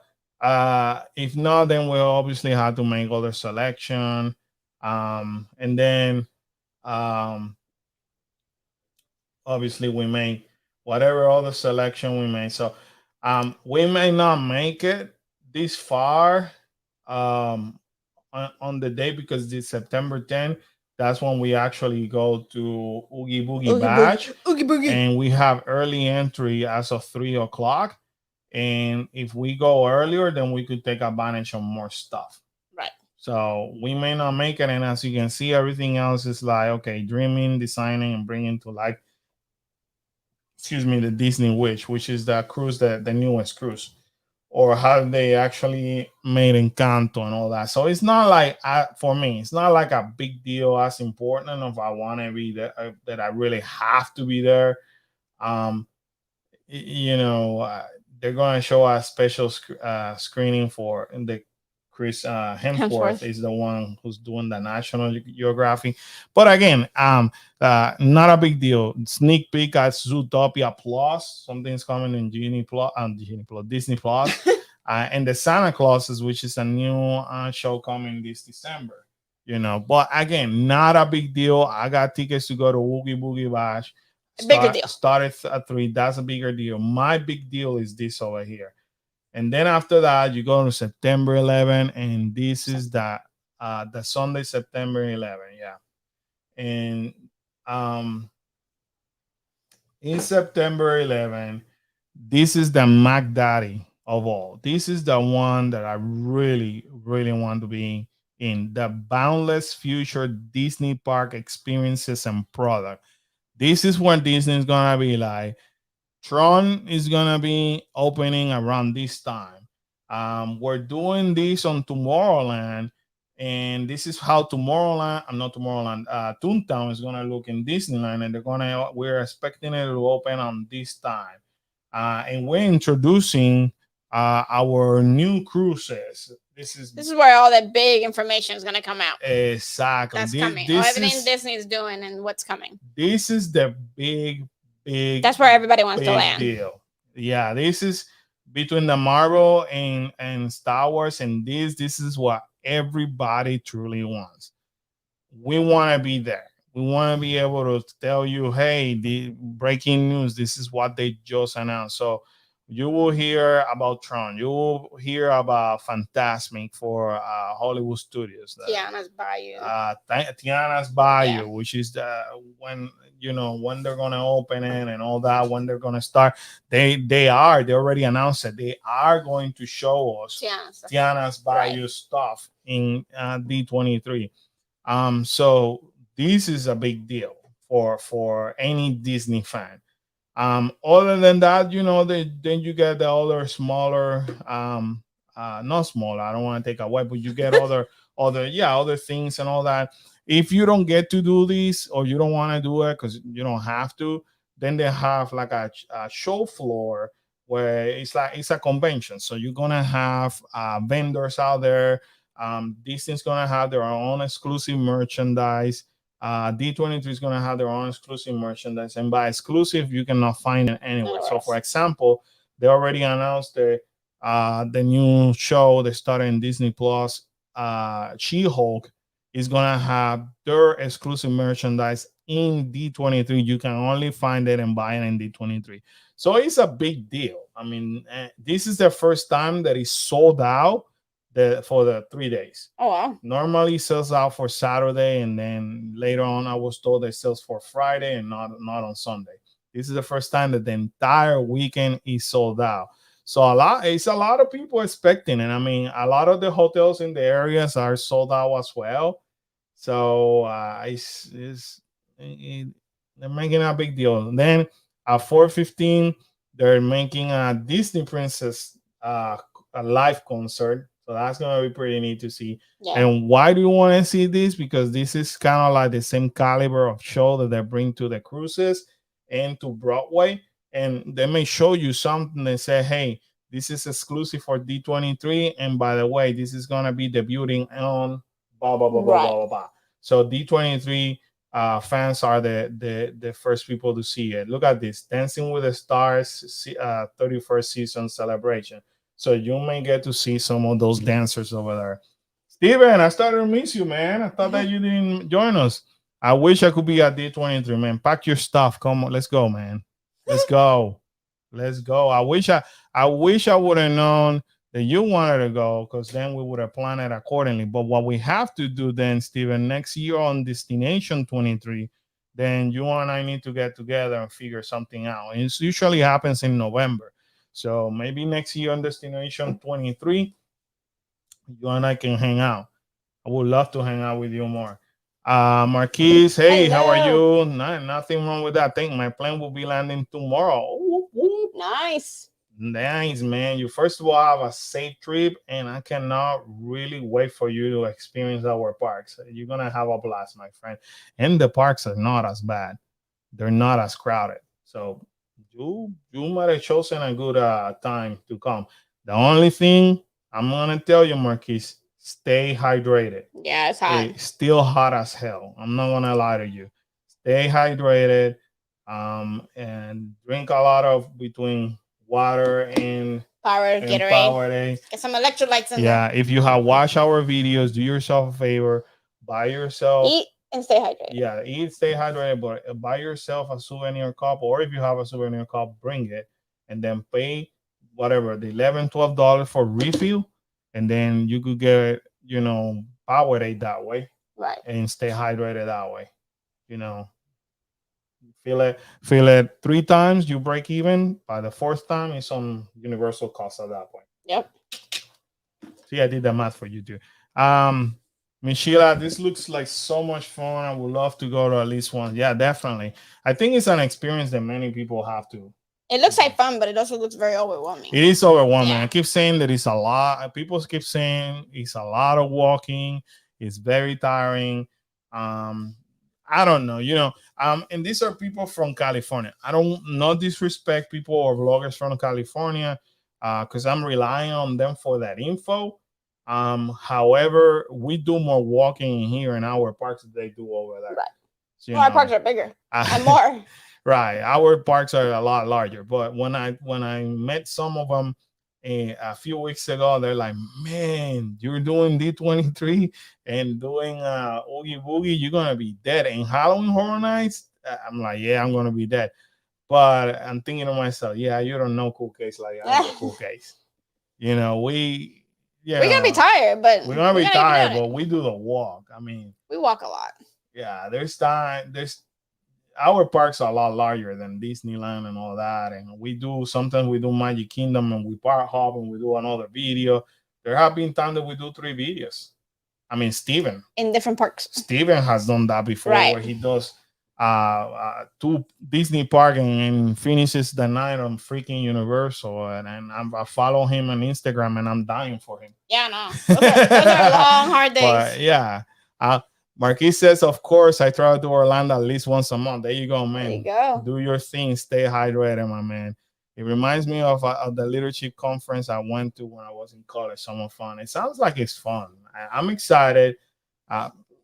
Speaker 1: if not, then we'll obviously have to make other selection. And then um, obviously we make whatever other selection we make. So we may not make it this far um, on the day because it's September 10th. That's when we actually go to Oogie Boogie
Speaker 2: Oogie boogie.
Speaker 1: Bash,
Speaker 2: Oogie boogie.
Speaker 1: and we have early entry as of 3 o'clock. And if we go earlier, then we could take advantage of more stuff.
Speaker 2: Right.
Speaker 1: So we may not make it, and as you can see, everything else is like okay, dreaming, designing, and bringing to life, excuse me, the Disney Wish, which is the cruise, the newest cruise, or how they actually made Encanto and all that. So it's not like for me, it's not like a big deal as important if I want to be there, that I really have to be there. Um, you know, they're going to show a special screening for in the Chris Hemsworth
Speaker 2: Hemsworth.
Speaker 1: is the one who's doing the National Geographic. But again, not a big deal. Sneak peek at Zootopia Plus. Something's coming in Disney Plus, and the Santa Clauses, which is a new show coming this December. You know, but again, not a big deal. I got tickets to go to Oogie Boogie Bash.
Speaker 2: Bigger deal.
Speaker 1: Started at 3. That's a bigger deal. My big deal is this over here. And then after that, you go to September 11, and this is the Sunday, September 11. Yeah. And in September 11, this is the Mac Daddy of all. This is the one that I really, really want to be in. The Boundless Future Disney Park Experiences and Product. This is when Disney is gonna be like, Tron is gonna be opening around this time. We're doing this on Tomorrowland, and this is how Tomorrowland, I'm not Tomorrowland, Toontown is gonna look in Disneyland, and we're expecting it to open on this time. And we're introducing our new cruises. This
Speaker 2: is where all that big information is gonna come out.
Speaker 1: Exactly.
Speaker 2: That's coming. Everything Disney is doing and what's coming.
Speaker 1: This is the big.
Speaker 2: That's where everybody wants to land.
Speaker 1: Deal. Yeah, this is between the Marvel and Star Wars, and this is what everybody truly wants. We want to be there. We want to be able to tell you, hey, the breaking news. This is what they just announced. So you will hear about Tron. You will hear about Fantasmic for Hollywood Studios.
Speaker 2: Tiana's Bayou.
Speaker 1: Tiana's Bayou, which is when when they're gonna open it and all that. When they're gonna start, they already announced it. They are going to show us Tiana's Bayou stuff in D23. So this is a big deal for any Disney fan. Other than that, then you get the other smaller, not smaller, I don't want to take away, but you get other things and all that. If you don't get to do this or you don't want to do it because you don't have to, then they have like a show floor where it's a convention. So you're gonna have vendors out there. Disney's gonna have their own exclusive merchandise. D23 is going to have their own exclusive merchandise, and by exclusive, you cannot find it anywhere. So, for example, they already announced the new show they started in Disney Plus. She-Hulk is going to have their exclusive merchandise in D23. You can only find it and buy it in D23. So it's a big deal. I mean, this is the first time that it's sold out for the 3 days.
Speaker 2: Oh wow!
Speaker 1: Normally sells out for Saturday, and then later on I was told it sells for Friday and not on Sunday. This is the first time that the entire weekend is sold out. So it's a lot of people expecting, and I mean, a lot of the hotels in the areas are sold out as well. So they're making a big deal. And then at 4:15, they're making a Disney Princess a live concert. So that's gonna be pretty neat to see.
Speaker 2: Yeah.
Speaker 1: And why do you want to see this? Because this is kind of like the same caliber of show that they bring to the cruises and to Broadway. And they may show you something and say, hey, this is exclusive for D23. And by the way, this is gonna be debuting on blah blah blah blah
Speaker 2: Right.
Speaker 1: blah blah blah. So D23 fans are the first people to see it. Look at this, Dancing with the Stars 31st season celebration. So you may get to see some of those dancers over there. Steven, I started to miss you, man. I thought that you didn't join us. I wish I could be at D23, man. Pack your stuff. Come on, let's go, man. Let's go. Let's go. I wish I would have known that you wanted to go, because then we would have planned it accordingly. But what we have to do then, Steven, next year on Destination 23, then you and I need to get together and figure something out. It usually happens in November. So maybe next year on Destination 23, you and I can hang out. I would love to hang out with you more. Marquise, hey, how are
Speaker 2: Hello.
Speaker 1: you? Nothing wrong with that. I think my plane will be landing tomorrow. Whoop, whoop.
Speaker 2: Nice.
Speaker 1: Nice, man. You first of all have a safe trip, and I cannot really wait for you to experience our parks. You're gonna have a blast, my friend. And the parks are not as bad. They're not as crowded. So you might have chosen a good time to come. The only thing I'm gonna tell you, Marquise, stay hydrated.
Speaker 2: Yeah, it's hot.
Speaker 1: It's still hot as hell. I'm not gonna lie to you. Stay hydrated, and drink a lot of between water and
Speaker 2: Power Gatorade.
Speaker 1: Powerade.
Speaker 2: Get some electrolytes in
Speaker 1: Yeah,
Speaker 2: there.
Speaker 1: if you have watched our videos, do yourself a favor, buy yourself.
Speaker 2: Eat and stay hydrated.
Speaker 1: Yeah, eat, stay hydrated, but buy yourself a souvenir cup, or if you have a souvenir cup, bring it, and then pay whatever the $11-12 for refill, and then you could get Powerade that way,
Speaker 2: Right.
Speaker 1: and stay hydrated that way. You know, feel it 3 times, you break even. By the fourth time, it's on universal cost at that point.
Speaker 2: Yep.
Speaker 1: See, I did the math for you too. Michelle, this looks like so much fun. I would love to go to at least one. Yeah, definitely. I think it's an experience that many people have to.
Speaker 2: It looks like fun, but it also looks very overwhelming.
Speaker 1: It is overwhelming.
Speaker 2: Yeah.
Speaker 1: I keep saying that it's a lot. People keep saying it's a lot of walking. It's very tiring. I don't know, and these are people from California. I don't not disrespect people or vloggers from California, because I'm relying on them for that info. However, we do more walking here in our parks than they do over there.
Speaker 2: Right.
Speaker 1: So,
Speaker 2: our parks are bigger and more.
Speaker 1: Right, our parks are a lot larger. But when I met some of them a few weeks ago, they're like, "Man, you're doing D23 and doing Oogie Boogie. You're gonna be dead." And Halloween Horror Nights, I'm like, "Yeah, I'm gonna be dead." But I'm thinking to myself, "Yeah, you don't know Cool Case like I'm the Cool Case."
Speaker 2: We're gonna be tired, but
Speaker 1: we're gonna be tired, but we do the walk. I mean,
Speaker 2: we walk a lot.
Speaker 1: Yeah, there's our parks are a lot larger than Disneyland and all that, and sometimes we do Magic Kingdom and we park hop and we do another video. There have been times that we do 3 videos. I mean, Steven
Speaker 2: in different parks.
Speaker 1: Steven has done that before, right, where he does 2 Disney park and finishes the night on freaking Universal, and I follow him on Instagram and I'm dying for him.
Speaker 2: Yeah, no, those are long, hard days.
Speaker 1: But yeah, Marquis says, of course, I travel to Orlando at least once a month. There you go, man.
Speaker 2: There you go.
Speaker 1: Do your thing. Stay hydrated, my man. It reminds me of the leadership conference I went to when I was in college. Summer fun. It sounds like it's fun. I'm excited.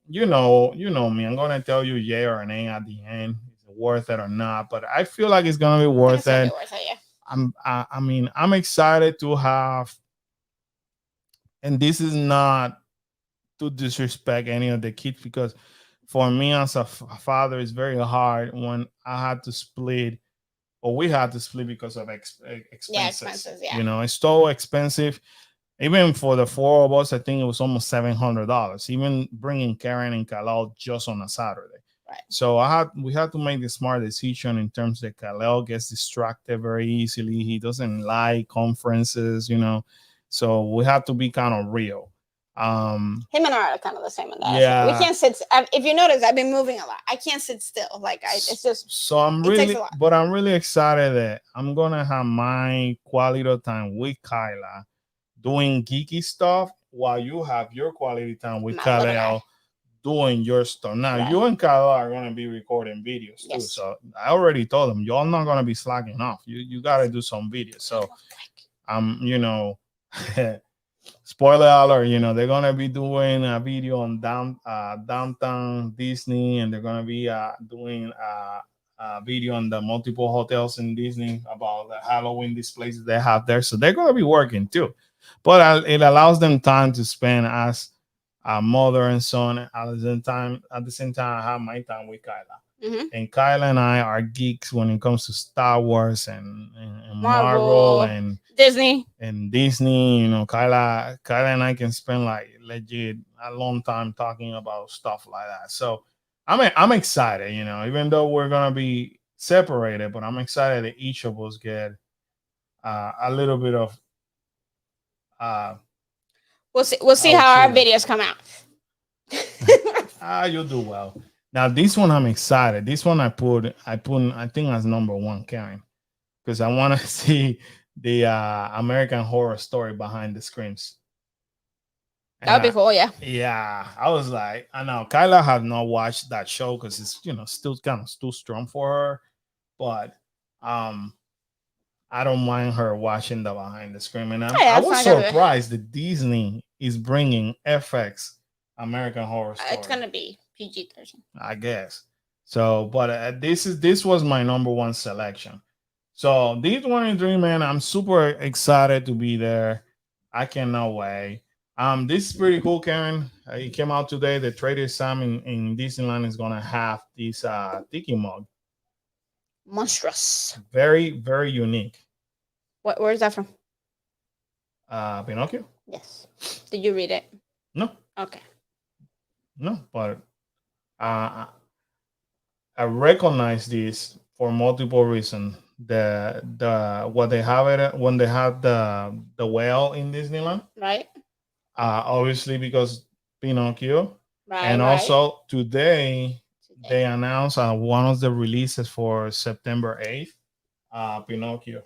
Speaker 1: You know me. I'm going to tell you yay or nay at the end. Is it worth it or not? But I feel like it's going to be worth it.
Speaker 2: Yeah.
Speaker 1: I'm excited to have, and this is not to disrespect any of the kids, because for me as a father, it's very hard when I had to split, or we had to split because of expenses.
Speaker 2: Yeah, expenses. Yeah.
Speaker 1: It's so expensive. Even for the 4 of us, I think it was almost $700. Even bringing Karen and Kalal just on a Saturday.
Speaker 2: Right.
Speaker 1: So we had to make the smart decision in terms that Kalel gets distracted very easily. He doesn't like conferences, so we have to be kind of real.
Speaker 2: Him and I are kind of the same in that aspect. We
Speaker 1: Yeah.
Speaker 2: can't sit. If you notice, I've been moving a lot. I can't sit still. Like it's just.
Speaker 1: So I'm
Speaker 2: It takes
Speaker 1: really,
Speaker 2: a lot.
Speaker 1: but I'm really excited that I'm gonna have my quality of time with Kyla doing geeky stuff while you have your quality time with
Speaker 2: My little
Speaker 1: Kalel
Speaker 2: guy.
Speaker 1: doing your stuff. Now
Speaker 2: Right.
Speaker 1: you and Kyle are gonna be recording videos too.
Speaker 2: Yes.
Speaker 1: So I already told them y'all not gonna be slacking off. You gotta do some videos. So spoiler alert, they're gonna be doing a video on downtown Disney, and they're gonna be doing a video on the multiple hotels in Disney about the Halloween displays they have there. So they're gonna be working too, but it allows them time to spend as a mother and son at the same time. At the same time, I have my time with Kyla.
Speaker 2: Mm-hmm.
Speaker 1: And Kyla and I are geeks when it comes to Star Wars and
Speaker 2: Marvel.
Speaker 1: and
Speaker 2: Disney.
Speaker 1: Disney. Kyla and I can spend like legit a long time talking about stuff like that. So I'm excited, even though we're gonna be separated, but I'm excited that each of us get a little bit of
Speaker 2: We'll see. We'll see how our videos come out.
Speaker 1: you'll do well. Now this one I'm excited. This one I put I think as number one, Karen, because I want to see the American Horror Story behind the screens.
Speaker 2: That'd be cool, yeah.
Speaker 1: Yeah, I was like, I know Kyla had not watched that show because it's still kind of too strong for her, but I don't mind her watching the behind the screen, and I was surprised that Disney is bringing FX American Horror Story.
Speaker 2: It's gonna be PG-13,
Speaker 1: I guess. So, but this was my number one selection. So D23, man, I'm super excited to be there. I cannot wait. This is pretty cool, Karen. It came out today. The Trader Sam in Disneyland is gonna have this tiki mug.
Speaker 2: Monstrous.
Speaker 1: Very, very unique.
Speaker 2: Where is that from?
Speaker 1: Pinocchio.
Speaker 2: Yes. Did you read it?
Speaker 1: No.
Speaker 2: Okay.
Speaker 1: No, but I recognize this for multiple reasons. What they have it when they have the whale in Disneyland,
Speaker 2: right?
Speaker 1: Obviously because Pinocchio,
Speaker 2: right?
Speaker 1: And also today they announced one of the releases for September 8th, Pinocchio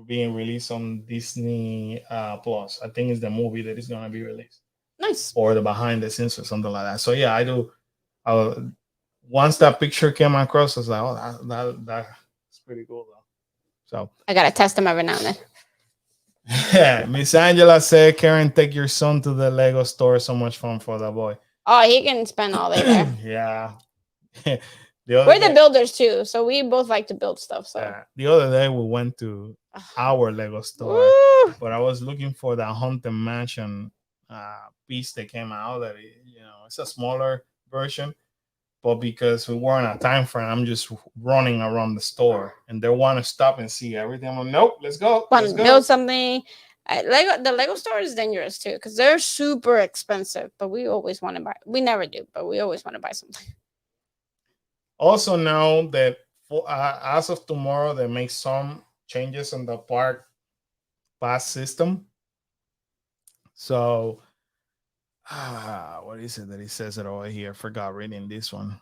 Speaker 1: being released on Disney Plus. I think it's the movie that is gonna be released.
Speaker 2: Nice.
Speaker 1: Or the behind the scenes or something like that. So yeah, I do. Once that picture came across, I was like, oh, that's pretty cool though. So
Speaker 2: I gotta test them every now and then.
Speaker 1: Yeah, Miss Angela said, Karen, take your son to the Lego store. So much fun for the boy.
Speaker 2: Oh, he can spend all day there.
Speaker 1: Yeah.
Speaker 2: We're the builders too, so we both like to build stuff. So
Speaker 1: the other day we went to our Lego store,
Speaker 2: Woo!
Speaker 1: But I was looking for the Haunted Mansion piece that came out. That it's a smaller version, but because we weren't a time frame, I'm just running around the store, and they want to stop and see everything. I'm like, nope, let's go.
Speaker 2: Want to build something? The Lego store is dangerous too because they're super expensive. But we always want to buy. We never do, but we always want to buy something.
Speaker 1: Also know that as of tomorrow, they make some changes in the park pass system. So, what is it that he says it over here? I forgot reading this one.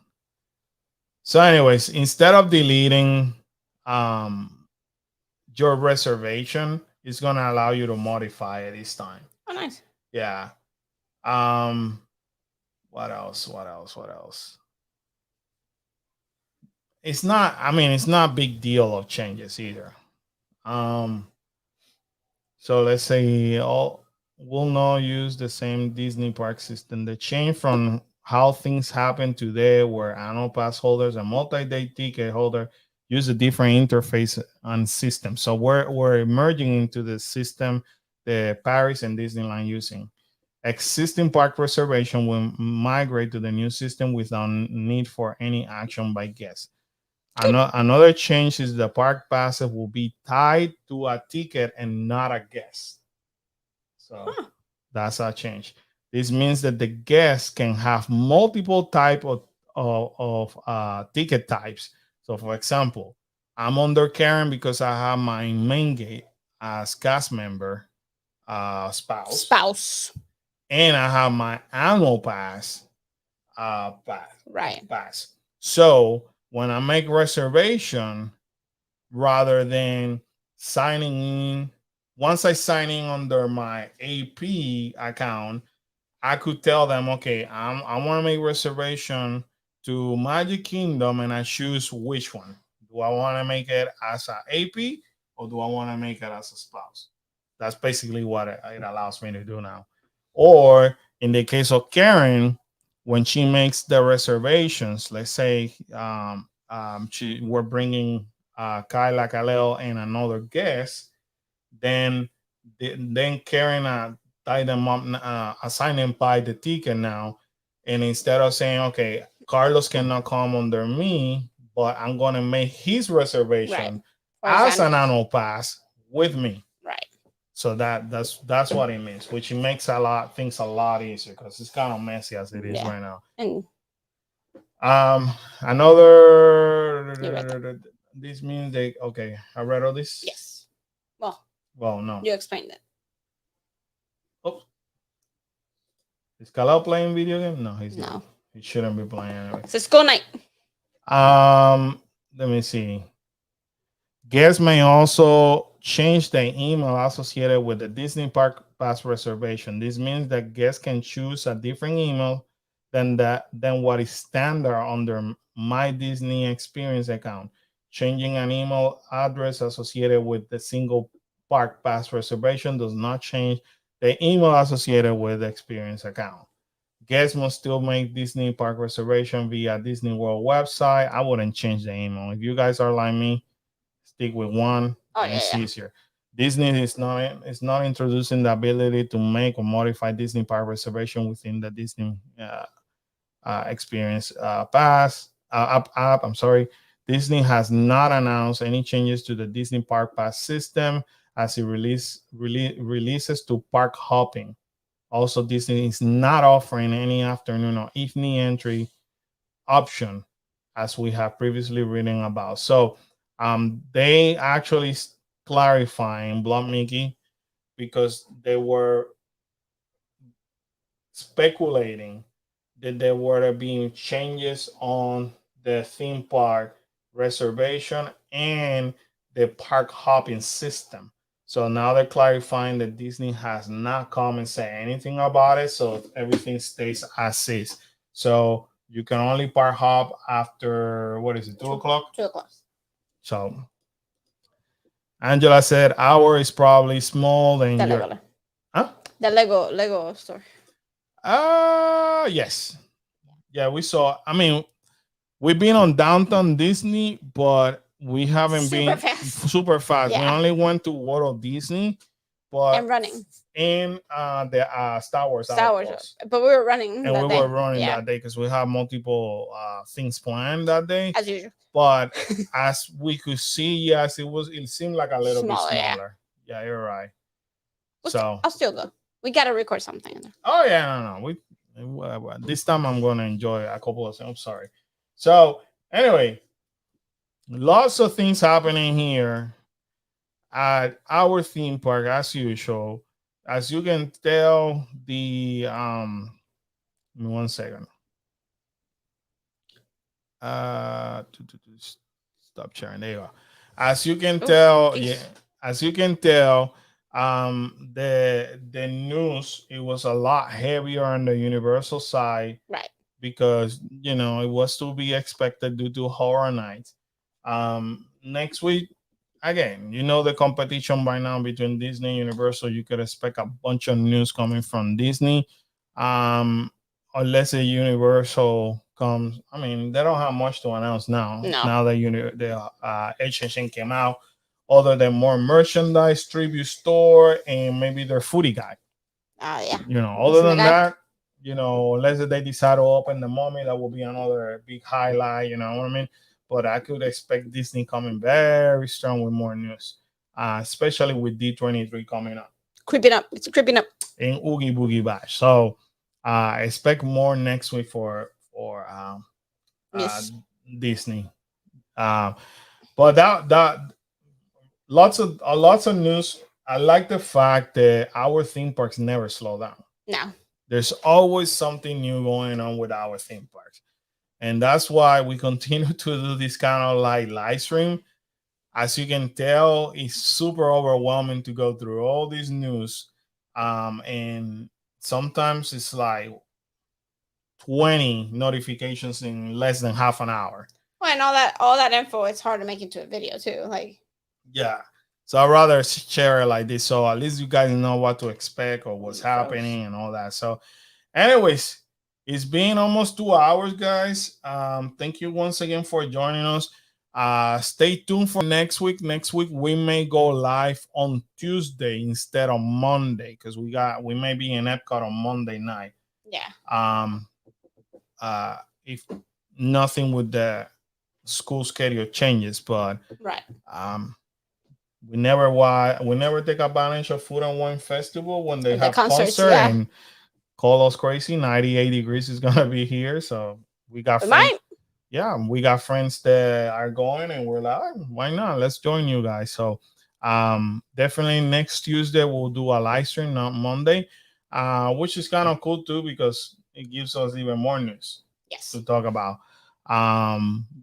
Speaker 1: So, anyways, instead of deleting your reservation, it's gonna allow you to modify it this time.
Speaker 2: Oh, nice.
Speaker 1: Yeah. What else? It's not. I mean, it's not a big deal of changes either. So let's say we'll now use the same Disney park system. The change from how things happen today, where annual pass holders and multi-day ticket holder use a different interface and system. So we're merging into the system that Paris and Disneyland using. Existing park reservation will migrate to the new system without need for any action by guests. Another change is the park passes will be tied to a ticket and not a guest. So that's a change. This means that the guests can have multiple type of ticket types. So, for example, I'm under Karen because I have my main gate as cast member spouse, and I have my annual pass
Speaker 2: Right.
Speaker 1: pass. So when I make reservation, rather than signing in, once I sign in under my AP account, I could tell them, okay, I want to make reservation to Magic Kingdom, and I choose which one. Do I want to make it as an AP or do I want to make it as a spouse? That's basically what it allows me to do now. Or in the case of Karen, when she makes the reservations, let's say we're bringing Kyla Kalel and another guest, then then Karen tie them up, assign them by the ticket now, and instead of saying, okay, Carlos cannot come under me, but I'm gonna make his reservation as an annual pass with me.
Speaker 2: Right.
Speaker 1: So that's what it means, which it makes a lot things a lot easier because it's kind of messy as it is right now.
Speaker 2: And
Speaker 1: another this means they okay. I read all this.
Speaker 2: yes.
Speaker 1: Well, no.
Speaker 2: You explained it.
Speaker 1: Oh, is Kalau playing video game? No, he's
Speaker 2: No.
Speaker 1: not. He shouldn't be playing anyway.
Speaker 2: It's a school night.
Speaker 1: Let me see. Guests may also change the email associated with the Disney Park Pass reservation. This means that guests can choose a different email than what is standard on their My Disney Experience account. Changing an email address associated with the single Park Pass reservation does not change the email associated with the Experience account. Guests must still make Disney Park reservation via Disney World website. I wouldn't change the email. If you guys are like me, stick with one. It's easier. Disney is not introducing the ability to make or modify Disney Park reservation within the Disney Experience Pass app. I'm sorry. Disney has not announced any changes to the Disney Park Pass system as it releases to park hopping. Also, Disney is not offering any afternoon or evening entry option, as we have previously written about. So, they actually clarifying Blunt Mickey because they were speculating that there were being changes on the theme park reservation and the park hopping system. So now they're clarifying that Disney has not come and said anything about it. So everything stays as is. So you can only park hop after, what is it, 2 o'clock?
Speaker 2: 2 o'clock.
Speaker 1: So Angela said our is probably small than
Speaker 2: The
Speaker 1: your.
Speaker 2: Lego.
Speaker 1: Huh?
Speaker 2: The Lego store.
Speaker 1: Yes. Yeah, we saw. I mean, we've been on Downtown Disney, but we haven't been super fast.
Speaker 2: Yeah.
Speaker 1: We only went to World of Disney, but
Speaker 2: and running.
Speaker 1: in the Star Wars.
Speaker 2: But we were running.
Speaker 1: And we were running that day because we have multiple things planned that day.
Speaker 2: As usual.
Speaker 1: But as we could see, yes, it seemed like a little bit smaller. Yeah, you're right.
Speaker 2: I'll still go. We gotta record something.
Speaker 1: Oh yeah, no. This time I'm gonna enjoy a couple of things. I'm sorry. So anyway, lots of things happening here at our theme park as usual. As you can tell, the give me 1 second. Stop sharing. There you go. As you can tell, as you can tell, the news, it was a lot heavier on the Universal side,
Speaker 2: right?
Speaker 1: Because it was to be expected due to Horror Nights. Next week, again, the competition by now between Disney and Universal. You could expect a bunch of news coming from Disney, unless a Universal comes. I mean, they don't have much to announce now.
Speaker 2: No.
Speaker 1: Now that the HSN came out, other than more merchandise, tribute store, and maybe their foodie guide.
Speaker 2: Yeah.
Speaker 1: Other than that, unless they decide to open the Mummy, that will be another big highlight. You know what I mean? But I could expect Disney coming very strong with more news, especially with D23 coming up.
Speaker 2: It's creeping up.
Speaker 1: In Oogie Boogie Bash. So I expect more next week for
Speaker 2: Yes.
Speaker 1: Disney. But that lots of news. I like the fact that our theme parks never slow down.
Speaker 2: No.
Speaker 1: There's always something new going on with our theme parks, and that's why we continue to do this kind of like live stream. As you can tell, it's super overwhelming to go through all this news, and sometimes it's like 20 notifications in less than half an hour.
Speaker 2: Well, and all that info, it's hard to make into a video too. Like,
Speaker 1: Yeah. So I'd rather share it like this, so at least you guys know what to expect or what's
Speaker 2: Gross.
Speaker 1: happening and all that. So, anyways, it's been almost 2 hours, guys. Thank you once again for joining us. Stay tuned for next week. Next week we may go live on Tuesday instead of Monday because we may be in Epcot on Monday night.
Speaker 2: yeah.
Speaker 1: If nothing with the school schedule changes, but
Speaker 2: Right.
Speaker 1: we never take advantage of Food and Wine Festival when they
Speaker 2: And the
Speaker 1: have
Speaker 2: concerts,
Speaker 1: concert
Speaker 2: yeah.
Speaker 1: and call us crazy. 98 degrees is gonna be here, so we got
Speaker 2: We
Speaker 1: friends.
Speaker 2: might.
Speaker 1: Yeah, we got friends that are going, and we're like, "Oh, why not? Let's join you guys." So, definitely next Tuesday we'll do a live stream, not Monday, which is kind of cool too because it gives us even more news
Speaker 2: Yes.
Speaker 1: to talk about.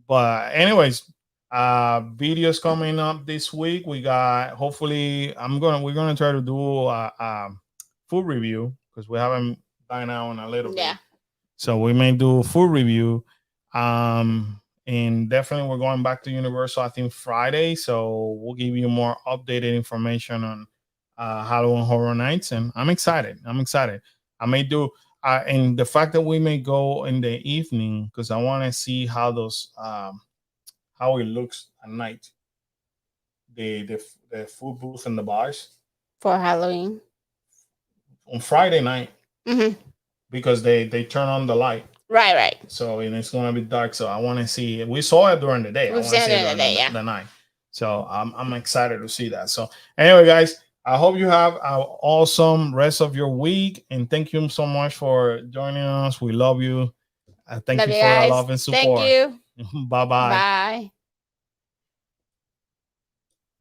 Speaker 1: But anyways, videos coming up this week. We got hopefully we're gonna try to do a food review because we haven't done out in a little bit.
Speaker 2: Yeah.
Speaker 1: So we may do a food review. And definitely we're going back to Universal, I think Friday. So we'll give you more updated information on Halloween Horror Nights. And I'm excited. I may do and the fact that we may go in the evening because I want to see how those how it looks at night. The food booth and the bars
Speaker 2: For Halloween.
Speaker 1: on Friday night
Speaker 2: Mm-hmm.
Speaker 1: because they turn on the light.
Speaker 2: Right.
Speaker 1: So and it's gonna be dark. So I want to see. We saw it during the day. I
Speaker 2: We've
Speaker 1: want to
Speaker 2: seen
Speaker 1: see
Speaker 2: it
Speaker 1: it
Speaker 2: during
Speaker 1: during
Speaker 2: the day, yeah.
Speaker 1: the night. So I'm excited to see that. So anyway, guys, I hope you have an awesome rest of your week, and thank you so much for joining us. We love you. Thank
Speaker 2: Love
Speaker 1: you
Speaker 2: you
Speaker 1: for the
Speaker 2: guys.
Speaker 1: love and support.
Speaker 2: Thank you.
Speaker 1: Bye bye.
Speaker 2: Bye.